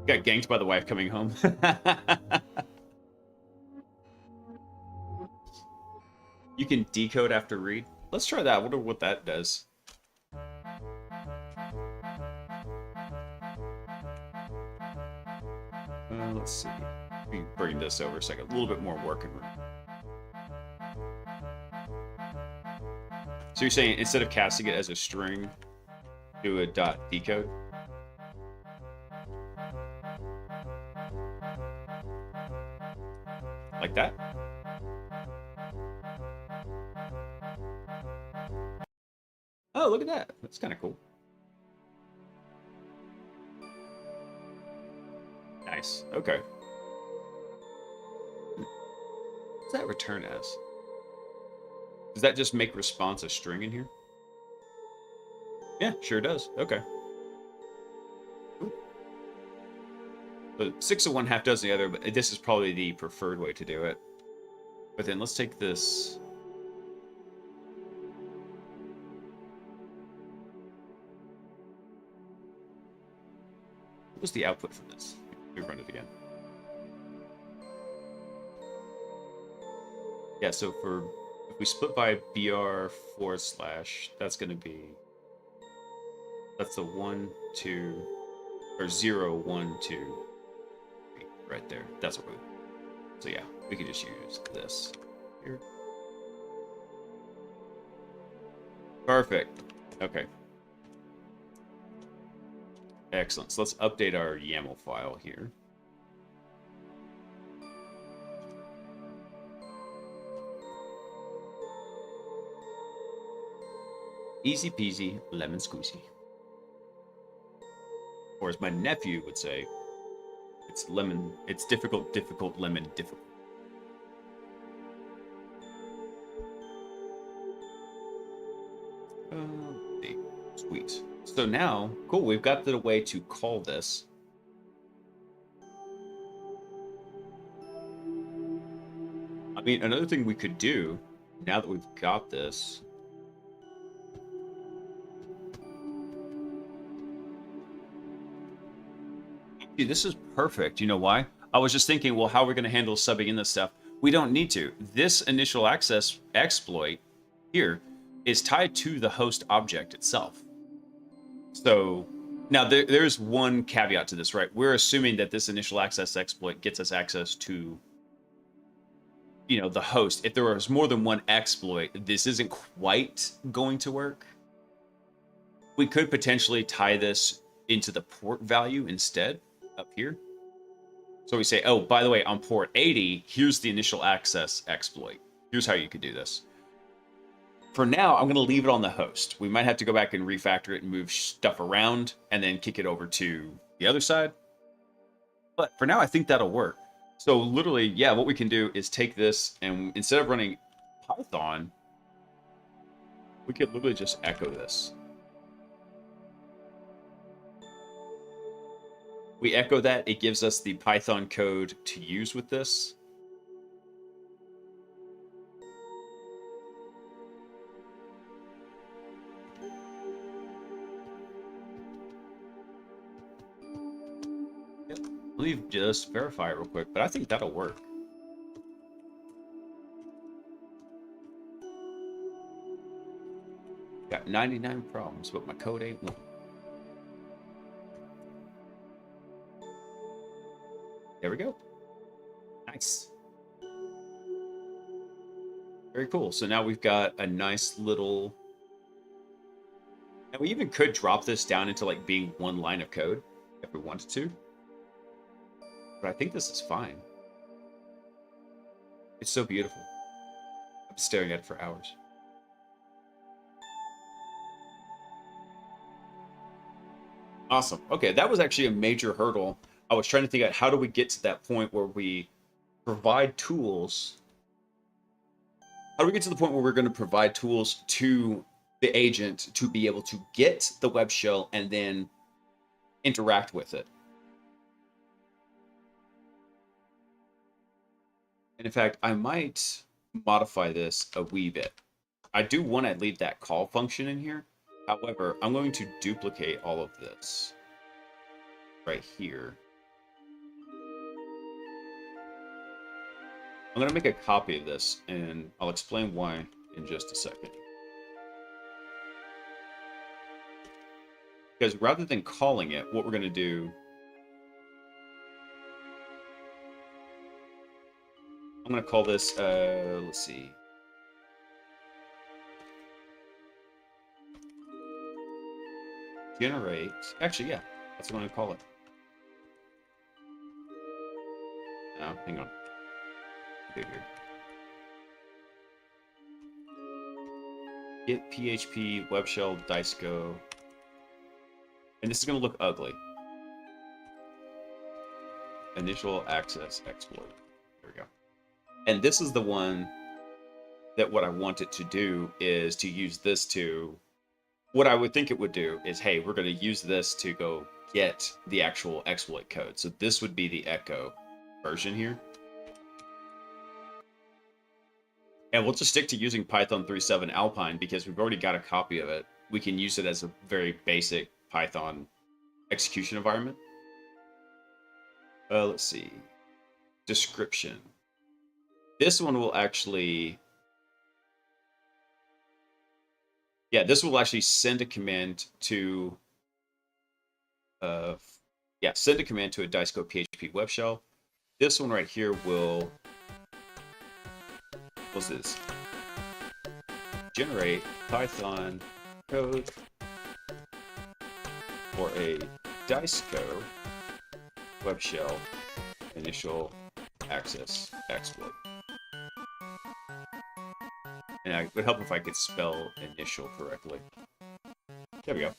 Got ganked by the wife coming home. You can decode after read. Let's try that. I wonder what that does. Let's see. Let me bring this over so I get a little bit more working room. So you're saying instead of casting it as a string, do a dot decode? like that. Oh, look at that. That's kind of cool. Nice. Okay. What's that return as? Does that just make response a string in here? Yeah, sure does. Okay. Cool. So 6 of one, half dozen the other, but this is probably the preferred way to do it. But then let's take this. What was the output from this? Let me run it again. Yeah, so if we split by br/, that's going to be, that's the 1, 2, or 0, 1, 2, right there. That's what we, so yeah, we could just use this here. Perfect. Okay. Excellent. So let's update our YAML file here. Easy peasy, lemon squeezy. Or as my nephew would say, it's difficult, difficult, lemon, difficult. Sweet. So now, cool, we've got the way to call this. I mean, another thing we could do, now that we've got this, dude, this is perfect. You know why? I was just thinking, well, how are we going to handle subbing in this stuff? We don't need to. This initial access exploit here is tied to the host object itself. So now there's one caveat to this, right? We're assuming that this initial access exploit gets us access to, you know, the host. If there was more than one exploit, this isn't quite going to work. We could potentially tie this into the port value instead up here. So we say, oh, by the way, on port 80, here's the initial access exploit. Here's how you could do this. For now, I'm going to leave it on the host. We might have to go back and refactor it and move stuff around and then kick it over to the other side. But for now, I think that'll work. So literally, yeah, what we can do is take this and instead of running Python, we could literally just echo this. We echo that, it gives us the Python code to use with this. Let me just verify it real quick, but I think that'll work. Got 99 problems, but my code ain't one. There we go. Nice. Very cool. So now we've got a nice little... And we even could drop this down into like being one line of code if we wanted to. But I think this is fine. It's so beautiful. I'm staring at it for hours. Awesome. Okay, that was actually a major hurdle. I was trying to think out how do we get to that point where we provide tools. How do we get to the point where we're going to provide tools to the agent to be able to get the web shell and then interact with it? And in fact, I might modify this a wee bit. I do want to leave that call function in here. However, I'm going to duplicate all of this right here. I'm going to make a copy of this, and I'll explain why in just a second. Because rather than calling it, what we're going to do... I'm going to call this, let's see. Generate. Actually, yeah, that's what I'm going to call it. No, hang on. here. Get PHP, web shell, dice go. And this is going to look ugly. Initial access exploit. There we go. And this is the one that what I want it to do is to use this to... What I would think it would do is, hey, we're going to use this to go get the actual exploit code. So this would be the echo version here. And we'll just stick to using Python 3.7 Alpine because we've already got a copy of it. We can use it as a very basic Python execution environment. Let's see. Description. This one will actually... Yeah, this will actually send a command to... send a command to a Dicego PHP web shell. This one right here will... What's this? Generate Python code for a Dicego web shell initial access exploit. And it would help if I could spell initial correctly. There we go.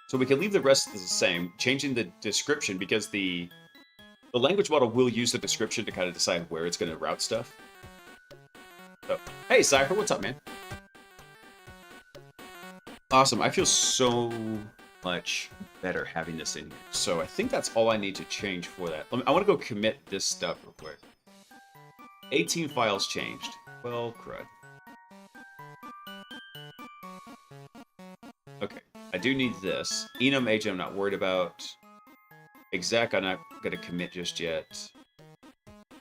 So we can leave the rest the same, changing the description because the language model will use the description to kind of decide where it's going to route stuff. So, hey, Cypher, what's up, man? Awesome. I feel so much better having this in here. So I think that's all I need to change for that. I want to go commit this stuff real quick. 18 files changed. Well, crud. Okay. I do need this. Enum agent I'm not worried about. Exec I'm not going to commit just yet.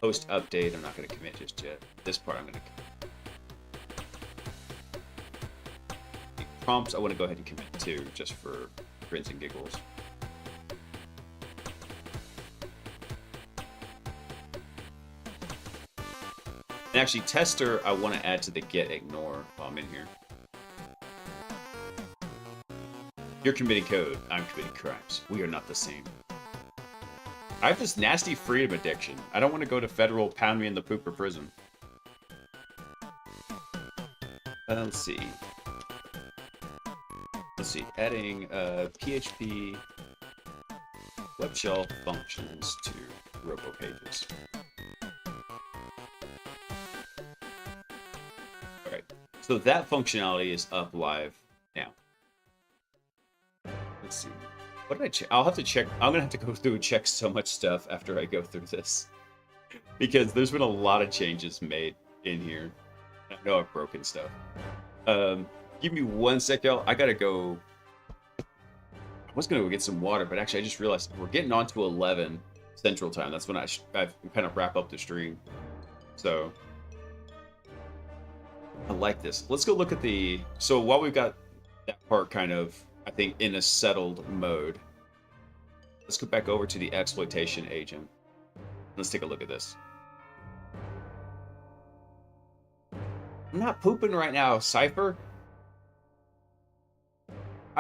Post update I'm not going to commit just yet. This part I'm going to commit. Prompts I want to go ahead and commit to just for grins and giggles. And actually, tester I want to add to the get ignore while I'm in here. You're committing code. I'm committing crimes. We are not the same. I have this nasty freedom addiction. I don't want to go to federal pound me in the pooper prison. Let's see. Let's see. Adding PHP web shell functions to robo pages. All right. So that functionality is up live now. Let's see. What did I check? I'll have to check. I'm going to have to go through and check so much stuff after I go through this. Because there's been a lot of changes made in here. I know I've broken stuff. Give me 1 sec, y'all. I got to go. I was going to go get some water, but actually I just realized we're getting on to 11 Central Time. That's when I kind of wrap up the stream. So I like this. Let's go look at the... So while we've got that part kind of, I think, in a settled mode, let's go back over to the exploitation agent. Let's take a look at this. I'm not pooping right now, Cypher.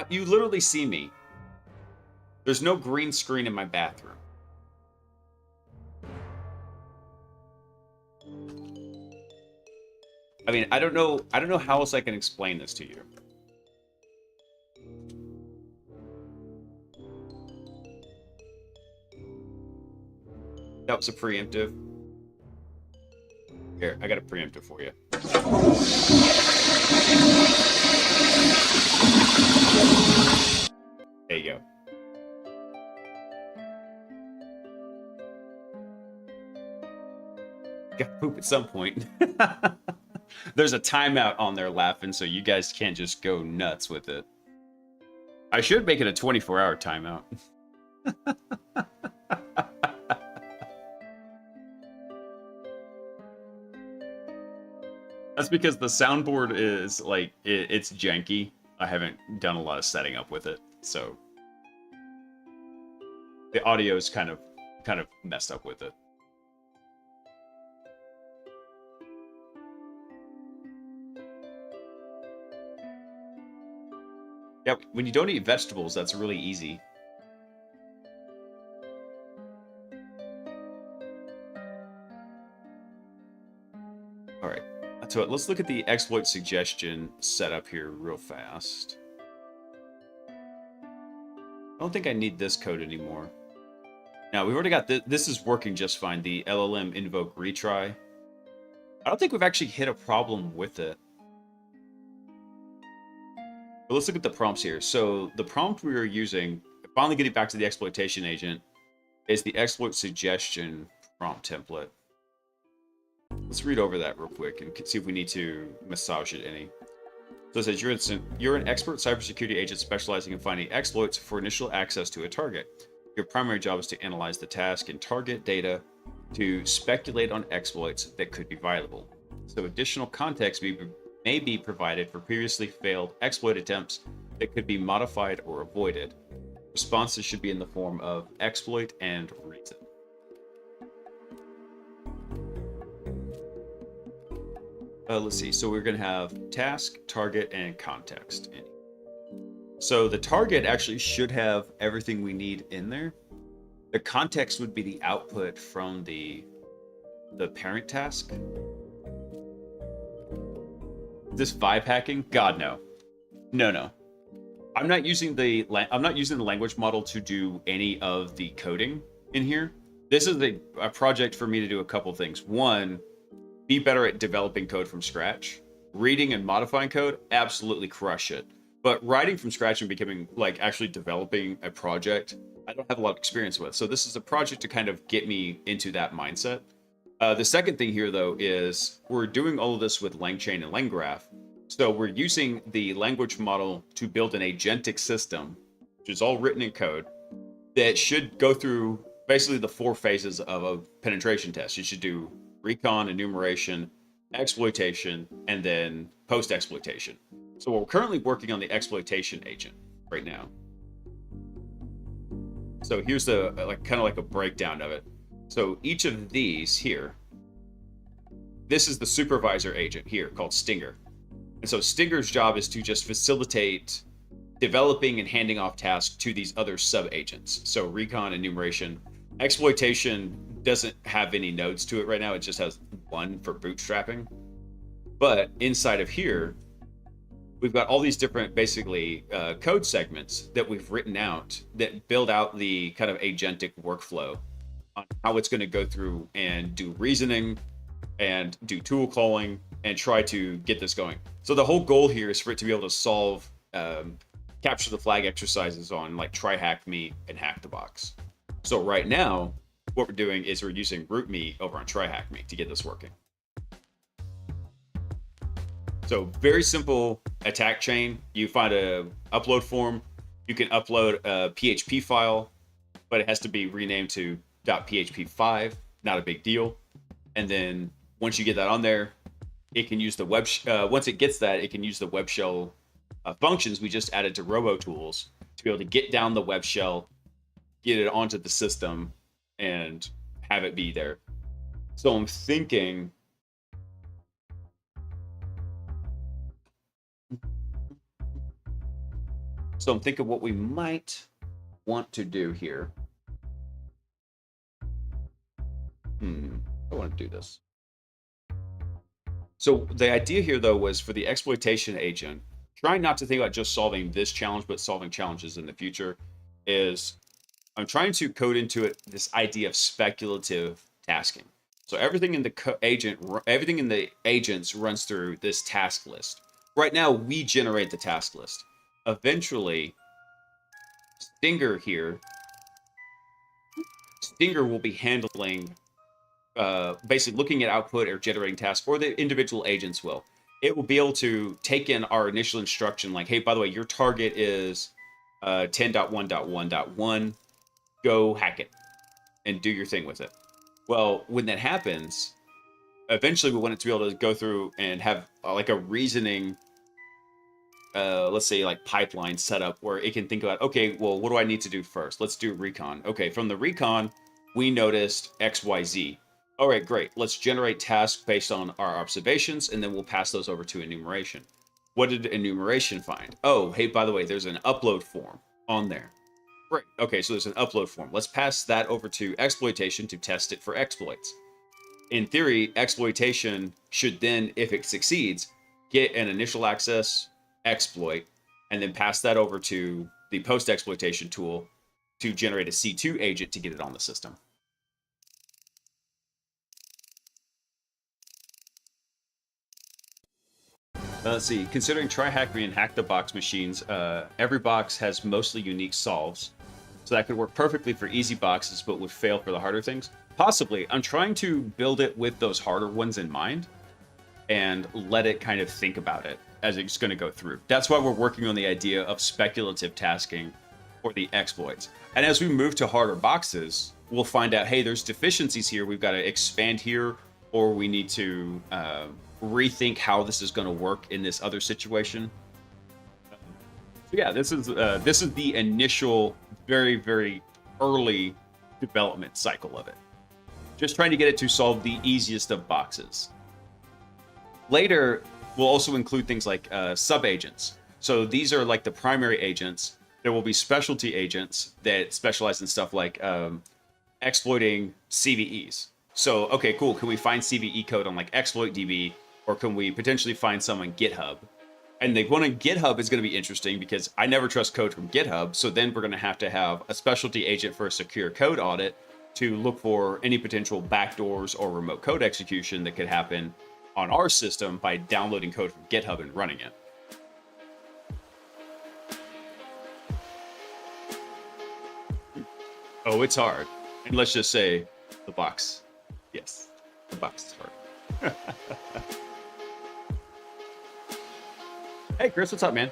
You literally see me. There's no green screen in my bathroom. I mean, I don't know how else I can explain this to you. That was a preemptive. Here, I got a preemptive for you. There you go. Gotta poop at some point. There's a timeout on there laughing, so you guys can't just go nuts with it. I should make it a 24-hour timeout. That's because the soundboard is, like, it's janky. I haven't done a lot of setting up with it, so the audio is kind of messed up with it. Yeah, when you don't eat vegetables, that's really easy. All right. So let's look at the exploit suggestion setup here real fast. I don't think I need this code anymore. Now, we've already got this is working just fine, the LLM invoke retry. I don't think we've actually hit a problem with it. But let's look at the prompts here. So the prompt we are using, finally getting back to the exploitation agent, is the exploit suggestion prompt template. Let's read over that real quick and see if we need to massage it any. So it says, you're an expert cybersecurity agent specializing in finding exploits for initial access to a target. Your primary job is to analyze the task and target data to speculate on exploits that could be viable. So additional context may be provided for previously failed exploit attempts that could be modified or avoided. Responses should be in the form of exploit and reason. Let's see. So we're going to have task, target, and context. So the target actually should have everything we need in there. The context would be the output from the parent task. This vibe hacking? God, no. No. I'm not using the language model to do any of the coding in here. This is a project for me to do a couple things. One, be better at developing code from scratch. Reading and modifying code, absolutely crush it. But writing from scratch and becoming, like, actually developing a project, I don't have a lot of experience with. So this is a project to kind of get me into that mindset. The second thing here, though, is we're doing all of this with LangChain and LangGraph. So we're using the language model to build an agentic system, which is all written in code, that should go through basically the 4 phases of a penetration test. You should do recon, enumeration, exploitation, and then post-exploitation. So we're currently working on the exploitation agent right now. So here's the kind of like a breakdown of it. So each of these here, this is the supervisor agent here called Stinger. And so Stinger's job is to just facilitate developing and handing off tasks to these other sub-agents. So recon, enumeration. Exploitation doesn't have any nodes to it right now. It just has 1 for bootstrapping. But inside of here, we've got all these different, basically, code segments that we've written out that build out the kind of agentic workflow on how it's going to go through and do reasoning and do tool calling and try to get this going. So the whole goal here is for it to be able to solve capture the flag exercises on like try hack me and hack the box. So right now, what we're doing is we're using root me over on try hack me to get this working. So very simple attack chain. You find a upload form. You can upload a PHP file, but it has to be renamed to .php5. Not a big deal. And then once you get that on there, it can use the web. Once it gets that, it can use the web shell functions we just added to RoboTools to be able to get down the web shell, get it onto the system, and have it be there. So I'm thinking. So I'm thinking what we might want to do here. I want to do this. So the idea here, though, was for the exploitation agent, trying not to think about just solving this challenge, but solving challenges in the future, is I'm trying to code into it this idea of speculative tasking. So everything in the everything in the agents runs through this task list. Right now, we generate the task list. Eventually, Stinger will be handling, basically looking at output or generating tasks, or the individual agents will. It will be able to take in our initial instruction, like, hey, by the way, your target is 10.1.1.1. Go hack it and do your thing with it. Well, when that happens, eventually we want it to be able to go through and have like a reasoning, let's say like pipeline setup where it can think about, okay, well, what do I need to do first? Let's do recon. Okay, from the recon, we noticed XYZ. All right, great. Let's generate tasks based on our observations, and then we'll pass those over to enumeration. What did enumeration find? Oh, hey, by the way, there's an upload form on there. Great. Okay, so there's an upload form. Let's pass that over to exploitation to test it for exploits. in theory, exploitation should then, if it succeeds, get an initial access exploit and then pass that over to the post exploitation tool to generate a C2 agent to get it on the system. Let's see. Considering Try Hack Me and Hack the Box machines, every box has mostly unique solves. So that could work perfectly for easy boxes, but would fail for the harder things. Possibly. I'm trying to build it with those harder ones in mind and let it kind of think about it as it's going to go through. That's why we're working on the idea of speculative tasking for the exploits. And as we move to harder boxes, we'll find out, hey, there's deficiencies here. We've got to expand here, or we need to rethink how this is going to work in this other situation. So yeah, this is the initial, very, very early development cycle of it. Just trying to get it to solve the easiest of boxes. Later, we'll also include things like sub-agents. So these are like the primary agents. There will be specialty agents that specialize in stuff like exploiting CVEs. So, okay, cool. Can we find CVE code on like ExploitDB, or can we potentially find some on GitHub? And the one on GitHub is going to be interesting because I never trust code from GitHub. So then we're going to have a specialty agent for a secure code audit to look for any potential backdoors or remote code execution that could happen on our system by downloading code from GitHub and running it. Oh, it's hard. And let's just say the box. Yes, the box is hard. Hey, Chris, what's up, man?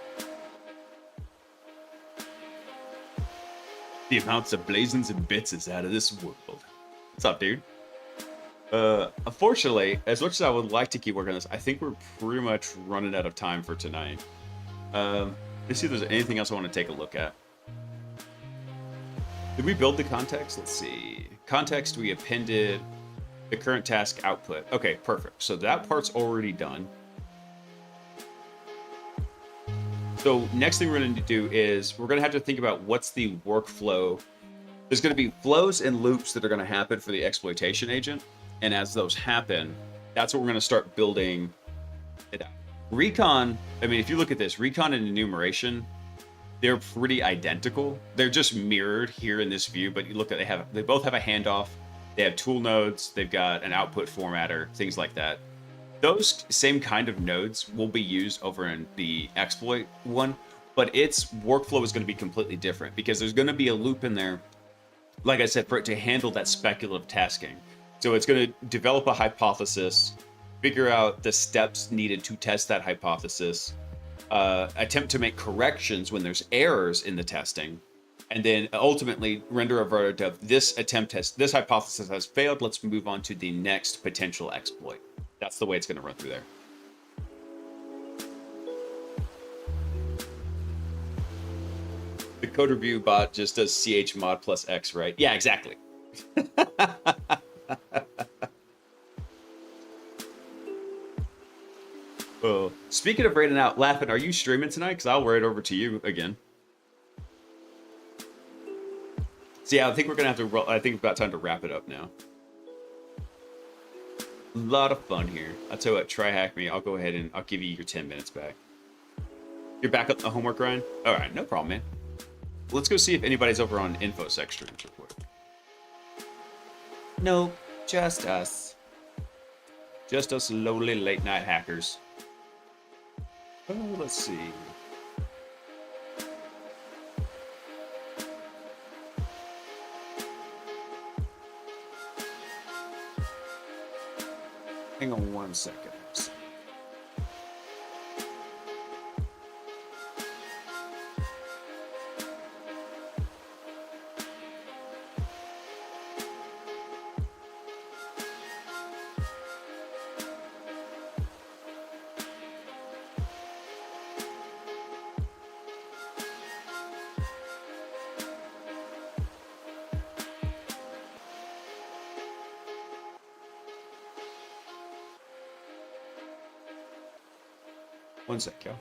The amounts of blazons and bits is out of this world. What's up, dude? Unfortunately, as much as I would like to keep working on this, I think we're pretty much running out of time for tonight. Let's see if there's anything else I want to take a look at. Did we build the context? Let's see. Context, we appended the current task output. Okay, perfect. So that part's already done. So next thing we're going to do is we're going to have to think about what's the workflow. There's going to be flows and loops that are going to happen for the exploitation agent. And as those happen, that's what we're going to start building it out. Recon, I mean, if you look at this, recon and enumeration, they're pretty identical. They're just mirrored here in this view, but you look at they both have a handoff. They have tool nodes. They've got an output formatter, things like that. Those same kind of nodes will be used over in the exploit one, but its workflow is going to be completely different because there's going to be a loop in there, like I said, for it to handle that speculative tasking. So it's going to develop a hypothesis, figure out the steps needed to test that hypothesis, attempt to make corrections when there's errors in the testing, and then ultimately render a verdict of this hypothesis has failed. Let's move on to the next potential exploit. That's the way it's going to run through there. The code review bot just does chmod plus X, right? Yeah, exactly. Oh, speaking of raiding out, Laughing, are you streaming tonight? Because I'll wear it over to you again. So yeah, I think we're gonna have to. I think we've got time to wrap it up now. A lot of fun here. I'll tell you what, try hack me. I'll go ahead and I'll give you your 10 minutes back. You're back up the homework, Ryan? All right, no problem, man. Let's go see if anybody's over on InfoSec streams real quick. No, just us. Just us lowly late night hackers. Oh, let's see. Hang on 1 second. One sec, yo.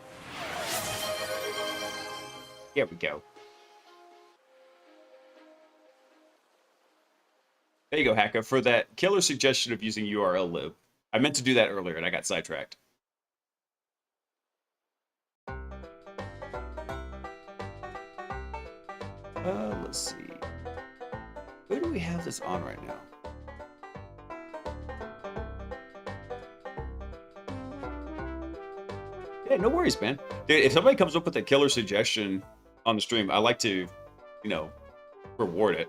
Here we go. There you go, Hacka, for that killer suggestion of using URL lib. I meant to do that earlier and I got sidetracked. Let's see. Who do we have this on right now? Yeah, no worries, man. Dude, if somebody comes up with a killer suggestion on the stream, I like to, you know, reward it.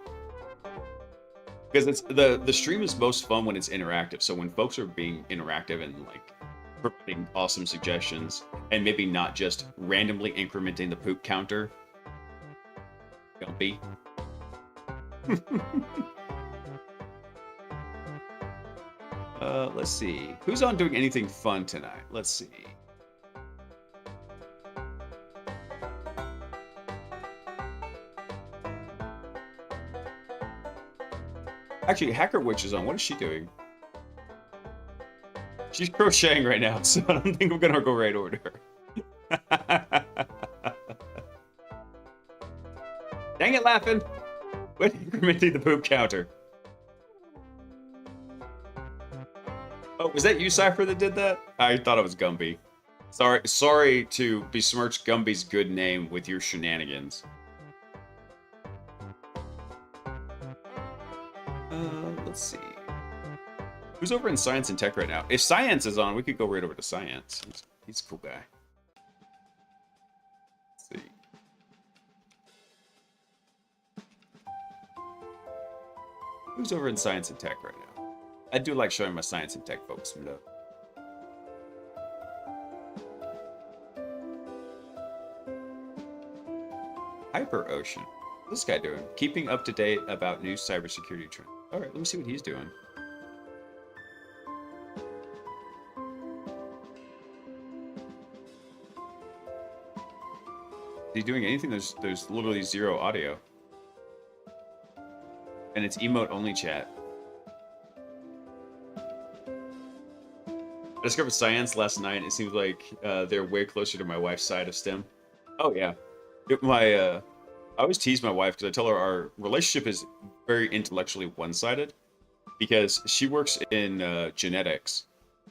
Because it's the stream is most fun when it's interactive. So when folks are being interactive and like providing awesome suggestions and maybe not just randomly incrementing the poop counter. Don't be. Let's see. Who's on doing anything fun tonight? Let's see. Actually, Hacker Witch is on. What is she doing? She's crocheting right now, so I don't think I'm gonna go right over to her. Dang it, laughing! Quit incrementing the poop counter. Oh, was that you, Cypher, that did that? I thought it was Gumby. Sorry to besmirch Gumby's good name with your shenanigans. Let's see. Who's over in Science and Tech right now? If Science is on, we could go right over to Science. He's a cool guy. Let's see. Who's over in Science and Tech right now? I do like showing my Science and Tech folks some love. Hyper Ocean. What's this guy doing? Keeping up to date about new cybersecurity trends. All right, let me see what he's doing. Is he doing anything? There's literally zero audio. And it's emote only chat. I discovered Science last night. It seems like they're way closer to my wife's side of STEM. Oh yeah. I always tease my wife because I tell her our relationship is very intellectually one-sided because she works in genetics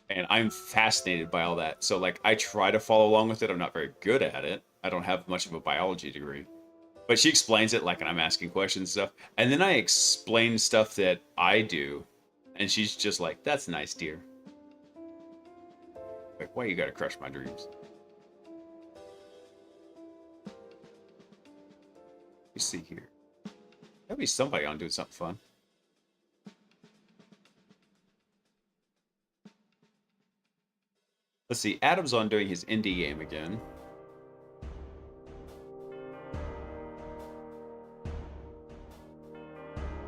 and I'm fascinated by all that. So like I try to follow along with it. I'm not very good at it. I don't have much of a biology degree. But she explains it like I'm asking questions and stuff. And then I explain stuff that I do. And she's just like, that's nice, dear. Like, why you gotta crush my dreams? Let me see here. There'll be somebody on doing something fun. Let's see. Adam's on doing his indie game again.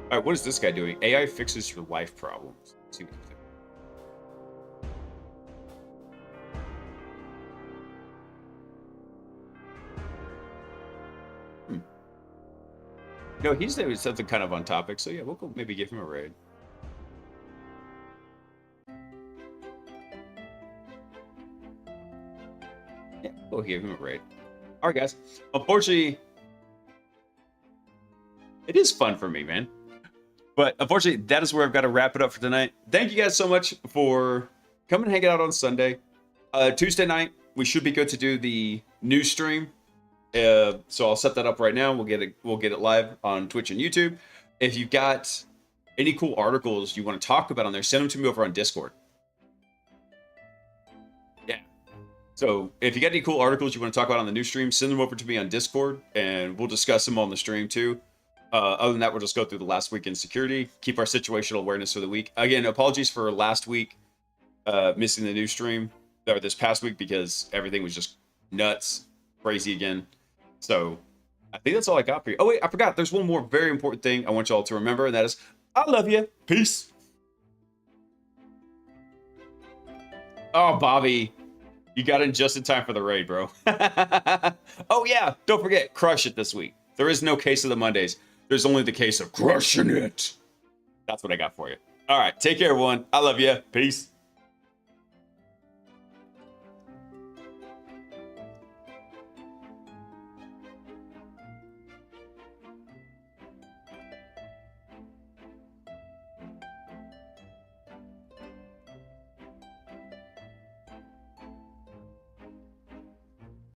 All right, what is this guy doing? AI fixes your life problems. Let's see what he's doing. No, he's doing something kind of on topic, so yeah, we'll go maybe give him a raid. Yeah, we'll give him a raid. All right, guys. Unfortunately, it is fun for me, man. But unfortunately, that is where I've got to wrap it up for tonight. Thank you guys so much for coming and hanging out on Sunday. Tuesday night, we should be good to do the new stream. So I'll set that up right now. We'll get it live on Twitch and YouTube. If you've got any cool articles you want to talk about on there, send them to me over on Discord. Yeah. So if you got any cool articles you want to talk about on the new stream, send them over to me on Discord, and we'll discuss them on the stream too. Other than that, we'll just go through the last week in security, keep our situational awareness for the week. Again, apologies for last week missing the new stream, or this past week, because everything was just nuts, crazy again. So I think that's all I got for you. Oh wait, I forgot. There's one more very important thing I want y'all to remember, and that is, I love you. Peace. Oh, Bobby, you got in just in time for the raid, bro. Oh yeah, don't forget, crush it this week. There is no case of the Mondays. There's only the case of crushing it. That's what I got for you. All right, take care, everyone. I love you. Peace.